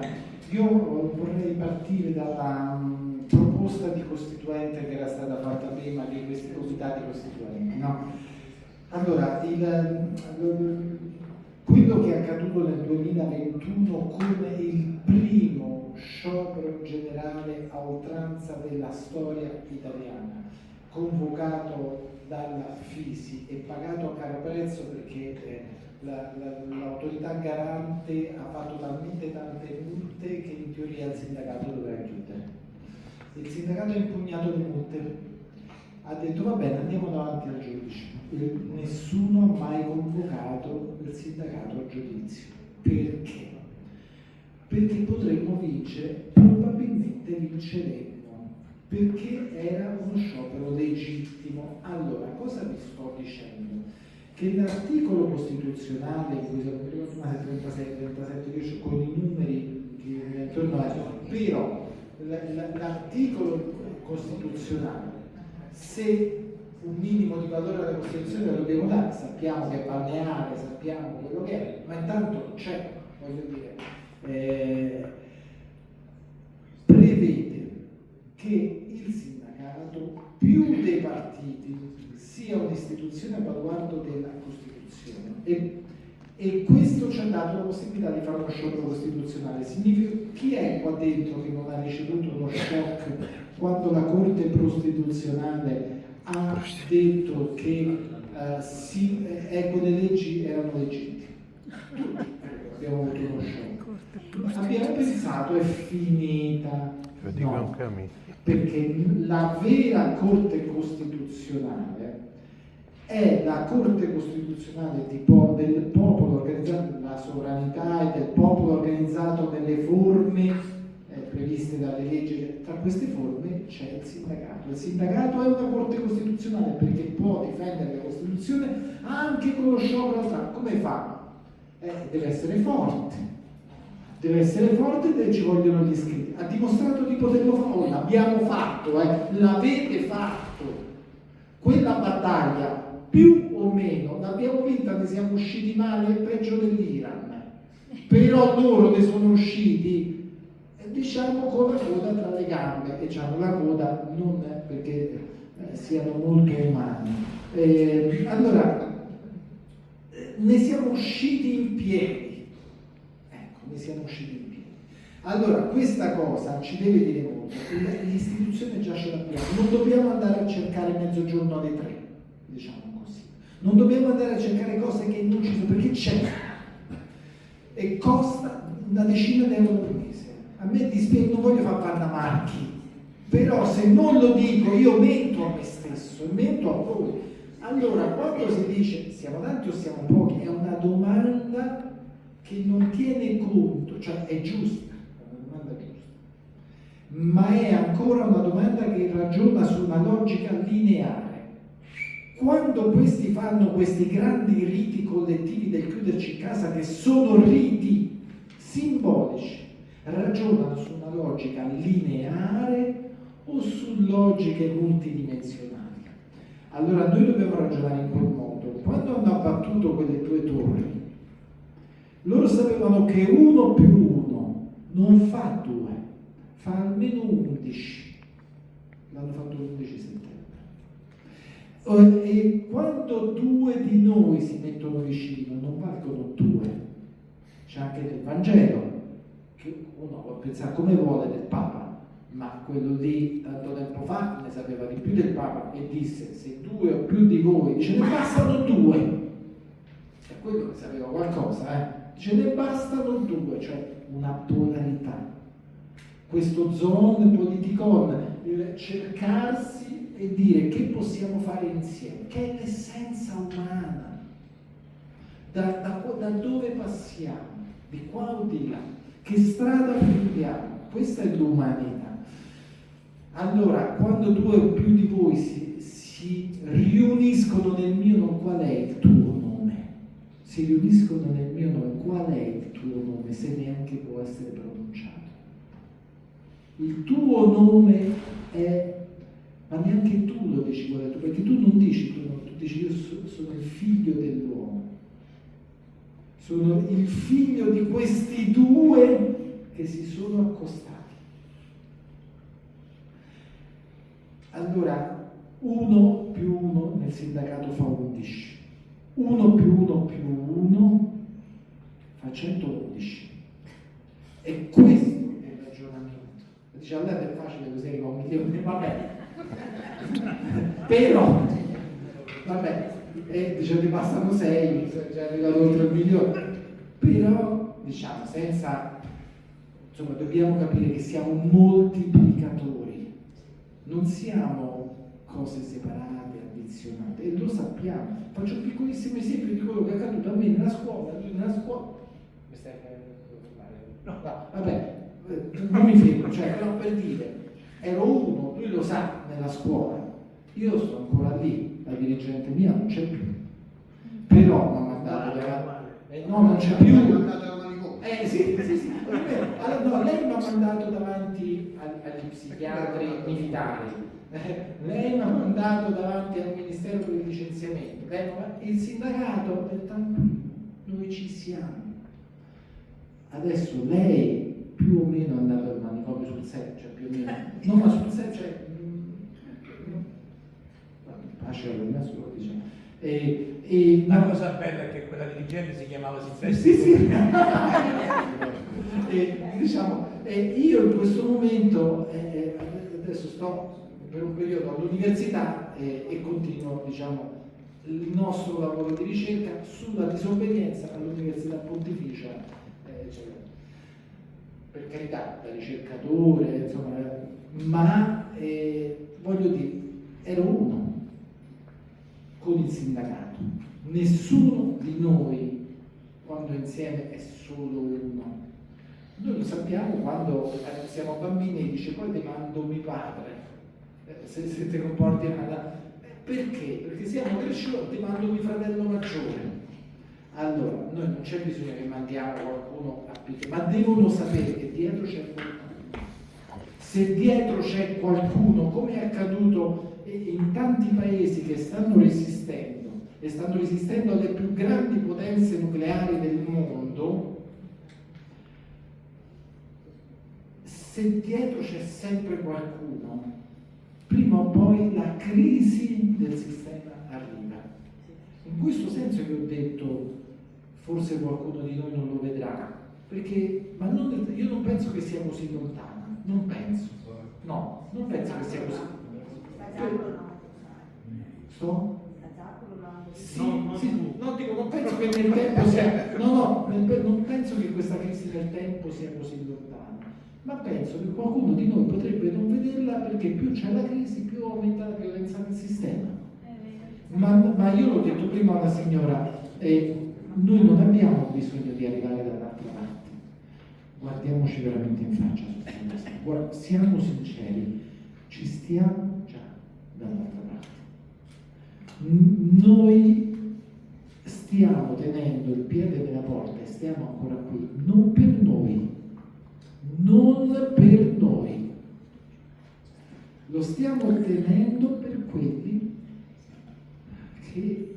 io vorrei partire dalla proposta di costituente che era stata fatta prima di questi comitati costituenti, no? Allora, quello che è accaduto nel 2021 come il primo sciopero generale a oltranza della storia italiana, convocato dalla Fisi e pagato a caro prezzo perché l'autorità garante ha fatto talmente tante multe che in teoria il sindacato doveva chiudere. Il sindacato ha impugnato le multe, ha detto va bene, andiamo davanti al giudice. Nessuno ha mai convocato il sindacato a giudizio. Perché? Perché potremmo vincere, probabilmente vinceremmo, perché era uno sciopero legittimo. Allora, cosa vi sto dicendo? Che l'articolo costituzionale, in cui siamo arrivati 36-37, con i numeri che intorno a però l'articolo costituzionale, se un minimo di valore alla Costituzione lo dobbiamo dare, sappiamo che è balneare, sappiamo quello che è, ma intanto c'è, voglio dire, prevede che il sindacato più dei partiti sia un'istituzione a baluardo della Costituzione, e E questo ci ha dato la possibilità di fare uno sciopero costituzionale. Significa, chi è qua dentro che non ha ricevuto uno shock quando la Corte Costituzionale ha detto che quelle leggi erano legittime? Tutti abbiamo avuto uno shock. Abbiamo pensato è finita. No, perché la vera Corte Costituzionale è la Corte Costituzionale del popolo organizzato, la sovranità e del popolo organizzato nelle forme previste dalle leggi. Tra queste forme c'è il sindacato. Il sindacato è una Corte Costituzionale perché può difendere la Costituzione anche con lo sciopero. Come fa? Deve essere forte. Deve essere forte e ci vogliono gli iscritti. Ha dimostrato di poterlo fare. L'abbiamo fatto, l'avete fatto. Quella battaglia, più o meno, l'abbiamo vinta, ne siamo usciti male, peggio dell'Iran. Però loro ne sono usciti, diciamo, con la coda tra le gambe, e hanno la coda non perché siano molto umani. Allora, ne siamo usciti in piedi. Ne siamo usciti in piedi. Allora, questa cosa ci deve dire molto. L'istituzione già ce l'abbiamo. Non dobbiamo andare a cercare mezzogiorno alle 3, diciamo così. Non dobbiamo andare a cercare cose che non ci sono, perché c'è. E costa una decina di euro al mese. A me dispiace, non voglio fare pannamarchi, però se non lo dico io mento a me stesso e mento a voi. Allora, quando si dice siamo tanti o siamo pochi, è una domanda che non tiene conto, cioè è giusta, è una domanda giusta, ma è ancora una domanda che ragiona su una logica lineare. Quando questi fanno questi grandi riti collettivi del chiuderci in casa, che sono riti simbolici, ragionano su una logica lineare o su logiche multidimensionali? Allora noi dobbiamo ragionare in quel modo. Quando hanno abbattuto quelle 2 torri, loro sapevano che 1 più 1 non fa 2, fa almeno 11. L'hanno fatto l'11 settembre. E quando 2 di noi si mettono vicino, non valgono 2. C'è anche nel Vangelo, che uno può pensare come vuole del Papa, ma quello lì tanto tempo fa ne sapeva di più del Papa e disse: se 2 o più di voi, ce ne bastano 2. E quello ne sapeva qualcosa, ce ne bastano 2, cioè una polarità. Questo zon politikon, il cercarsi e dire che possiamo fare insieme, che è l'essenza umana. Da dove passiamo? Di qua o di là? Che strada prendiamo? Questa è l'umanità. Allora, quando 2 o più di voi si riuniscono nel mio nome, qual è il tuo nome? Si riuniscono nel mio nome, qual è il tuo nome, se neanche può essere pronunciato? Il tuo nome è, ma neanche tu lo dici, perché tu non dici tu nome, tu dici io sono il figlio dell'uomo. Sono il figlio di questi 2 che si sono accostati. Allora, 1 più 1 nel sindacato fa 11. 1 più 1 più 1 fa 111. E questo è il ragionamento. Dice, allora è facile così arriva 1 milione, vabbè. Però, vabbè, dice ti bastano 6, già è arrivato oltre 1 milione. Però, diciamo, senza, insomma, dobbiamo capire che siamo moltiplicatori. Non siamo cose separate, addizionate, e lo sappiamo. Faccio un piccolissimo esempio di quello che è accaduto a me nella scuola. Mi stai no, vabbè, non mi fermo, cioè, però per dire, ero uno, lui lo sa, nella scuola, io sto ancora lì, la dirigente mia non c'è più, però mi ha mandato no, non c'è più. Sì. Allora, no, lei mi ha mandato davanti agli psichiatri militari, lei mi ha mandato davanti al Ministero per il licenziamento, il sindacato è tranquillo, noi ci siamo. Adesso lei più o meno è andata al manicomio sul 6, cioè più o meno, no, ma sul 6 cioè pace alla mia scuola, diciamo. La cosa bella è che che quella dirigente si chiamava Sì, sì. Diciamo, io in questo momento, adesso sto per un periodo all'università e continuo, diciamo, il nostro lavoro di ricerca sulla disobbedienza all'Università Pontificia, cioè, per carità, da ricercatore, insomma, ma voglio dire, ero uno con il sindacato, nessuno di noi quando insieme è solo uno. Noi lo sappiamo quando siamo bambini e dice poi ti mando mio padre, se ti comporti male. Perché? Perché siamo cresciuti, ti mando mio fratello maggiore. Allora, noi non c'è bisogno che mandiamo qualcuno a picche, ma devono sapere che dietro c'è qualcuno. Se dietro c'è qualcuno, come è accaduto in tanti paesi che stanno resistendo e stanno resistendo alle più grandi potenze nucleari del mondo, se dietro c'è sempre qualcuno, prima o poi la crisi del sistema arriva. In questo senso che ho detto, forse qualcuno di noi non lo vedrà, perché io non penso che sia così lontana, non penso, no, non penso che sia così. Sto? Sì, no, dico, non penso che nel tempo sia, non penso che questa crisi nel tempo sia così lontana, ma penso che qualcuno di noi potrebbe non vederla perché più c'è la crisi, più aumenta la violenza del sistema. Ma io l'ho detto prima alla signora, noi non abbiamo bisogno di arrivare dall'altra parte, guardiamoci veramente in faccia, siamo sinceri, ci stiamo già dall'altra parte. Noi stiamo tenendo il piede nella porta e stiamo ancora qui, non per noi, lo stiamo tenendo per quelli che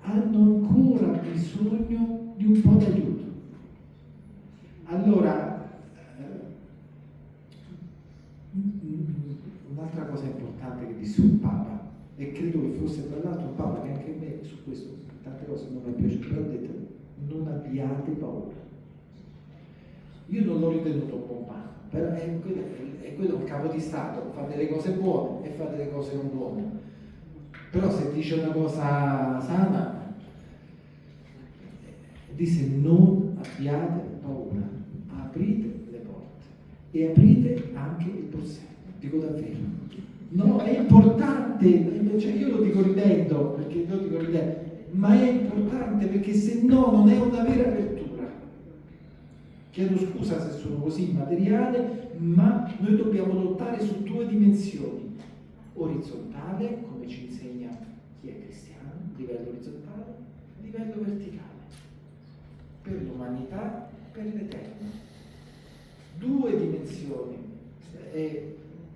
hanno ancora bisogno di un po' d'aiuto. Allora, un'altra cosa importante che disse un Papa, e credo che fosse tra l'altro un Papa che anche a me su questo, tante cose non mi è piaciuto, però ha detto: non abbiate paura. Io non l'ho ritenuto un buon Papa, però è quello un capo di Stato, fa delle cose buone e fa delle cose non buone. Però se dice una cosa sana, dice: non abbiate paura, aprite le porte e aprite anche il borsello. Dico davvero. No, è importante, cioè io lo dico ridendo, ma è importante perché se no non è una vera apertura. Chiedo scusa se sono così materiale, ma noi dobbiamo lottare su due dimensioni: orizzontale, come ci insegna chi è cristiano, livello orizzontale, livello verticale, per l'umanità, per l'eterno. Due dimensioni.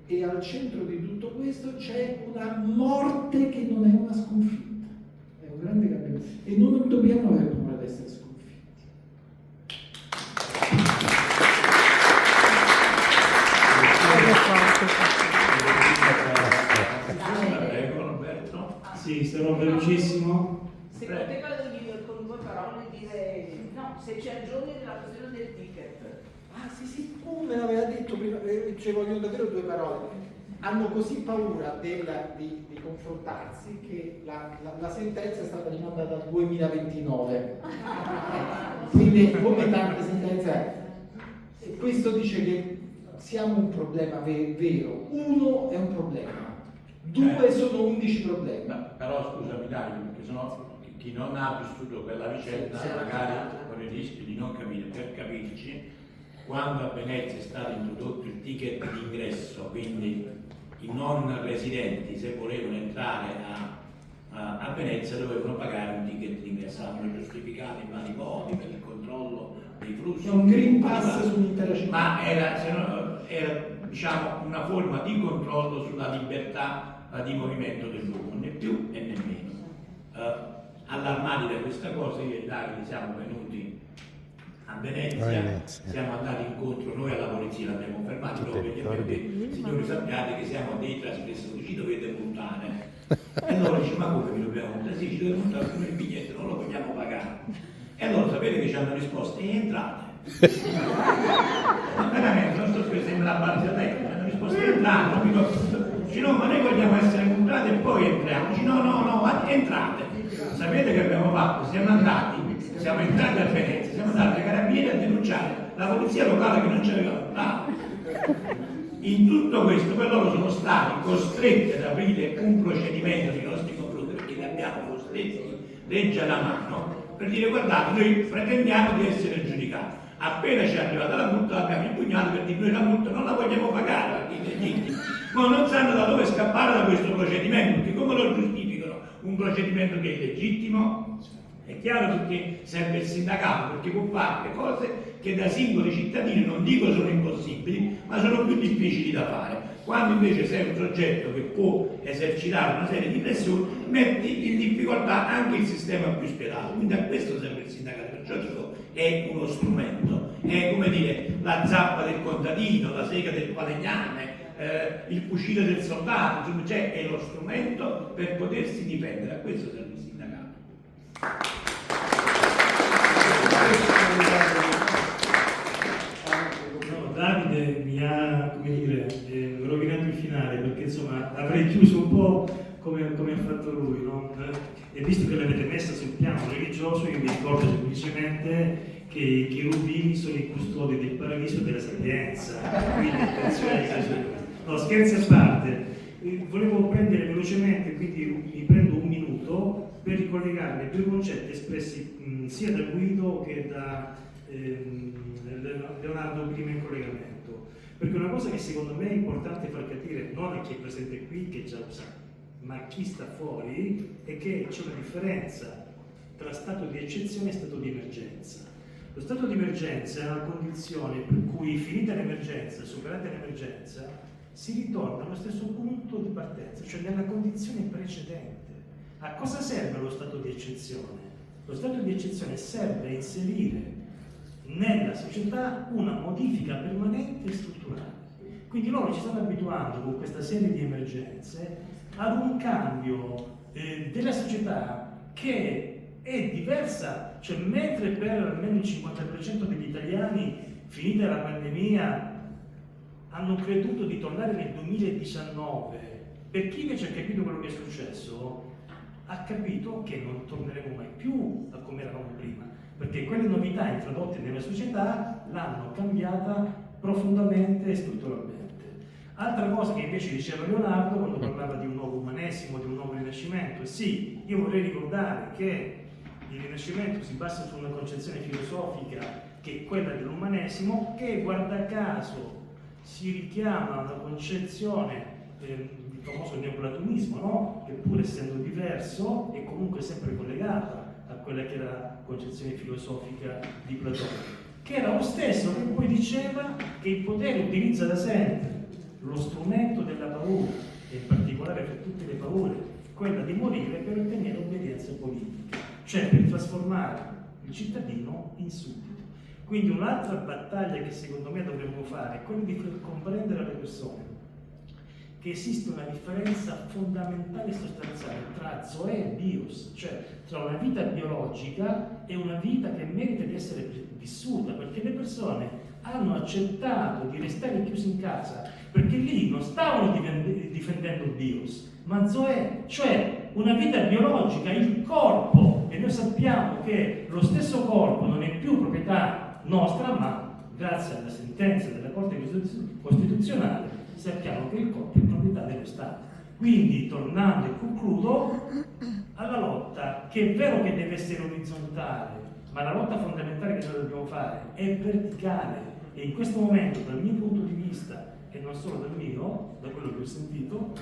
E al centro di tutto questo c'è una morte che non è una sconfitta, è un grande cambiamento e non dobbiamo avere paura di essere sconfitti. Sì, sarò velocissimo. Se poteva dire con due parole dire no, se ci aggiorni della questione del ticket. Ah sì, me l'aveva detto prima, ci vogliono davvero due parole. Hanno così paura di confrontarsi che la sentenza è stata rimandata al 2029. Quindi, come tante sentenze, questo dice che siamo un problema vero. Uno è un problema, due sono 11 problemi. Però scusami Dario, perché sennò chi non ha vissuto quella vicenda magari corre il rischio di non capire. Per capirci, quando a Venezia è stato introdotto il ticket d'ingresso, quindi i non residenti, se volevano entrare a Venezia, dovevano pagare un ticket d'ingresso, hanno giustificato in vari modi per il controllo dei flussi. È un green pass sull'intera città. Ma era diciamo una forma di controllo sulla libertà di movimento dell'uomo, né più e né meno. Allarmati da questa cosa, io e Davide siamo venuti a Venezia, siamo andati incontro noi alla polizia, l'abbiamo fermato proprio perché abbiamo detto, signori sappiate che siamo dei trasgressori, ci dovete multare. E loro dice, ma come vi dobbiamo multare? Sì, ci dovete multare perché noi il biglietto non lo vogliamo pagare. E loro sapete che ci hanno risposto, e entrate. Ma veramente, non sto scherzando, la parte tecnica, hanno risposto, entrate. Dice, no, ma noi vogliamo essere multati e poi entriamo. Dice, no, entrate. Sapete che abbiamo fatto? Siamo entrati a Venezia, siamo andati ai carabinieri a denunciare la polizia locale che non ci aveva multato. In tutto questo per loro sono stati costretti ad aprire un procedimento nei nostri confronti perché li abbiamo costretti legge alla mano per dire guardate noi pretendiamo di essere giudicati. Appena ci è arrivata la multa l'abbiamo impugnato per dire noi la multa non la vogliamo pagare perché ma non sanno da dove scappare da questo procedimento perché come lo giustificano un procedimento che è illegittimo? È chiaro perché serve il sindacato, perché può fare le cose che da singoli cittadini non dico sono impossibili, ma sono più difficili da fare. Quando invece sei un soggetto che può esercitare una serie di pressioni, metti in difficoltà anche il sistema più spietato. Quindi a questo serve il sindacato, perciò dico è uno strumento, è come dire la zappa del contadino, la sega del falegname, il fucile del soldato, cioè è lo strumento per potersi difendere, a questo serve il sindacato. No, Davide mi ha, come dire, rovinato il finale perché insomma avrei chiuso un po' come ha fatto lui, no? E visto che l'avete messa sul piano religioso, io vi ricordo semplicemente che i cherubini sono i custodi del paradiso e della sapienza, quindi attenzione a questo. No, scherzi a parte, volevo prendere velocemente, quindi mi prendo un minuto per ricollegarmi due concetti espressi sia da Guido che da Leonardo prima in collegamento, perché una cosa che secondo me è importante far capire non a chi è presente qui che già lo sa, ma a chi sta fuori è che c'è una differenza tra stato di eccezione e stato di emergenza. Lo stato di emergenza è una condizione per cui finita l'emergenza, superata l'emergenza, si ritorna allo stesso punto di partenza, cioè nella condizione precedente. A cosa serve lo stato di eccezione? Lo stato di eccezione serve a inserire nella società una modifica permanente e strutturale. Quindi loro ci stanno abituando con questa serie di emergenze ad un cambio della società che è diversa, cioè mentre per almeno il 50% degli italiani finita la pandemia hanno creduto di tornare nel 2019, per chi invece ha capito quello che è successo ha capito che non torneremo mai più a come eravamo prima, perché quelle novità introdotte nella società l'hanno cambiata profondamente e strutturalmente. Altra cosa che invece diceva Leonardo quando parlava di un nuovo umanesimo, di un nuovo rinascimento, sì, io vorrei ricordare che il Rinascimento si basa su una concezione filosofica che è quella dell'umanesimo, che guarda caso si richiama a una concezione, il famoso neoplatonismo, no? Che pur essendo diverso è comunque sempre collegata a quella che era la concezione filosofica di Platone, che era lo stesso che poi diceva che il potere utilizza da sempre lo strumento della paura, e in particolare per tutte le paure, quella di morire per ottenere obbedienza politica, cioè per trasformare il cittadino in suddito. Quindi un'altra battaglia che secondo me dovremmo fare è quella di far comprendere alle persone che esiste una differenza fondamentale e sostanziale tra zoe e bios, cioè tra una vita biologica e una vita che merita di essere vissuta, perché le persone hanno accettato di restare chiuse in casa perché lì non stavano difendendo il bios, ma zoe, cioè una vita biologica, il corpo, e noi sappiamo che lo stesso corpo non è più proprietà nostra, ma grazie alla sentenza della Corte Costituzionale sappiamo che il corpo è proprietà dello Stato. Quindi, tornando e concludo, alla lotta, che è vero che deve essere orizzontale, ma la lotta fondamentale che noi dobbiamo fare è verticale, e in questo momento, dal mio punto di vista, e non solo dal mio, da quello che ho sentito,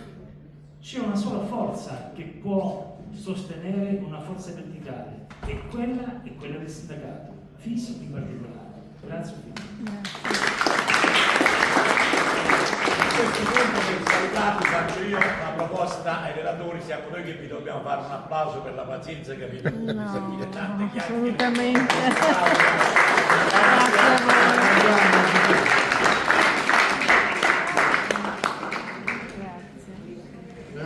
c'è una sola forza che può sostenere una forza verticale, e quella è quella del sindacato, FIS in particolare. Grazie. A questo punto, per salutati, faccio io una proposta ai relatori, siamo noi che vi dobbiamo fare un applauso per la pazienza che avete avuto di sentire tante chiacchiere. Assolutamente.